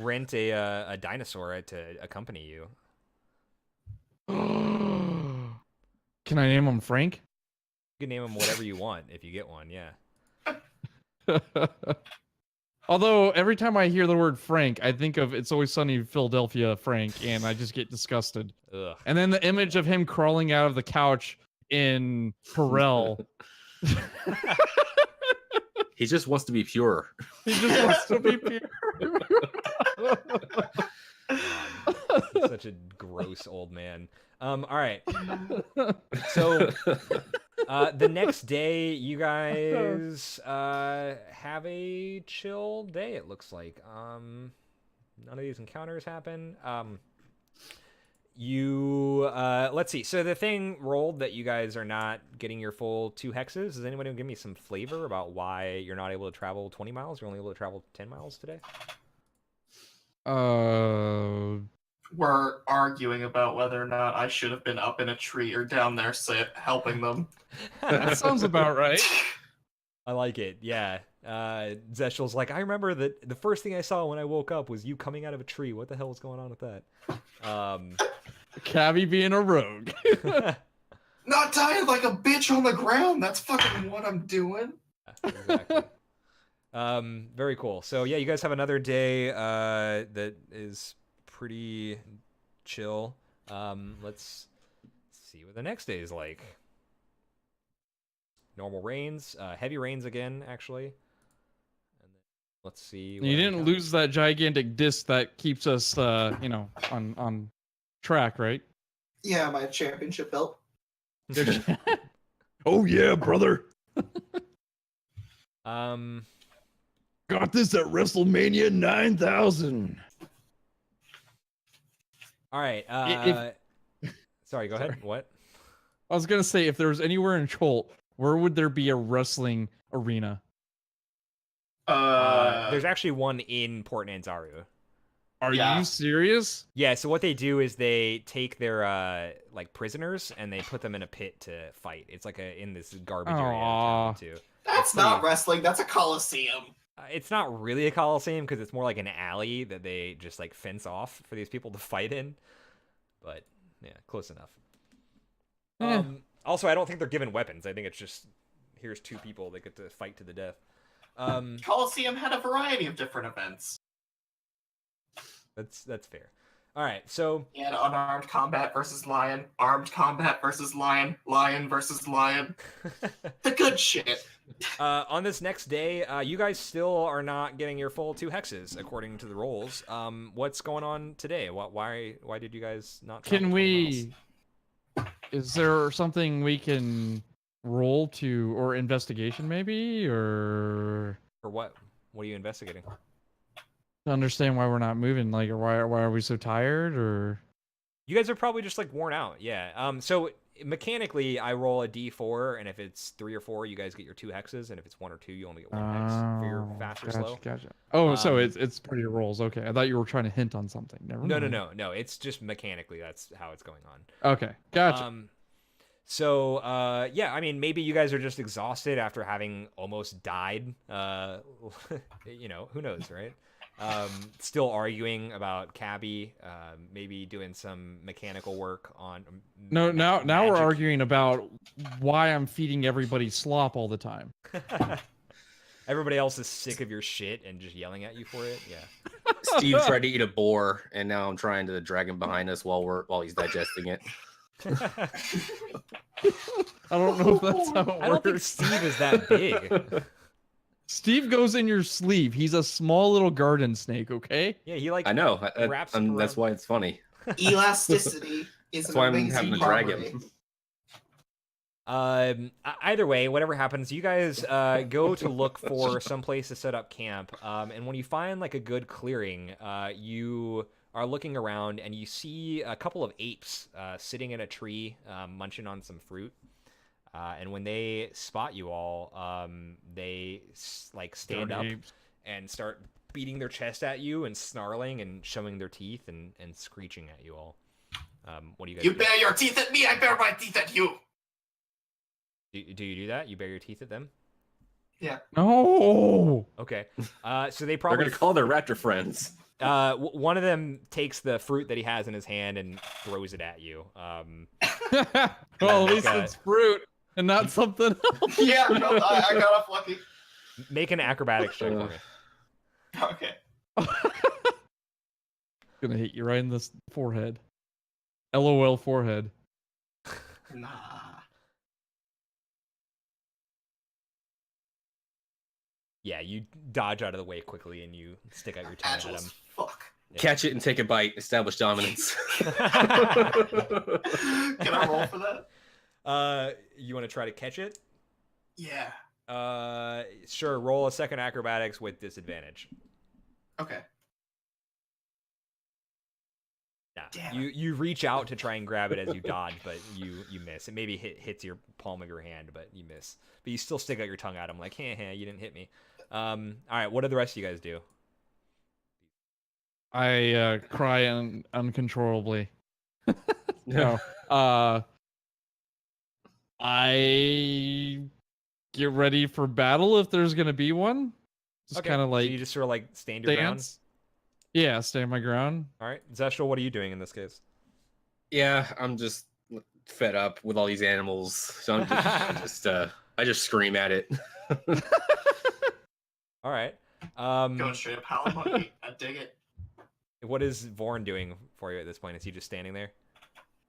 [SPEAKER 1] rent a dinosaur to accompany you.
[SPEAKER 2] Can I name him Frank?
[SPEAKER 1] You can name him whatever you want if you get one. Yeah.
[SPEAKER 2] Although every time I hear the word Frank, I think of It's Always Sunny in Philadelphia Frank, and I just get disgusted.
[SPEAKER 1] Ugh.
[SPEAKER 2] And then the image of him crawling out of the couch in Perel.
[SPEAKER 3] He just wants to be pure.
[SPEAKER 2] He just wants to be pure.
[SPEAKER 1] He's such a gross old man. All right. So the next day, you guys have a chill day. It looks like none of these encounters happen. Let's see. So the thing rolled that you guys are not getting your full 2 hexes. Does anybody give me some flavor about why you're not able to travel 20 miles? You're only able to travel 10 miles today.
[SPEAKER 4] We're arguing about whether or not I should have been up in a tree or down there helping them.
[SPEAKER 2] That sounds about right.
[SPEAKER 1] I like it. Yeah. Zeshel's like, I remember that the first thing I saw when I woke up was you coming out of a tree. What the hell was going on with that?
[SPEAKER 2] Cabby being a rogue.
[SPEAKER 4] Not dying like a bitch on the ground. That's fucking what I'm doing.
[SPEAKER 1] Exactly. Very cool. So yeah, you guys have another day that is pretty chill. Let's see what the next day is like. Normal rains, heavy rains again, actually. And then let's see. what
[SPEAKER 2] You
[SPEAKER 1] I
[SPEAKER 2] didn't
[SPEAKER 1] encounter.
[SPEAKER 2] lose that gigantic disc that keeps us, on track, right?
[SPEAKER 4] Yeah, my championship belt.
[SPEAKER 2] Oh yeah, brother.
[SPEAKER 1] Um.
[SPEAKER 2] Got this at WrestleMania 9000.
[SPEAKER 1] All right.
[SPEAKER 2] If-
[SPEAKER 1] Sorry. Go ahead. What?
[SPEAKER 2] I was gonna say, if there was anywhere in Cholt, where would there be a wrestling arena?
[SPEAKER 1] There's actually one in Port Nanzaru.
[SPEAKER 2] Are
[SPEAKER 4] Yeah.
[SPEAKER 2] you serious?
[SPEAKER 1] Yeah, so what they do is they take their like prisoners and they put them in a pit to fight. It's like in this garbage area
[SPEAKER 2] Aw.
[SPEAKER 1] of town, too.
[SPEAKER 4] That's not wrestling. That's a coliseum.
[SPEAKER 1] It's not really a coliseum because it's more like an alley that they just like fence off for these people to fight in. But yeah, close enough.
[SPEAKER 2] Eh.
[SPEAKER 1] Also, I don't think they're given weapons. I think it's just here's 2 people that get to fight to the death.
[SPEAKER 4] Coliseum had a variety of different events.
[SPEAKER 1] That's fair. All right, so
[SPEAKER 4] You had unarmed combat versus lion, armed combat versus lion, lion versus lion. The good shit.
[SPEAKER 1] on this next day, you guys still are not getting your full 2 hexes according to the rolls. What's going on today? Why did you guys not? travel
[SPEAKER 2] Can
[SPEAKER 1] 20 miles?
[SPEAKER 2] we? Is there something we can roll to, or investigation maybe, or
[SPEAKER 1] For what? What are you investigating?
[SPEAKER 2] to understand why we're not moving? Like, or why are we so tired? Or
[SPEAKER 1] You guys are probably just like worn out. Yeah. So mechanically, I roll a d4, and if it's 3 or 4, you guys get your 2 hexes, and if it's 1 or 2, you only get 1 hex for your fast or
[SPEAKER 2] gotcha,
[SPEAKER 1] slow.
[SPEAKER 2] Gotcha. Oh, so
[SPEAKER 1] Um,
[SPEAKER 2] it's per your rolls. Okay, I thought you were trying to hint on something. Never mind.
[SPEAKER 1] No. It's just mechanically that's how it's going on.
[SPEAKER 2] Okay, gotcha.
[SPEAKER 1] So yeah, I mean, maybe you guys are just exhausted after having almost died. Who knows, right? Still arguing about Cabby, maybe doing some mechanical work on.
[SPEAKER 2] No, now we're
[SPEAKER 1] magic.
[SPEAKER 2] arguing about why I'm feeding everybody slop all the time.
[SPEAKER 1] Everybody else is sick of your shit and just yelling at you for it. Yeah.
[SPEAKER 3] Steve tried to eat a boar, and now I'm trying to drag him behind us while he's digesting it.
[SPEAKER 2] I don't know if that's how it works.
[SPEAKER 1] I don't think Steve is that big.
[SPEAKER 2] Steve goes in your sleeve. He's a small little garden snake, okay?
[SPEAKER 1] Yeah, he like
[SPEAKER 3] I know.
[SPEAKER 1] wraps
[SPEAKER 3] That's
[SPEAKER 1] around-
[SPEAKER 3] why it's funny.
[SPEAKER 4] Elasticity is
[SPEAKER 3] That's
[SPEAKER 4] an
[SPEAKER 3] why I'm
[SPEAKER 4] amazing
[SPEAKER 3] having to drag
[SPEAKER 4] property.
[SPEAKER 3] him.
[SPEAKER 1] Either way, whatever happens, you guys go to look for some place to set up camp. And when you find like a good clearing, you are looking around and you see a couple of apes sitting in a tree, munching on some fruit. And when they spot you all, they like stand
[SPEAKER 2] Dirty
[SPEAKER 1] up
[SPEAKER 2] apes.
[SPEAKER 1] and start beating their chest at you and snarling and showing their teeth and screeching at you all. What do you guys
[SPEAKER 4] You
[SPEAKER 1] do?
[SPEAKER 4] bare your teeth at me, I bare my teeth at you.
[SPEAKER 1] Do you do that? You bare your teeth at them?
[SPEAKER 2] No.
[SPEAKER 1] Okay. So they
[SPEAKER 3] They're
[SPEAKER 1] probably
[SPEAKER 3] gonna call their raptor friends.
[SPEAKER 1] one of them takes the fruit that he has in his hand and throws it at you.
[SPEAKER 2] Well, at least
[SPEAKER 1] Okay.
[SPEAKER 2] it's fruit and not something else.
[SPEAKER 4] Yeah, no, I got off lucky.
[SPEAKER 1] Make an acrobatics check for me.
[SPEAKER 4] Okay.
[SPEAKER 2] Gonna hit you right in the forehead. LOL forehead.
[SPEAKER 4] Nah.
[SPEAKER 1] Yeah, you dodge out of the way quickly and you stick out your tongue
[SPEAKER 4] Agile
[SPEAKER 1] at
[SPEAKER 4] as
[SPEAKER 1] him.
[SPEAKER 4] fuck.
[SPEAKER 3] Catch it and take a bite. Establish dominance.
[SPEAKER 4] Can I roll for that?
[SPEAKER 1] You want to try to catch it?
[SPEAKER 4] Yeah.
[SPEAKER 1] Sure. Roll a second acrobatics with disadvantage.
[SPEAKER 4] Okay.
[SPEAKER 1] Yeah.
[SPEAKER 4] Damn
[SPEAKER 1] You reach out to try and grab it as you dodge, but you miss. It maybe hits your palm of your hand, but you miss. But you still stick out your tongue at him like, hey, you didn't hit me. All right. What do the rest of you guys do?
[SPEAKER 2] I cry uncontrollably. No. I get ready for battle if there's gonna be one. Just kind of
[SPEAKER 1] so
[SPEAKER 2] like
[SPEAKER 1] you just sort of like stand your ground.
[SPEAKER 2] dance. Yeah, stand my ground.
[SPEAKER 1] All right, Zeshul, what are you doing in this case?
[SPEAKER 3] Yeah, I'm just fed up with all these animals. So I just scream at it.
[SPEAKER 1] All right.
[SPEAKER 4] Going straight up howling monkey. I dig it.
[SPEAKER 1] What is Vorn doing for you at this point? Is he just standing there?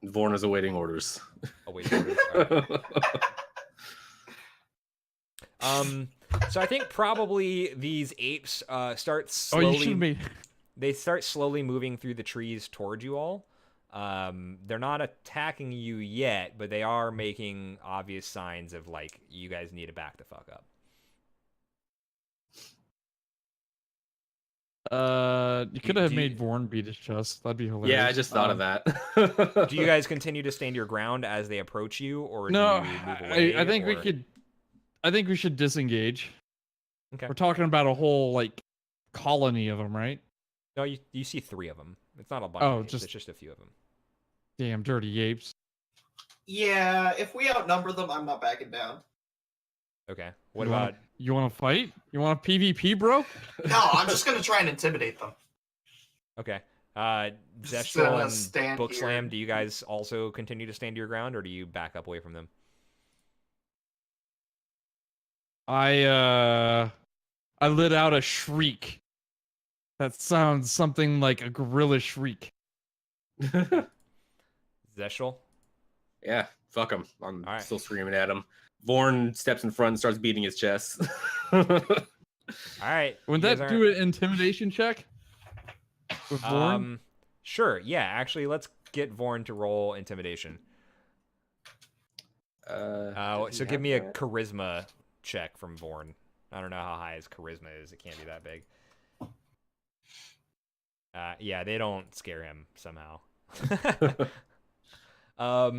[SPEAKER 3] Vorn is awaiting orders.
[SPEAKER 1] Oh wait. All right. So I think probably these apes start
[SPEAKER 2] Oh, you should
[SPEAKER 1] slowly.
[SPEAKER 2] be.
[SPEAKER 1] They start slowly moving through the trees towards you all. They're not attacking you yet, but they are making obvious signs of like you guys need to back the fuck up.
[SPEAKER 2] You could have
[SPEAKER 1] do
[SPEAKER 2] made
[SPEAKER 1] you-
[SPEAKER 2] Vorn beat his chest. That'd be hilarious.
[SPEAKER 3] Yeah, I just thought of that.
[SPEAKER 1] Do you guys continue to stand your ground as they approach you, or
[SPEAKER 2] No,
[SPEAKER 1] do you move away?
[SPEAKER 2] I think we
[SPEAKER 1] or-
[SPEAKER 2] could. I think we should disengage.
[SPEAKER 1] Okay.
[SPEAKER 2] We're talking about a whole like colony of them, right?
[SPEAKER 1] No, you see 3 of them. It's not a bunch.
[SPEAKER 2] Oh,
[SPEAKER 1] of apes,
[SPEAKER 2] just-
[SPEAKER 1] it's just a few of them.
[SPEAKER 2] Damn dirty apes.
[SPEAKER 4] Yeah, if we outnumber them, I'm not backing down.
[SPEAKER 1] Okay. What
[SPEAKER 2] You wanna-
[SPEAKER 1] about?
[SPEAKER 2] You want to fight? You want a PvP, bro?
[SPEAKER 4] No, I'm just gonna try and intimidate them.
[SPEAKER 1] Okay.
[SPEAKER 4] Just
[SPEAKER 1] Zeshul
[SPEAKER 4] gonna
[SPEAKER 1] and
[SPEAKER 4] stand
[SPEAKER 1] Bookslam,
[SPEAKER 4] here.
[SPEAKER 1] do you guys also continue to stand your ground, or do you back up away from them?
[SPEAKER 2] I let out a shriek. That sounds something like a gorilla shriek.
[SPEAKER 1] Zeshul?
[SPEAKER 3] Yeah, fuck him. I'm
[SPEAKER 1] All right.
[SPEAKER 3] still screaming at him. Vorn steps in front and starts beating his chest.
[SPEAKER 1] All right.
[SPEAKER 2] Wouldn't
[SPEAKER 1] you
[SPEAKER 2] that
[SPEAKER 1] guys
[SPEAKER 2] do an intimidation check? With Vorn?
[SPEAKER 1] aren't- Sure. Yeah. Actually, let's get Vorn to roll intimidation.
[SPEAKER 3] Does
[SPEAKER 1] So
[SPEAKER 3] he
[SPEAKER 1] give me a
[SPEAKER 3] have that?
[SPEAKER 1] charisma check from Vorn. I don't know how high his charisma is. It can't be that big. Yeah, they don't scare him somehow. All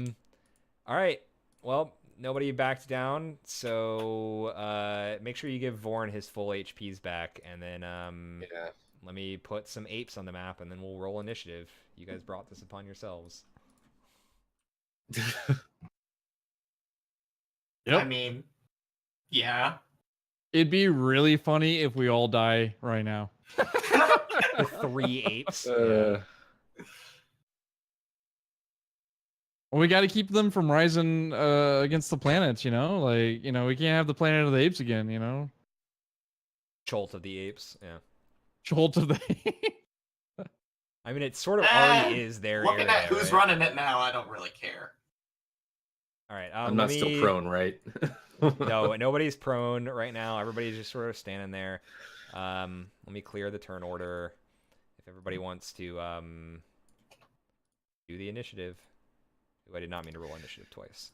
[SPEAKER 1] right. Well, nobody backed down, so make sure you give Vorn his full HPs back, and then
[SPEAKER 3] Yeah.
[SPEAKER 1] let me put some apes on the map, and then we'll roll initiative. You guys brought this upon yourselves.
[SPEAKER 2] Yep.
[SPEAKER 4] I mean, yeah.
[SPEAKER 2] It'd be really funny if we all die right now.
[SPEAKER 1] The 3 apes.
[SPEAKER 3] Uh,
[SPEAKER 2] Well, we got to keep them from rising against the planets, you know? Like, we can't have the planet of the apes again, you know?
[SPEAKER 1] Jolt of the apes. Yeah.
[SPEAKER 2] Jolt of the.
[SPEAKER 1] I mean, it sort of already is their
[SPEAKER 4] Looking
[SPEAKER 1] area,
[SPEAKER 4] at who's
[SPEAKER 1] right?
[SPEAKER 4] running it now, I don't really care.
[SPEAKER 1] All right.
[SPEAKER 3] I'm
[SPEAKER 1] let
[SPEAKER 3] not still
[SPEAKER 1] me...
[SPEAKER 3] prone, right?
[SPEAKER 1] No, nobody's prone right now. Everybody's just sort of standing there. Let me clear the turn order. If everybody wants to do the initiative. Ooh, I did not mean to roll initiative twice.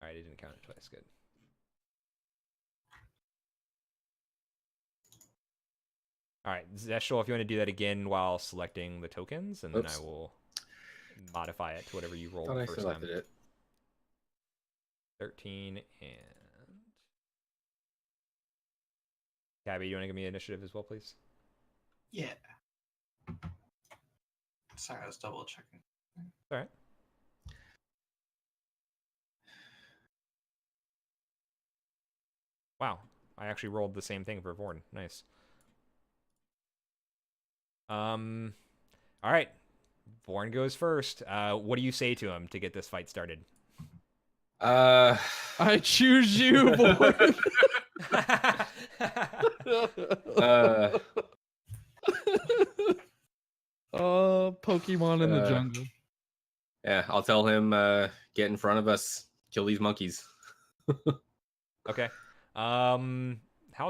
[SPEAKER 1] All right, I didn't count it twice. Good. All right, Zeshul, if you want to do that again while selecting the tokens, and then I will modify it to whatever you rolled the first time.
[SPEAKER 3] It.
[SPEAKER 1] 13 and... Gabby, you want to give me initiative as well, please?
[SPEAKER 4] Yeah. Sorry, I was double checking.
[SPEAKER 1] All right. Wow, I actually rolled the same thing for Vorn. Nice. All right. Vorn goes first. What do you say to him to get this fight started?
[SPEAKER 2] I choose you, boy. Pokemon in the jungle.
[SPEAKER 3] Yeah, I'll tell him, get in front of us, kill these monkeys.
[SPEAKER 1] Okay. How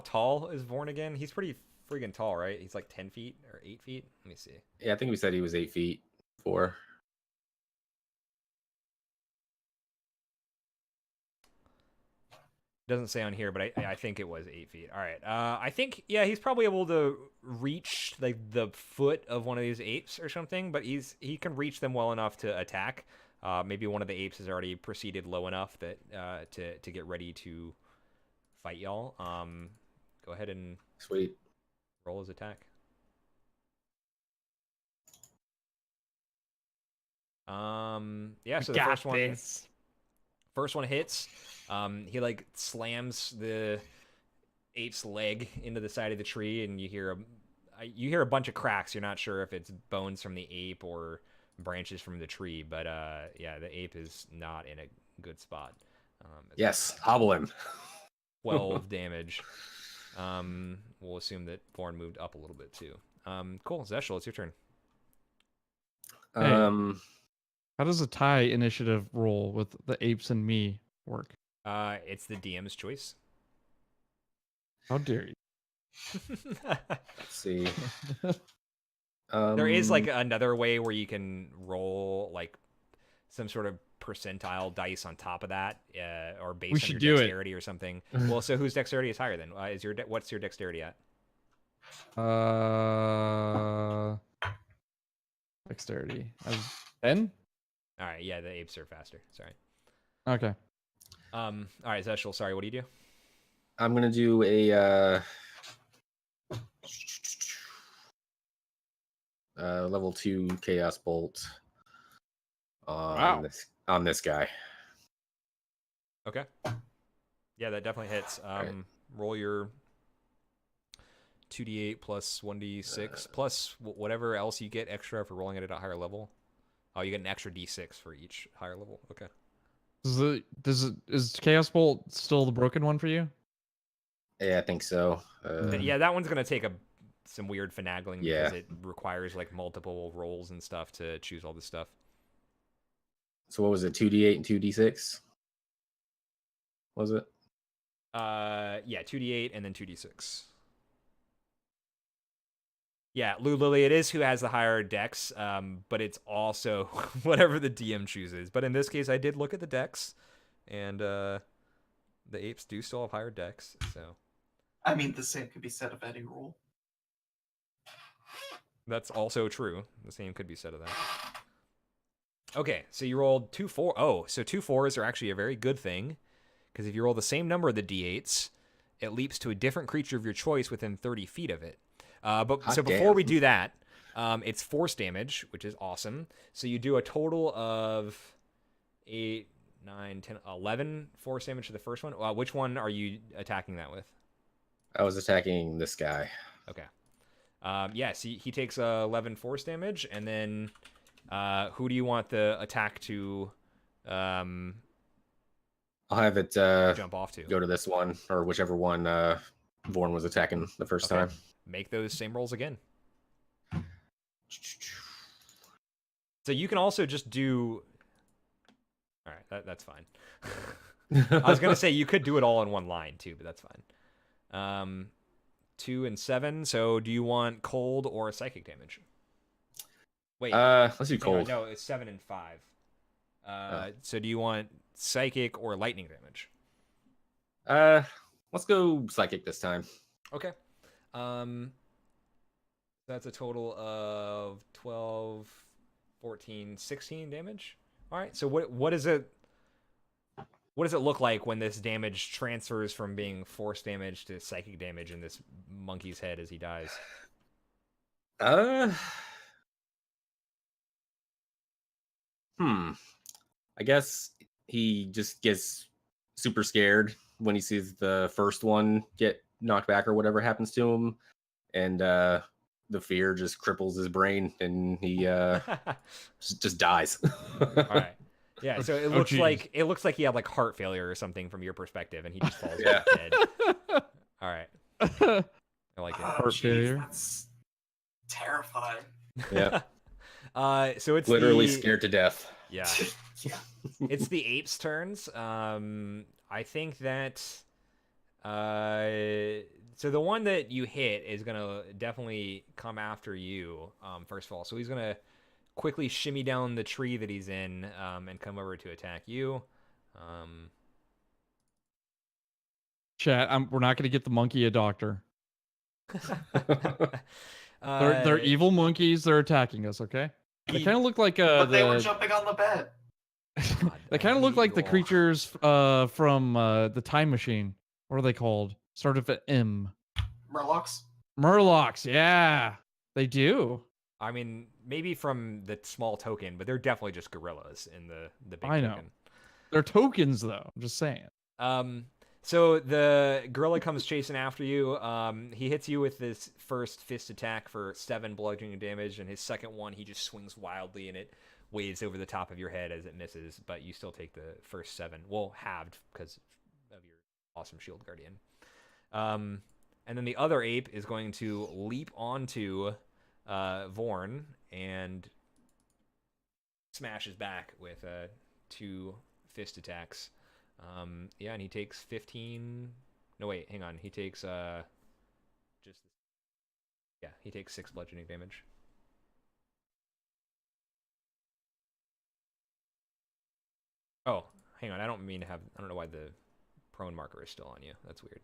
[SPEAKER 1] tall is Vorn again? He's pretty friggin' tall, right? He's like 10 feet or 8 feet. Let me see.
[SPEAKER 3] Yeah, I think we said he was 8 feet. 4.
[SPEAKER 1] Doesn't say on here, but I think it was 8 feet. All right. I think, yeah, he's probably able to reach like the foot of one of these apes or something, but he can reach them well enough to attack. Maybe one of the apes has already proceeded low enough that to get ready to fight y'all. Go ahead and
[SPEAKER 3] Sweet.
[SPEAKER 1] roll his attack. Yeah, so the first one hits. He like slams the ape's leg into the side of the tree, and you hear a bunch of cracks. You're not sure if it's bones from the ape or branches from the tree, but yeah, the ape is not in a good spot.
[SPEAKER 3] Yes, hobble him.
[SPEAKER 1] 12 damage. We'll assume that Vorn moved up a little bit too. Cool, Zeshul, it's your turn.
[SPEAKER 2] Hey. How does a tie initiative roll with the apes and me work?
[SPEAKER 1] It's the DM's choice.
[SPEAKER 2] How dare you?
[SPEAKER 3] Let's see.
[SPEAKER 1] There is like another way where you can roll like some sort of percentile dice on top of that, or based on your dexterity or something. Well, so whose dexterity is higher then? What's your dexterity at?
[SPEAKER 2] Dexterity. 10?
[SPEAKER 1] All right, yeah, the apes are faster. Sorry.
[SPEAKER 2] Okay.
[SPEAKER 1] All right, Zeshul, sorry, what do you do?
[SPEAKER 3] I'm gonna do a level 2 chaos bolt on this guy.
[SPEAKER 1] Okay. Yeah, that definitely hits.
[SPEAKER 3] Right.
[SPEAKER 1] Roll your 2d8 plus 1d6 plus whatever else you get extra for rolling it at a higher level. Oh, you get an extra d6 for each higher level. Okay.
[SPEAKER 2] Is Chaos Bolt still the broken one for you?
[SPEAKER 3] Yeah, I think so.
[SPEAKER 1] Yeah, that one's gonna take some weird finagling
[SPEAKER 3] Yeah.
[SPEAKER 1] because it requires like multiple rolls and stuff to choose all this stuff.
[SPEAKER 3] So what was it? 2d8 and 2d6? Was it?
[SPEAKER 1] Yeah, 2d8 and then 2d6. Yeah, Lily, it is who has the higher dex, but it's also whatever the DM chooses. But in this case, I did look at the dex, and the apes do still have higher dex, so...
[SPEAKER 4] I mean, the same could be said of any rule.
[SPEAKER 1] That's also true. The same could be said of that. Okay, so you rolled 2 4. Oh, so 2 4s are actually a very good thing, because if you roll the same number of the d8s, it leaps to a different creature of your choice within 30 feet of it. Before we do that, it's force damage, which is awesome. So you do a total of 8, 9, 10, 11 force damage to the first one. Which one are you attacking that with?
[SPEAKER 3] I was attacking this guy.
[SPEAKER 1] Okay. Yeah, so he takes 11 force damage, and then who do you want the attack to
[SPEAKER 3] I'll have it
[SPEAKER 1] jump off to?
[SPEAKER 3] go to this one, or whichever one Vorn was attacking the first
[SPEAKER 1] Okay.
[SPEAKER 3] time.
[SPEAKER 1] Make those same rolls again. So you can also just do. All right, that's fine. I was gonna say you could do it all in one line too, but that's fine. 2 and 7. So do you want cold or psychic damage? Wait.
[SPEAKER 3] Let's do
[SPEAKER 1] hang on,
[SPEAKER 3] cold.
[SPEAKER 1] no, it's 7 and 5. So do you want psychic or lightning damage?
[SPEAKER 3] Let's go psychic this time.
[SPEAKER 1] Okay. That's a total of 12, 14, 16 damage. All right. So what does it look like when this damage transfers from being force damage to psychic damage in this monkey's head as he dies?
[SPEAKER 3] I guess he just gets super scared when he sees the first one get knocked back or whatever happens to him, and the fear just cripples his brain, and he just dies.
[SPEAKER 1] All right. Yeah, so it
[SPEAKER 2] Oh,
[SPEAKER 1] looks
[SPEAKER 2] geez.
[SPEAKER 1] like he had like heart failure or something from your perspective, and he just falls
[SPEAKER 3] Yeah.
[SPEAKER 1] dead. All right, I like it.
[SPEAKER 4] Oh,
[SPEAKER 2] Heart
[SPEAKER 4] jeez,
[SPEAKER 2] failure.
[SPEAKER 4] that's terrifying.
[SPEAKER 3] Yeah,
[SPEAKER 1] So it's
[SPEAKER 3] literally
[SPEAKER 1] the,
[SPEAKER 3] scared to death.
[SPEAKER 1] Yeah,
[SPEAKER 4] Yeah.
[SPEAKER 1] it's the ape's turns. I think that so the one that you hit is gonna definitely come after you. First of all, so he's gonna quickly shimmy down the tree that he's in, and come over to attack you.
[SPEAKER 2] Chat, we're not going to get the monkey a doctor. They're
[SPEAKER 1] Uh,
[SPEAKER 2] evil monkeys. They're attacking us. Okay. They kind of look like
[SPEAKER 4] But they were
[SPEAKER 2] the.
[SPEAKER 4] jumping on the bed.
[SPEAKER 1] God,
[SPEAKER 2] They
[SPEAKER 1] I
[SPEAKER 2] kind of look
[SPEAKER 1] hate
[SPEAKER 2] like
[SPEAKER 1] you
[SPEAKER 2] the
[SPEAKER 1] all.
[SPEAKER 2] creatures from the Time Machine. What are they called? Start with an M.
[SPEAKER 4] Murlocs?
[SPEAKER 2] Murlocs. Yeah, they do.
[SPEAKER 1] I mean, maybe from the small token, but they're definitely just gorillas in the big
[SPEAKER 2] I know.
[SPEAKER 1] token.
[SPEAKER 2] They're tokens, though. I'm just saying.
[SPEAKER 1] So the gorilla comes chasing after you. He hits you with this first fist attack for 7 bludgeoning damage, and his second one he just swings wildly, and it waves over the top of your head as it misses, but you still take the first 7. Well, halved because of your awesome shield guardian. And then the other ape is going to leap onto Vorn and smashes back with 2 fist attacks. Yeah, and he takes 15. No, wait, hang on. He takes just yeah, he takes 6 bludgeoning damage. Oh, hang on. I don't know why the prone marker is still on you. That's weird.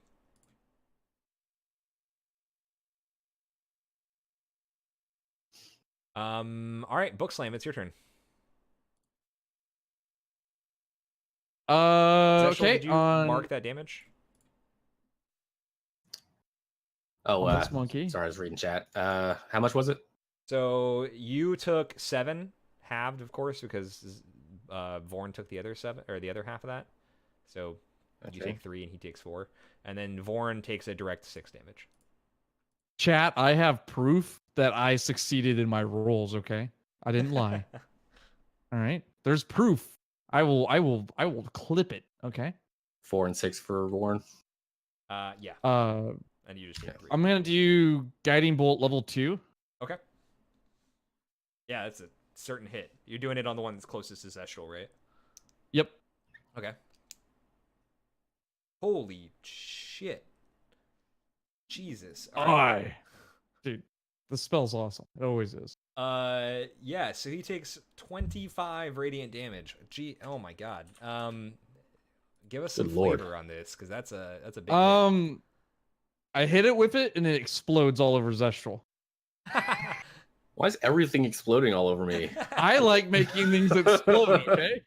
[SPEAKER 1] All right, Book Slam, it's your turn. Zeshel,
[SPEAKER 2] Okay.
[SPEAKER 1] did you mark that damage?
[SPEAKER 3] Oh,
[SPEAKER 2] On this monkey.
[SPEAKER 3] sorry, I was reading chat. How much was it?
[SPEAKER 1] So you took 7, halved, of course, because Vorn took the other 7 or the other half of that. So you
[SPEAKER 3] Okay.
[SPEAKER 1] take 3 and he takes 4, and then Vorn takes a direct 6 damage.
[SPEAKER 2] Chat, I have proof that I succeeded in my rolls. Okay, I didn't lie. All right, there's proof. I will clip it. Okay.
[SPEAKER 3] 4 and 6 for Vorn.
[SPEAKER 1] Yeah,
[SPEAKER 2] Uh,
[SPEAKER 1] and you just take 3.
[SPEAKER 2] I'm gonna do guiding bolt level 2.
[SPEAKER 1] Okay. Yeah, that's a certain hit. You're doing it on the one that's closest to Zeshel, right?
[SPEAKER 2] Yep.
[SPEAKER 1] Okay. Holy shit. Jesus. All right.
[SPEAKER 2] Dude, the spell's awesome. It always is.
[SPEAKER 1] Yeah, so he takes 25 radiant damage. Gee, oh my god. Give us some
[SPEAKER 3] Good lord.
[SPEAKER 1] flavor on this, because that's a big hit.
[SPEAKER 2] I hit it with it and it explodes all over Zestral.
[SPEAKER 3] Why is everything exploding all over me?
[SPEAKER 2] I like making things explode. Okay.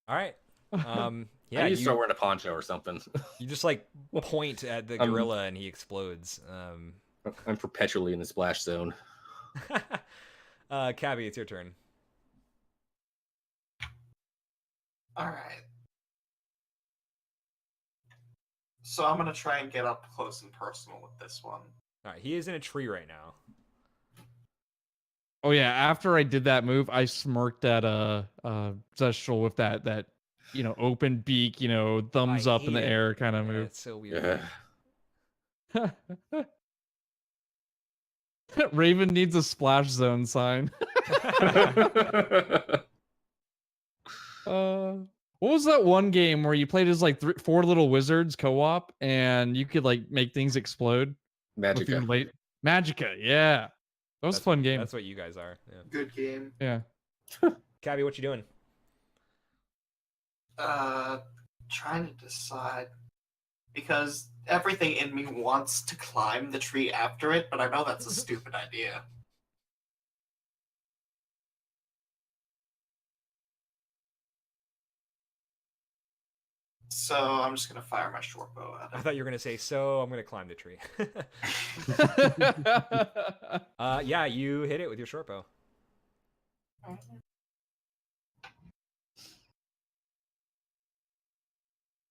[SPEAKER 1] All right.
[SPEAKER 3] I
[SPEAKER 1] Yeah,
[SPEAKER 3] need to start wearing a poncho or something.
[SPEAKER 1] you just like point at the gorilla and he explodes.
[SPEAKER 3] I'm perpetually in the splash zone.
[SPEAKER 1] Cabby, it's your turn.
[SPEAKER 4] All right. So I'm gonna try and get up close and personal with this one.
[SPEAKER 1] All right, he is in a tree right now.
[SPEAKER 2] Oh yeah, after I did that move, I smirked at Zestral with that open beak, thumbs
[SPEAKER 1] I
[SPEAKER 2] up in the
[SPEAKER 1] hate it.
[SPEAKER 2] air kind of
[SPEAKER 1] Yeah,
[SPEAKER 2] move.
[SPEAKER 1] it's so weird.
[SPEAKER 3] Yeah.
[SPEAKER 2] Raven needs a splash zone sign. What was that one game where you played as like four little wizards co-op and you could like make things explode with your
[SPEAKER 3] Magica.
[SPEAKER 2] late Magica? Yeah, that was a fun game.
[SPEAKER 1] That's what you guys are. Yeah.
[SPEAKER 4] Good game.
[SPEAKER 2] Yeah.
[SPEAKER 1] Cabby, what you doing?
[SPEAKER 4] Trying to decide because everything in me wants to climb the tree after it, but I know that's a stupid idea. So I'm just gonna fire my short bow at
[SPEAKER 1] I
[SPEAKER 4] him.
[SPEAKER 1] thought you were gonna say, so I'm gonna climb the tree. Yeah, you hit it with your short bow.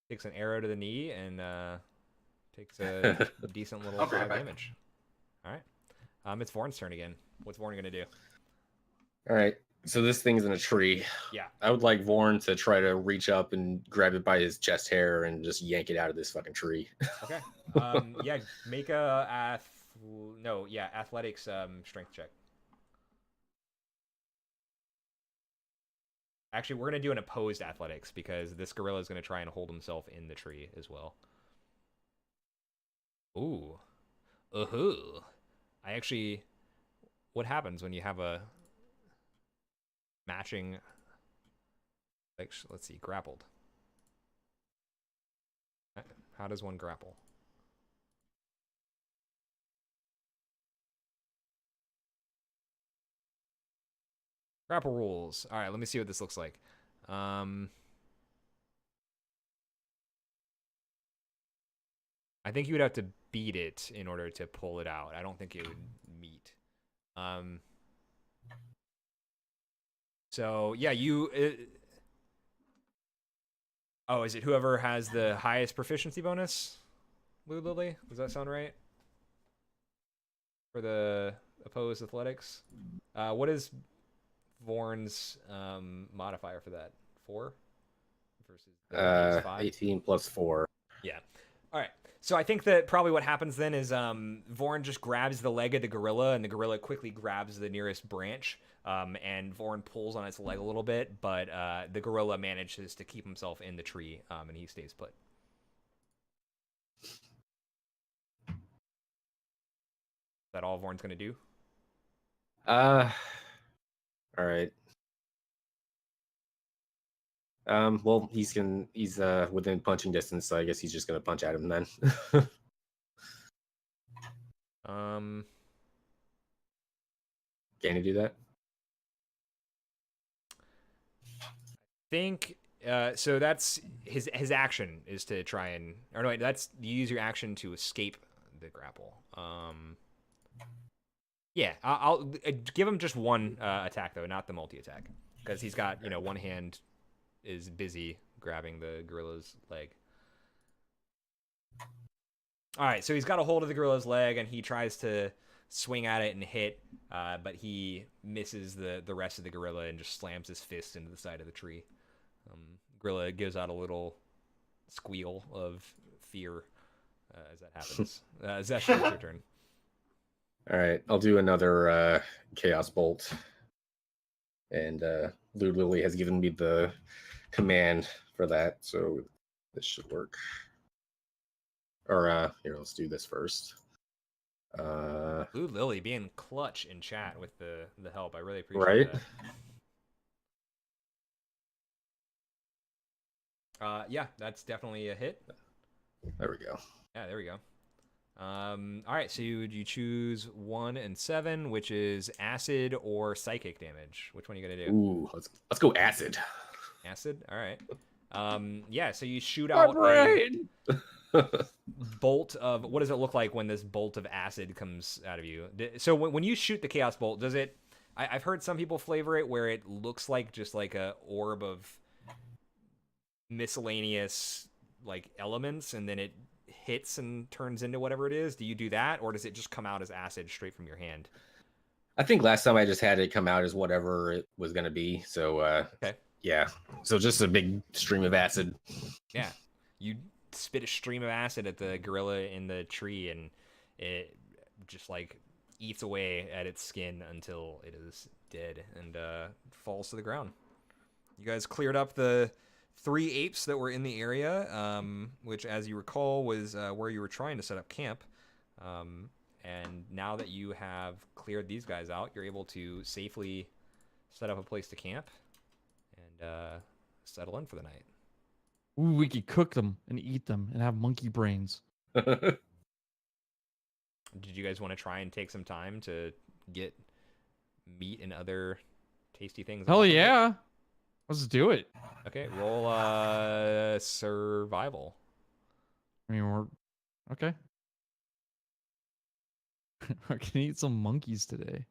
[SPEAKER 1] Takes an arrow to the knee and takes a decent little
[SPEAKER 4] I'll bring it
[SPEAKER 1] 5
[SPEAKER 4] back.
[SPEAKER 1] damage. All right. It's Vorn's turn again. What's Vorn gonna do?
[SPEAKER 3] All right. So this thing's in a tree.
[SPEAKER 1] Yeah.
[SPEAKER 3] I would like Vorn to try to reach up and grab it by his chest hair and just yank it out of this fucking tree.
[SPEAKER 1] Okay. Yeah. Make a athletics strength check. Actually, we're gonna do an opposed athletics because this gorilla is gonna try and hold himself in the tree as well. Ooh. I actually. What happens when you have a matching? Let's see, grappled. How does one grapple? Grapple rules. All right, let me see what this looks like. I think you would have to beat it in order to pull it out. I don't think it would meet. So yeah, oh, is it whoever has the highest proficiency bonus? Blue Lily, does that sound right? For the opposed athletics, what is Vorn's modifier for that? 4 versus the 5?
[SPEAKER 3] 18 plus 4.
[SPEAKER 1] Yeah. All right. So I think that probably what happens then is Vorn just grabs the leg of the gorilla, and the gorilla quickly grabs the nearest branch, and Vorn pulls on its leg a little bit, but the gorilla manages to keep himself in the tree, and he stays put. Is that all Vorn's going to do?
[SPEAKER 3] All right. Well, he's within punching distance, so I guess he's just gonna punch at him then. Can he do that?
[SPEAKER 1] Think so. That's his action is to try and, or no, that's you use your action to escape the grapple. Yeah, I'll give him just one attack though, not the multi attack, because he's got one hand is busy grabbing the gorilla's leg. All right, so he's got a hold of the gorilla's leg and he tries to swing at it and hit, but he misses the rest of the gorilla and just slams his fist into the side of the tree. Gorilla gives out a little squeal of fear as that happens. Zesh, it's your turn.
[SPEAKER 3] All right, I'll do another Chaos Bolt. And Blue Lily has given me the command for that, so this should work. Or here, let's do this first.
[SPEAKER 1] Blue Lily being clutch in chat with the help. I really appreciate
[SPEAKER 3] right?
[SPEAKER 1] that. Yeah, that's definitely a hit.
[SPEAKER 3] There we go.
[SPEAKER 1] Yeah, there we go. All right, so you choose 1 and 7, which is acid or psychic damage. Which one are you gonna do?
[SPEAKER 3] Ooh, let's go acid.
[SPEAKER 1] Acid. All right. Yeah. So you shoot out a bolt of, what does it look like when this bolt of acid comes out of you? So when you shoot the chaos bolt, does it? I've heard some people flavor it where it looks like just like a orb of miscellaneous like elements, and then it hits and turns into whatever it is. Do you do that, or does it just come out as acid straight from your hand?
[SPEAKER 3] I think last time I just had it come out as whatever it was going to be. So
[SPEAKER 1] Okay.
[SPEAKER 3] Yeah. So just a big stream of acid.
[SPEAKER 1] Yeah, you spit a stream of acid at the gorilla in the tree, and it just like eats away at its skin until it is dead and falls to the ground. You guys cleared up the 3 apes that were in the area, which, as you recall, was where you were trying to set up camp. And now that you have cleared these guys out, you're able to safely set up a place to camp and settle in for the night.
[SPEAKER 2] Ooh, we could cook them and eat them and have monkey brains.
[SPEAKER 1] Did you guys want to try and take some time to get meat and other tasty things?
[SPEAKER 2] Hell
[SPEAKER 1] off of it?
[SPEAKER 2] yeah. Let's do it.
[SPEAKER 1] Okay, roll survival.
[SPEAKER 2] I mean, we're okay. I can eat some monkeys today.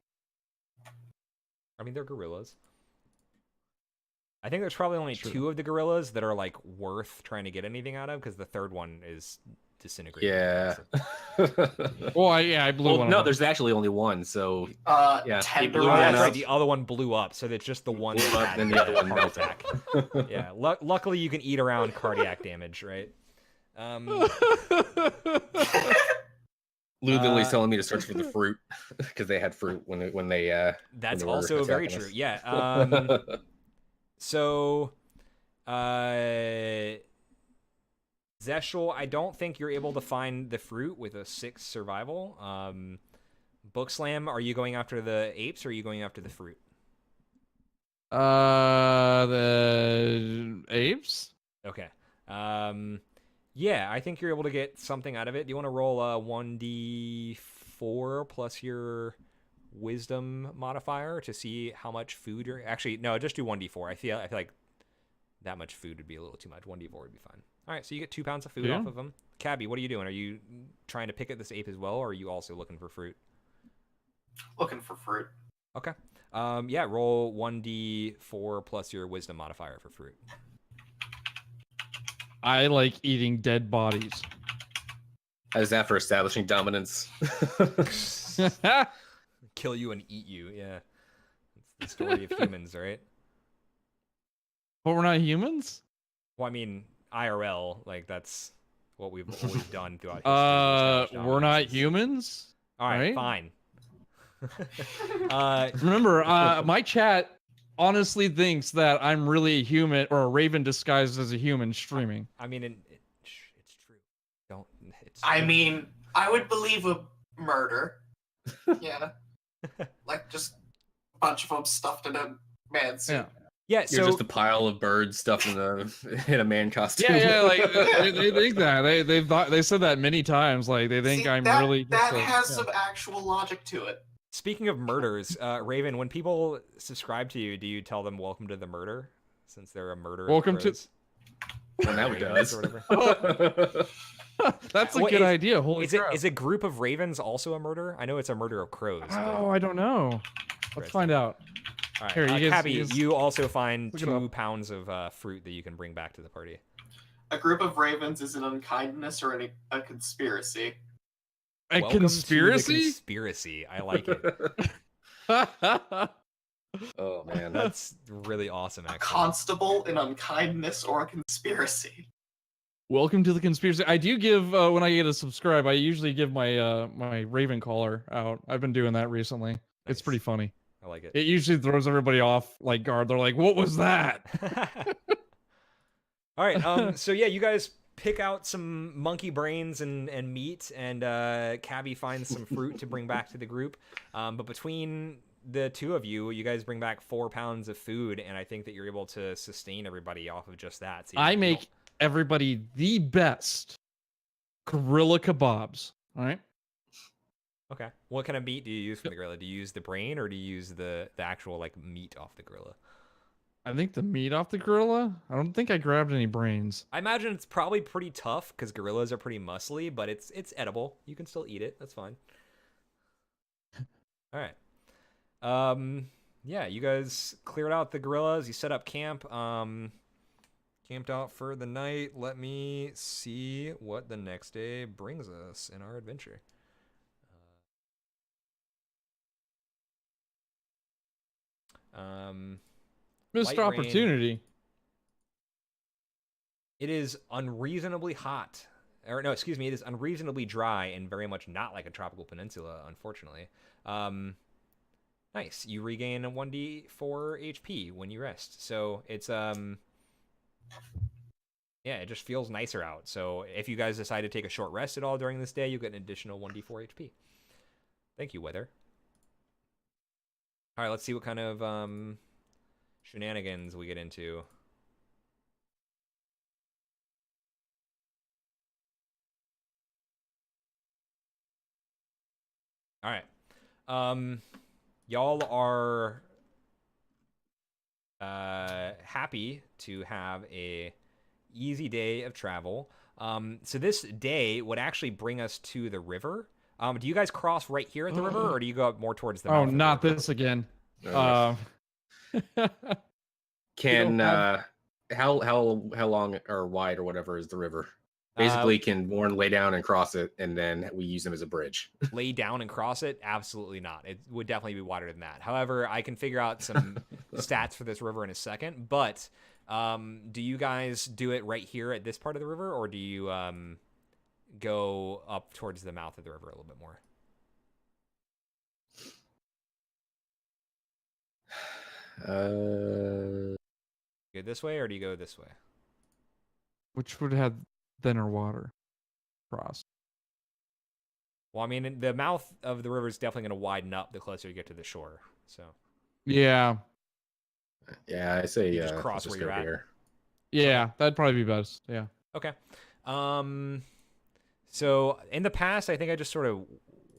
[SPEAKER 1] I mean, they're gorillas. I think there's probably only
[SPEAKER 2] True.
[SPEAKER 1] 2 of the gorillas that are like worth trying to get anything out of, because the third one is disintegrating.
[SPEAKER 3] Yeah.
[SPEAKER 2] Oh, I blew
[SPEAKER 3] Well,
[SPEAKER 2] one.
[SPEAKER 3] no,
[SPEAKER 2] up.
[SPEAKER 3] there's actually only one. So Yeah,
[SPEAKER 4] Tender
[SPEAKER 3] he blew
[SPEAKER 1] Oh,
[SPEAKER 3] one
[SPEAKER 1] that's
[SPEAKER 3] up.
[SPEAKER 1] right. The other one blew up, so it's just the one
[SPEAKER 3] Blew
[SPEAKER 1] that
[SPEAKER 3] up,
[SPEAKER 1] had
[SPEAKER 3] then the other one
[SPEAKER 1] heart
[SPEAKER 3] melted.
[SPEAKER 1] attack. Yeah. Luckily, you can eat around cardiac damage, right?
[SPEAKER 3] Literally telling me to search for the fruit because they had fruit when they
[SPEAKER 1] That's
[SPEAKER 3] they were
[SPEAKER 1] also very
[SPEAKER 3] attacking
[SPEAKER 1] true.
[SPEAKER 3] us.
[SPEAKER 1] Yeah. So, Zeshul, I don't think you're able to find the fruit with a 6 survival. Bookslam, are you going after the apes or are you going after the fruit?
[SPEAKER 2] The apes.
[SPEAKER 1] Okay. Yeah, I think you're able to get something out of it. Do you want to roll a 1d4 plus your wisdom modifier to see how much food you're... Actually, no, just do 1d4. I feel like that much food would be a little too much. 1d4 would be fine. All right, so you get 2 pounds of food
[SPEAKER 2] Yeah.
[SPEAKER 1] off of them. Cabby, what are you doing? Are you trying to pick at this ape as well, or are you also looking for fruit?
[SPEAKER 4] Looking for fruit.
[SPEAKER 1] Okay. Yeah, roll 1d4 plus your wisdom modifier for fruit.
[SPEAKER 2] I like eating dead bodies.
[SPEAKER 3] How's that for establishing dominance?
[SPEAKER 1] Kill you and eat you, yeah. It's the story of humans, right?
[SPEAKER 2] But we're not humans.
[SPEAKER 1] Well, I mean, IRL, like, that's what we've always done throughout history. to establish
[SPEAKER 2] We're not
[SPEAKER 1] dominance.
[SPEAKER 2] humans.
[SPEAKER 1] All right,
[SPEAKER 2] right?
[SPEAKER 1] fine.
[SPEAKER 2] Remember, my chat honestly thinks that I'm really a human or a raven disguised as a human streaming.
[SPEAKER 1] I mean, it's true. Don't. It's
[SPEAKER 4] I
[SPEAKER 1] true.
[SPEAKER 4] mean, I would believe a murder. Yeah. Like just a bunch of them stuffed in a man suit.
[SPEAKER 2] Yeah.
[SPEAKER 1] Yeah.
[SPEAKER 3] You're
[SPEAKER 1] So
[SPEAKER 3] just a pile of birds stuffed in a man costume.
[SPEAKER 2] Yeah, like they think that they said that many times. Like they think
[SPEAKER 4] See,
[SPEAKER 2] I'm
[SPEAKER 4] that,
[SPEAKER 2] really
[SPEAKER 4] that
[SPEAKER 2] just a-
[SPEAKER 4] has
[SPEAKER 2] yeah.
[SPEAKER 4] some actual logic to it.
[SPEAKER 1] speaking of murders, Raven, when people subscribe to you, do you tell them "Welcome to the murder" since they're a murderer? of
[SPEAKER 2] Welcome to-
[SPEAKER 1] crows?
[SPEAKER 3] Well, now it
[SPEAKER 1] Ravens
[SPEAKER 3] does.
[SPEAKER 1] or whatever.
[SPEAKER 2] That's a
[SPEAKER 1] What
[SPEAKER 2] good
[SPEAKER 1] is-
[SPEAKER 2] idea. Holy
[SPEAKER 1] Is it
[SPEAKER 2] crap.
[SPEAKER 1] is a group of ravens also a murder? I know it's a murder of crows. but-
[SPEAKER 2] Oh, I don't know. Let's find out.
[SPEAKER 1] All right,
[SPEAKER 2] Here, you guys-
[SPEAKER 1] Cabby,
[SPEAKER 2] you guys-
[SPEAKER 1] you also find
[SPEAKER 2] look it
[SPEAKER 1] 2
[SPEAKER 2] up.
[SPEAKER 1] pounds of fruit that you can bring back to the party.
[SPEAKER 4] A group of ravens is an unkindness or a conspiracy.
[SPEAKER 2] A
[SPEAKER 1] Welcome to the
[SPEAKER 2] conspiracy?
[SPEAKER 1] conspiracy. I like it.
[SPEAKER 3] Oh man.
[SPEAKER 1] That's really awesome,
[SPEAKER 4] A
[SPEAKER 1] actually.
[SPEAKER 4] constable, an unkindness, or a conspiracy.
[SPEAKER 2] Welcome to the conspiracy. I do give when I get a subscribe. I usually give my my Raven caller out. I've been doing that recently. It's
[SPEAKER 1] Nice.
[SPEAKER 2] pretty funny.
[SPEAKER 1] I like it.
[SPEAKER 2] It usually throws everybody off like guard. They're like, "What was that?"
[SPEAKER 1] All right. So yeah, you guys pick out some monkey brains and meat, and Cabby finds some fruit to bring back to the group. But between the 2 of you, you guys bring back 4 pounds of food, and I think that you're able to sustain everybody off of just that. So
[SPEAKER 2] I
[SPEAKER 1] you
[SPEAKER 2] make everybody the best gorilla kebabs. All right.
[SPEAKER 1] Okay. What kind of meat do you use for the gorilla? Do you use the brain or do you use the actual like meat off the gorilla?
[SPEAKER 2] I think the meat off the gorilla. I don't think I grabbed any brains.
[SPEAKER 1] I imagine it's probably pretty tough because gorillas are pretty muscly, but it's edible. You can still eat it. That's fine. All right. Yeah, you guys cleared out the gorillas. You set up camp. Camped out for the night. Let me see what the next day brings us in our adventure.
[SPEAKER 2] Missed
[SPEAKER 1] light rain.
[SPEAKER 2] opportunity.
[SPEAKER 1] It is unreasonably hot. Or no, excuse me, it is unreasonably dry and very much not like a tropical peninsula, unfortunately. Nice. You regain a 1d4 HP when you rest. So it's yeah, it just feels nicer out. So if you guys decide to take a short rest at all during this day, you get an additional 1d4 HP. Thank you, weather. All right, let's see what kind of shenanigans we get into. All right. Y'all are happy to have a easy day of travel. So this day would actually bring us to the river. Do you guys cross right here at the river, or do you go up more towards the mouth
[SPEAKER 2] Oh,
[SPEAKER 1] of the
[SPEAKER 2] not
[SPEAKER 1] river?
[SPEAKER 2] this again.
[SPEAKER 3] Uh, Can
[SPEAKER 2] don't have-
[SPEAKER 3] how long or wide or whatever is the river? Basically, can Warren lay down and cross it, and then we use him as a bridge?
[SPEAKER 1] Lay down and cross it? Absolutely not. It would definitely be wider than that. However, I can figure out some stats for this river in a second. But do you guys do it right here at this part of the river, or do you go up towards the mouth of the river a little bit more? Go this way, or do you go this way?
[SPEAKER 2] Which would have thinner water cross.
[SPEAKER 1] Well, I mean, the mouth of the river is definitely going to widen up the closer you get to the shore. So
[SPEAKER 2] Yeah.
[SPEAKER 3] Yeah, I say
[SPEAKER 1] you just cross
[SPEAKER 3] let's
[SPEAKER 1] where
[SPEAKER 3] just
[SPEAKER 1] you're
[SPEAKER 3] go
[SPEAKER 1] at.
[SPEAKER 3] here.
[SPEAKER 2] Yeah, that'd probably be best. Yeah.
[SPEAKER 1] Okay. So in the past, I think I just sort of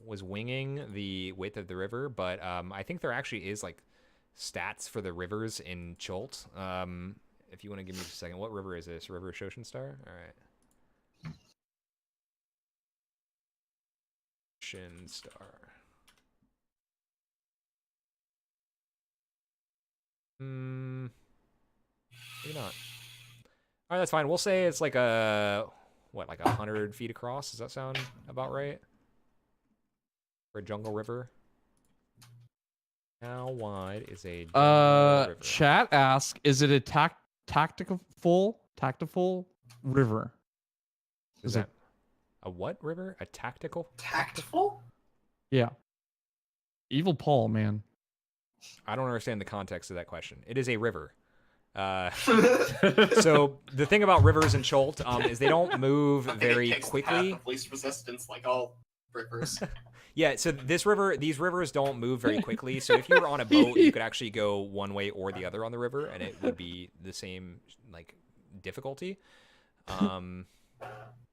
[SPEAKER 1] was winging the width of the river, but I think there actually is like stats for the rivers in Chult. If you want to give me just a second, what river is this? River Shoshin Star? All right. Shin Star. Maybe not. All right, that's fine. We'll say it's like like 100 feet across. Does that sound about right? For a jungle river. How wide is a jungle river?
[SPEAKER 2] Chat ask, is it a tactical river?
[SPEAKER 1] Is that a what river? A tactical?
[SPEAKER 4] Tactful?
[SPEAKER 2] Yeah. Evil Paul, man.
[SPEAKER 1] I don't understand the context of that question. It is a river. So the thing about rivers in Chult is they don't move very
[SPEAKER 4] It takes the
[SPEAKER 1] quickly.
[SPEAKER 4] path of least resistance, like all rivers.
[SPEAKER 1] Yeah, so these rivers don't move very quickly. So if you were on a boat, you could actually go one way or the other on the river, and it would be the same like difficulty.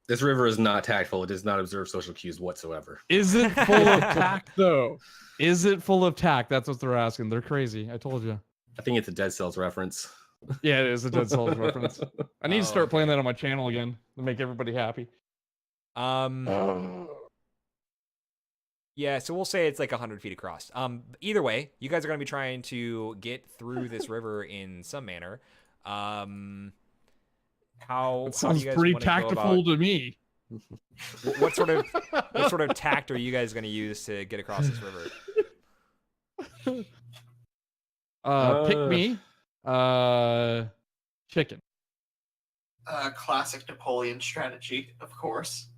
[SPEAKER 3] This river is not tactful. It does not observe social cues whatsoever.
[SPEAKER 2] Is it full of tact, though? Is it full of tact? That's what they're asking. They're crazy. I told you.
[SPEAKER 3] I think it's a Dead Cells reference.
[SPEAKER 2] Yeah, it is a Dead Cells reference. I need to start playing that on my channel again to make everybody happy.
[SPEAKER 1] Yeah, so we'll say it's like 100 feet across. Either way, you guys are going to be trying to get through this river in some manner.
[SPEAKER 2] It sounds pretty tactful to me.
[SPEAKER 1] What sort of tact are you guys going to use to get across this river?
[SPEAKER 2] Pick me. Chicken.
[SPEAKER 4] Classic Napoleon strategy, of course.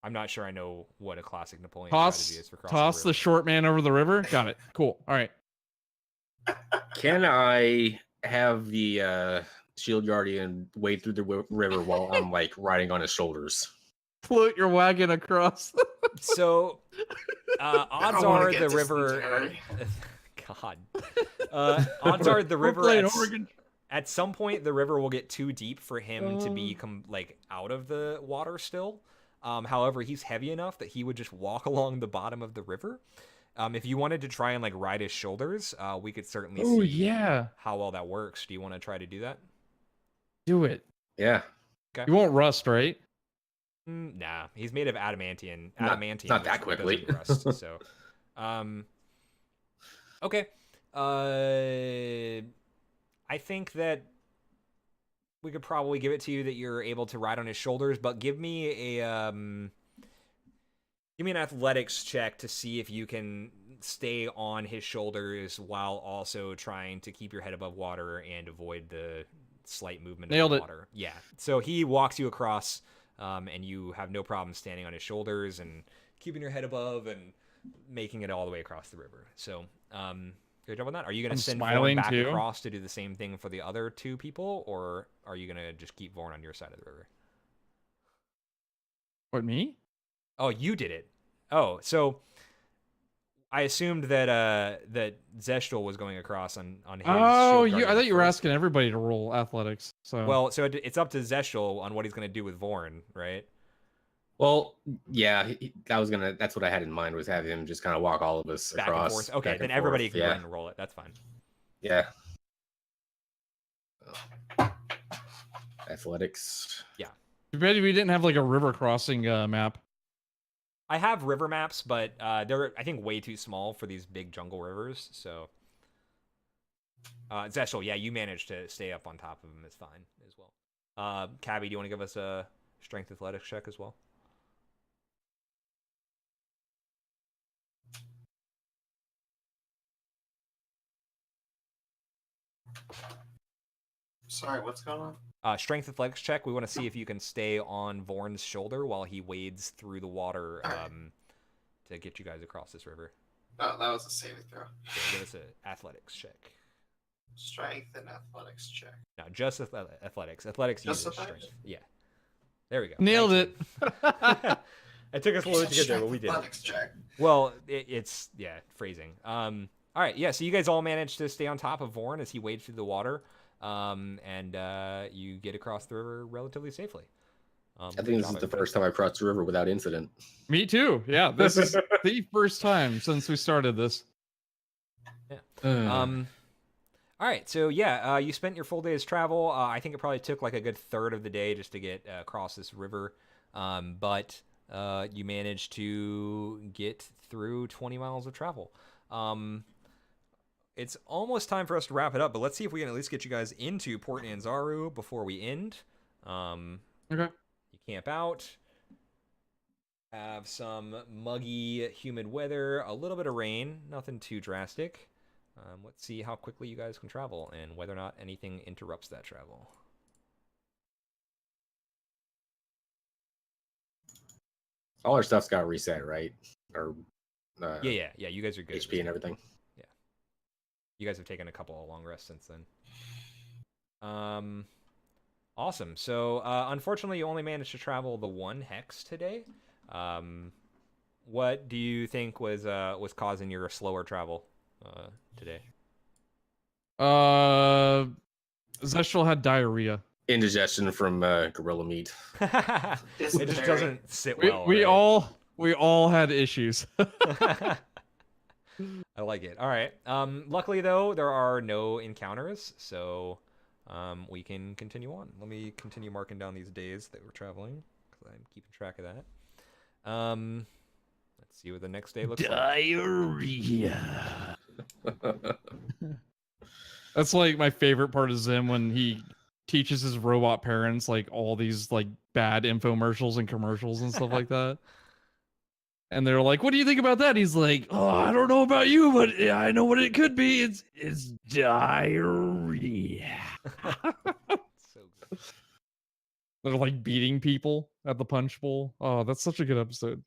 [SPEAKER 1] I'm not sure I know what a classic Napoleon
[SPEAKER 2] Toss
[SPEAKER 1] strategy is for crossing
[SPEAKER 2] the short man over the river. Got it. Cool. All right.
[SPEAKER 3] Can I have the shield guardian wade through the river while I'm like riding on his shoulders?
[SPEAKER 2] Float your wagon across.
[SPEAKER 1] So, odds are the river. God. Odds are the river. At some point, the river will get too deep for him to be like out of the water still. However, he's heavy enough that he would just walk along the bottom of the river. If you wanted to try and like ride his shoulders, we could certainly see how well that works. Do you want to try to do that?
[SPEAKER 2] Do it.
[SPEAKER 3] Yeah.
[SPEAKER 1] Okay.
[SPEAKER 2] You won't rust, right?
[SPEAKER 1] Nah, he's made of adamantium.
[SPEAKER 3] Not that quickly.
[SPEAKER 1] Rust, so, okay. I think that we could probably give it to you that you're able to ride on his shoulders, but give me an athletics check to see if you can stay on his shoulders while also trying to keep your head above water and avoid the slight movement
[SPEAKER 2] Nailed
[SPEAKER 1] of the
[SPEAKER 2] it.
[SPEAKER 1] water. Yeah. So he walks you across, and you have no problem standing on his shoulders and keeping your head above and making it all the way across the river. So, good job on that. Are you going
[SPEAKER 2] I'm
[SPEAKER 1] to send Vorn
[SPEAKER 2] smiling,
[SPEAKER 1] back
[SPEAKER 2] too.
[SPEAKER 1] across to do the same thing for the other two people, or are you going to just keep Vorn on your side of the river?
[SPEAKER 2] What, me?
[SPEAKER 1] Oh, you did it. Oh, so I assumed that Zeshtul was going across on his.
[SPEAKER 2] Oh,
[SPEAKER 1] shield
[SPEAKER 2] I
[SPEAKER 1] guardian
[SPEAKER 2] thought you were
[SPEAKER 1] first.
[SPEAKER 2] asking everybody to roll athletics. So
[SPEAKER 1] Well, so it's up to Zeshtul on what he's going to do with Vorn, right?
[SPEAKER 3] Well, yeah, that's what I had in mind, was have him just kind of walk all of us
[SPEAKER 1] Back
[SPEAKER 3] across.
[SPEAKER 1] and forth. Okay,
[SPEAKER 3] back and
[SPEAKER 1] then everybody
[SPEAKER 3] forth.
[SPEAKER 1] can go
[SPEAKER 3] Yeah,
[SPEAKER 1] ahead and roll it. That's fine.
[SPEAKER 3] yeah. Athletics.
[SPEAKER 2] too bad we didn't have like a river crossing map.
[SPEAKER 1] I have river maps, but they're, I think, way too small for these big jungle rivers. So, Zeshtul, yeah, you managed to stay up on top of him. It's fine as well. Cabby, do you want to give us a strength athletics check as well?
[SPEAKER 4] Sorry, what's going on?
[SPEAKER 1] Strength athletics check. We want to see if you can stay on Vorn's shoulder while he wades through the water to get you guys across this river.
[SPEAKER 4] Oh, that was a saving throw.
[SPEAKER 1] So give us an athletics check.
[SPEAKER 4] Strength and athletics check.
[SPEAKER 1] No, just athletics. Athletics
[SPEAKER 4] Just
[SPEAKER 1] uses
[SPEAKER 4] athletics?
[SPEAKER 1] strength. Yeah. There we go.
[SPEAKER 2] Nailed
[SPEAKER 1] 19.
[SPEAKER 2] it.
[SPEAKER 1] It took us a little bit to get there, but we did.
[SPEAKER 4] Athletics check.
[SPEAKER 1] Well, it's phrasing. All right, yeah. So you guys all managed to stay on top of Vorn as he wades through the water, and you get across the river relatively safely.
[SPEAKER 3] I think this is the first time I've crossed the river without incident.
[SPEAKER 2] Me too. Yeah, this is the first time since we started this.
[SPEAKER 1] Yeah. All right, so yeah, you spent your full day's travel. I think it probably took like a good third of the day just to get across this river, but you managed to get through 20 miles of travel. It's almost time for us to wrap it up, but let's see if we can at least get you guys into Port Anzaru before we end.
[SPEAKER 2] Okay.
[SPEAKER 1] You camp out, have some muggy, humid weather, a little bit of rain, nothing too drastic. Let's see how quickly you guys can travel and whether or not anything interrupts that travel.
[SPEAKER 3] All our stuff's got reset, right? Or
[SPEAKER 1] Yeah. You guys are good.
[SPEAKER 3] HP and everything.
[SPEAKER 1] Yeah. You guys have taken a couple of long rests since then. Awesome. So, unfortunately, you only managed to travel the one hex today. What do you think was causing your slower travel today?
[SPEAKER 2] Zeshtul had diarrhea.
[SPEAKER 3] Indigestion from gorilla meat.
[SPEAKER 1] It just
[SPEAKER 4] Dysentery.
[SPEAKER 1] doesn't sit
[SPEAKER 2] We,
[SPEAKER 1] well.
[SPEAKER 2] we
[SPEAKER 1] right?
[SPEAKER 2] all had issues.
[SPEAKER 1] I like it. All right. Luckily, though, there are no encounters, so we can continue on. Let me continue marking down these days that we're traveling, because I'm keeping track of that. Let's see what the next day looks like.
[SPEAKER 2] Diarrhea. That's like my favorite part of Zim, when he teaches his robot parents like all these like bad infomercials and commercials and stuff like that. And they're like, "What do you think about that?" He's like, "Oh, I don't know about you, but I know what it could be. It's diarrhea."
[SPEAKER 1] So good.
[SPEAKER 2] They're like beating people at the punch bowl. Oh, that's such a good episode.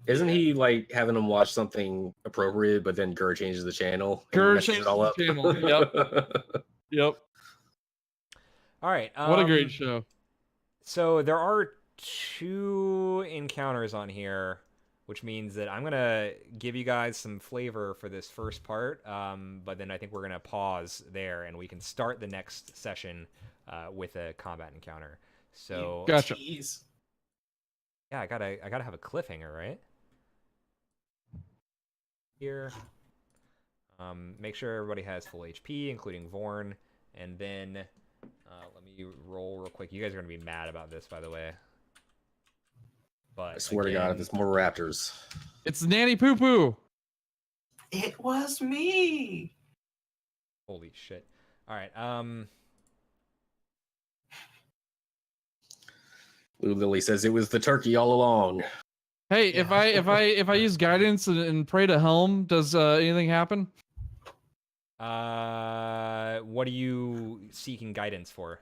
[SPEAKER 3] Isn't he like having them watch something appropriate, but then Gur changes the channel? and
[SPEAKER 2] Gur
[SPEAKER 3] messes
[SPEAKER 2] changes
[SPEAKER 3] it all
[SPEAKER 2] the
[SPEAKER 3] up?
[SPEAKER 2] channel, Yep.
[SPEAKER 1] All right.
[SPEAKER 2] What a great show.
[SPEAKER 1] So there are 2 encounters on here, which means that I'm gonna give you guys some flavor for this first part. But then I think we're gonna pause there, and we can start the next session with a combat encounter. So
[SPEAKER 2] Gotcha.
[SPEAKER 4] Jeez.
[SPEAKER 1] yeah, I gotta have a cliffhanger, right? Here. Make sure everybody has full HP, including Vorn, and then let me roll real quick. You guys are gonna be mad about this, by the way. But
[SPEAKER 3] I swear to God, if it's more raptors.
[SPEAKER 2] It's Nanny Poo Poo.
[SPEAKER 4] It was me.
[SPEAKER 1] holy shit! All right.
[SPEAKER 3] Lou Lily says it was the turkey all along.
[SPEAKER 2] Hey,
[SPEAKER 4] Yeah.
[SPEAKER 2] if I use guidance and pray to Helm, does anything happen?
[SPEAKER 1] What are you seeking guidance for?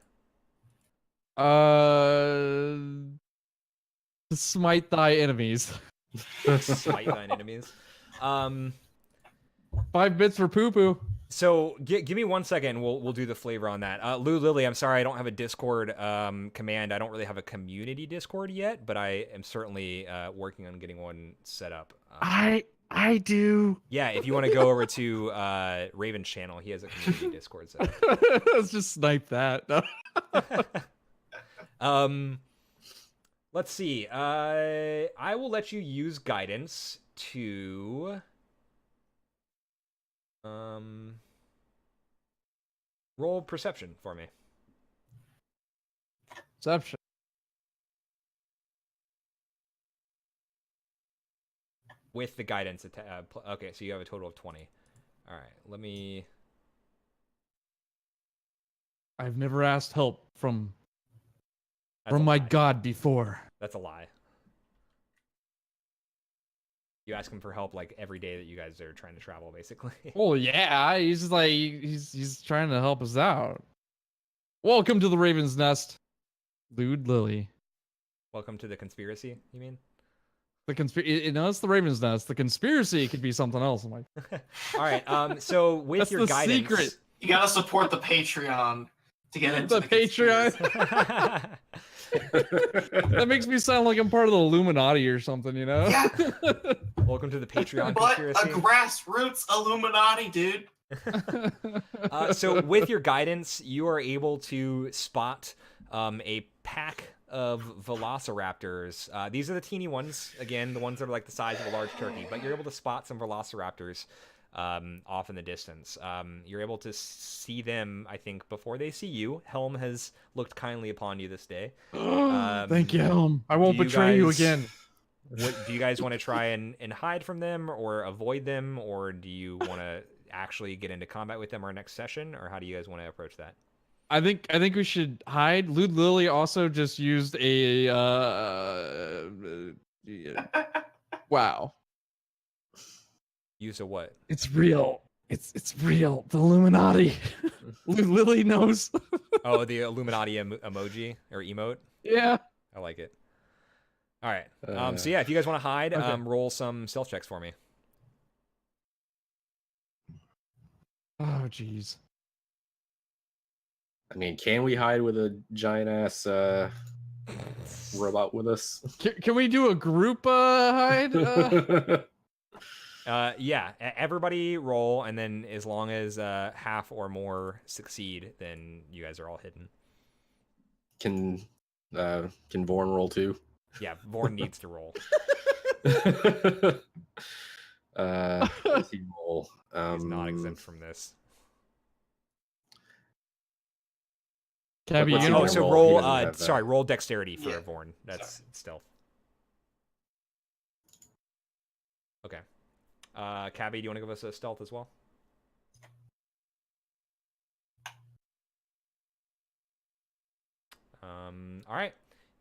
[SPEAKER 2] To smite thy enemies.
[SPEAKER 1] Smite thine enemies.
[SPEAKER 2] 5 bits for poo poo.
[SPEAKER 1] So give me 1 second. We'll do the flavor on that. Lou Lily, I'm sorry I don't have a Discord command. I don't really have a community Discord yet, but I am certainly working on getting one set up.
[SPEAKER 2] I do.
[SPEAKER 1] Yeah, if you want to go over to Raven's channel, he has a community Discord set up.
[SPEAKER 2] Let's just snipe that. No.
[SPEAKER 1] Let's see. I will let you use guidance to roll perception for me.
[SPEAKER 2] Perception.
[SPEAKER 1] With the guidance. Okay, so you have a total of 20. All right, let me.
[SPEAKER 2] I've never asked help from
[SPEAKER 1] That's a
[SPEAKER 2] my
[SPEAKER 1] lie.
[SPEAKER 2] god before.
[SPEAKER 1] That's a lie. You ask him for help like every day that you guys are trying to travel, basically.
[SPEAKER 2] Well, yeah, he's just like he's trying to help us out. Welcome to the Raven's Nest, Lude Lily.
[SPEAKER 1] Welcome to the conspiracy, you mean?
[SPEAKER 2] The conspiracy. No, it's the Raven's Nest. The conspiracy could be something else. I'm like,
[SPEAKER 1] all right. So with
[SPEAKER 2] that's
[SPEAKER 1] your
[SPEAKER 2] the
[SPEAKER 1] guidance,
[SPEAKER 2] secret.
[SPEAKER 4] You gotta support the Patreon to get into
[SPEAKER 2] The Patreon. That makes me sound like I'm part of the Illuminati or something, you know?
[SPEAKER 4] Yeah.
[SPEAKER 1] welcome to the Patreon
[SPEAKER 4] But
[SPEAKER 1] conspiracy.
[SPEAKER 4] a grassroots Illuminati, dude.
[SPEAKER 1] So with your guidance, you are able to spot a pack of velociraptors. These are the teeny ones, again, the ones that are like the size of a large turkey, but you're able to spot some velociraptors off in the distance. You're able to see them, I think, before they see you. Helm has looked kindly upon you this day.
[SPEAKER 2] Thank you, Helm. I won't
[SPEAKER 1] do you
[SPEAKER 2] betray you
[SPEAKER 1] guys-
[SPEAKER 2] again.
[SPEAKER 1] What do you guys want to try and hide from them, or avoid them, or do you want to actually get into combat with them our next session, or how do you guys want to approach that?
[SPEAKER 2] I think we should hide. Lude Lily also just used a wow.
[SPEAKER 1] Use a what?
[SPEAKER 2] It's real. It's real. The Illuminati. Lude Lily knows.
[SPEAKER 1] Oh, the Illuminati emoji or emote.
[SPEAKER 2] Yeah.
[SPEAKER 1] I like it. All right. So yeah, if you guys want to hide,
[SPEAKER 2] okay.
[SPEAKER 1] roll some stealth checks for me.
[SPEAKER 2] Oh jeez.
[SPEAKER 3] I mean, can we hide with a giant ass robot with us?
[SPEAKER 2] Can we do a group hide?
[SPEAKER 1] Yeah, everybody roll, and then as long as half or more succeed, then you guys are all hidden.
[SPEAKER 3] Can Vorn roll too?
[SPEAKER 1] Yeah, Vorn needs to roll.
[SPEAKER 3] Does he roll?
[SPEAKER 1] He's not exempt from this.
[SPEAKER 2] Cabby,
[SPEAKER 3] What's
[SPEAKER 2] you
[SPEAKER 3] he
[SPEAKER 2] know,
[SPEAKER 3] gonna
[SPEAKER 1] So
[SPEAKER 3] roll?
[SPEAKER 1] roll.
[SPEAKER 3] He doesn't have that.
[SPEAKER 1] Sorry, roll dexterity for
[SPEAKER 4] Yeah.
[SPEAKER 1] Vorn. That's stealth. Okay. Cabby, do you want to give us a stealth as well? All right.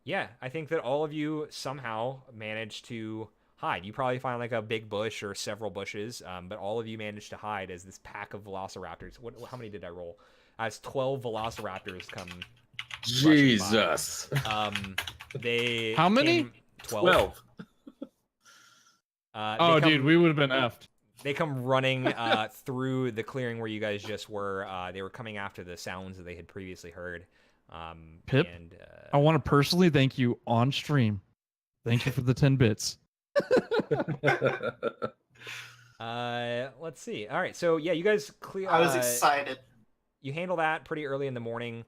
[SPEAKER 1] Yeah, I think that all of you somehow managed to hide. You probably find like a big bush or several bushes, but all of you managed to hide as this pack of velociraptors. How many did I roll? As 12 velociraptors come.
[SPEAKER 3] Jesus.
[SPEAKER 1] They
[SPEAKER 2] How many?
[SPEAKER 1] came- 12.
[SPEAKER 3] 12.
[SPEAKER 2] oh,
[SPEAKER 1] They
[SPEAKER 2] dude,
[SPEAKER 1] come-
[SPEAKER 2] we would have been effed.
[SPEAKER 1] They come running through the clearing where you guys just were. They were coming after the sounds that they had previously heard.
[SPEAKER 2] Pip?
[SPEAKER 1] And,
[SPEAKER 2] I want to personally thank you on stream. Thank you for the 10 bits.
[SPEAKER 1] let's see. All right, so yeah, you guys clear.
[SPEAKER 4] I was excited.
[SPEAKER 1] You handle that pretty early in the morning.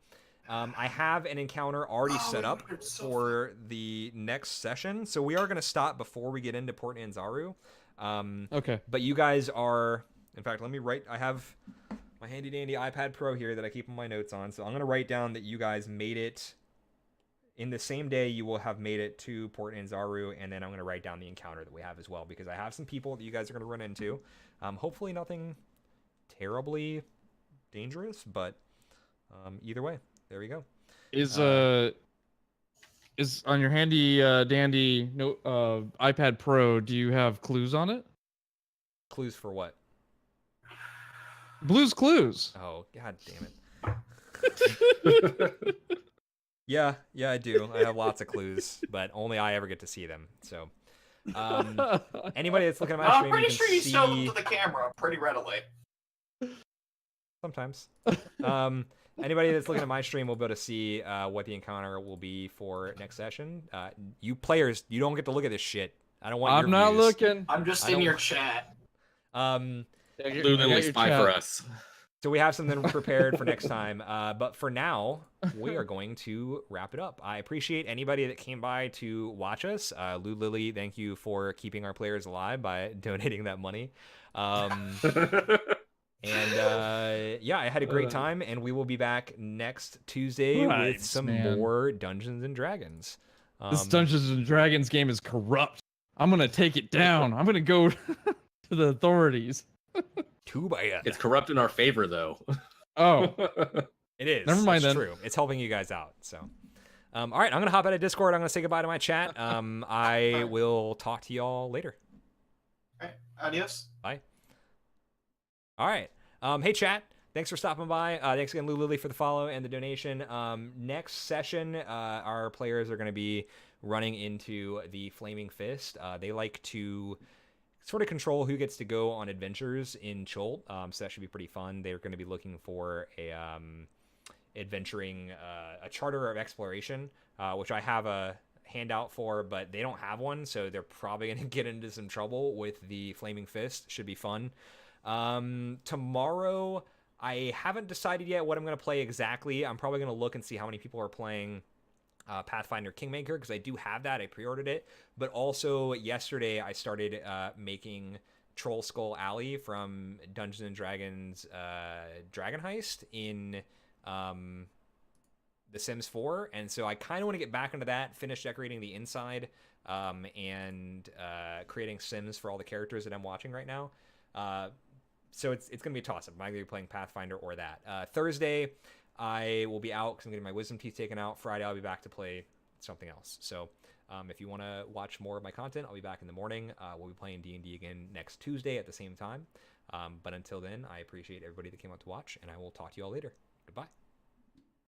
[SPEAKER 1] I have an encounter already set up for the next session, so we are going to stop before we get into Port Anzaru.
[SPEAKER 2] Okay.
[SPEAKER 1] But you guys are, in fact, let me write. I have my handy dandy iPad Pro here that I keep my notes on, so I'm going to write down that you guys made it. In the same day, you will have made it to Port Anzaru, and then I'm going to write down the encounter that we have as well, because I have some people that you guys are going to run into. Hopefully nothing terribly dangerous, but either way, there we go.
[SPEAKER 2] Is is on your handy dandy iPad Pro. Do you have clues on it?
[SPEAKER 1] Clues for what?
[SPEAKER 2] Blue's Clues.
[SPEAKER 1] Oh, god damn it. Yeah, I do. I have lots of clues, but only I ever get to see them. So, anybody that's looking at my
[SPEAKER 4] No, I'm
[SPEAKER 1] stream,
[SPEAKER 4] pretty
[SPEAKER 1] you can
[SPEAKER 4] sure you
[SPEAKER 1] see
[SPEAKER 4] show them to the camera pretty readily.
[SPEAKER 1] sometimes. Anybody that's looking at my stream will be able to see what the encounter will be for next session. You players, you don't get to look at this shit. I don't want your
[SPEAKER 2] I'm not
[SPEAKER 1] views.
[SPEAKER 2] looking.
[SPEAKER 4] I'm just
[SPEAKER 1] I
[SPEAKER 4] in
[SPEAKER 1] don't-
[SPEAKER 4] your chat.
[SPEAKER 3] Literally spy for us.
[SPEAKER 1] So we have something prepared for next time. But for now, we are going to wrap it up. I appreciate anybody that came by to watch us. Lou Lily, thank you for keeping our players alive by donating that money. Yeah, I had a great time, and we will be back next Tuesday with some more Dungeons and Dragons.
[SPEAKER 2] This Dungeons and Dragons game is corrupt. I'm gonna take it down. I'm gonna go to the authorities.
[SPEAKER 1] Too bad.
[SPEAKER 3] It's corrupt in our favor, though.
[SPEAKER 2] Oh,
[SPEAKER 1] it is.
[SPEAKER 2] Never mind
[SPEAKER 1] it's
[SPEAKER 2] then.
[SPEAKER 1] True. It's helping you guys out. So, all right, I'm gonna hop out of Discord. I'm gonna say goodbye to my chat. I will talk to y'all later.
[SPEAKER 4] All right, adios.
[SPEAKER 1] Bye. All right. Hey, chat. Thanks for stopping by. Thanks again, Lou Lily, for the follow and the donation. Next session, our players are going to be running into the Flaming Fist. They like to sort of control who gets to go on adventures in Chult, so that should be pretty fun. They're going to be looking for a adventuring, a charter of exploration, which I have a handout for, but they don't have one, so they're probably going to get into some trouble with the Flaming Fist. Should be fun. Tomorrow, I haven't decided yet what I'm going to play exactly. I'm probably going to look and see how many people are playing Pathfinder Kingmaker, because I do have that. I pre-ordered it. But also, yesterday, I started making Troll Skull Alley from Dungeons & Dragons Dragon Heist in The Sims 4. And so I kind of want to get back into that, finish decorating the inside, and creating Sims for all the characters that I'm watching right now. So it's going to be a toss-up. I'm either going to be playing Pathfinder or that. Thursday, I will be out because I'm getting my wisdom teeth taken out. Friday, I'll be back to play something else. So if you want to watch more of my content, I'll be back in the morning. We'll be playing D&D again next Tuesday at the same time. But until then, I appreciate everybody that came out to watch, and I will talk to you all later. Goodbye.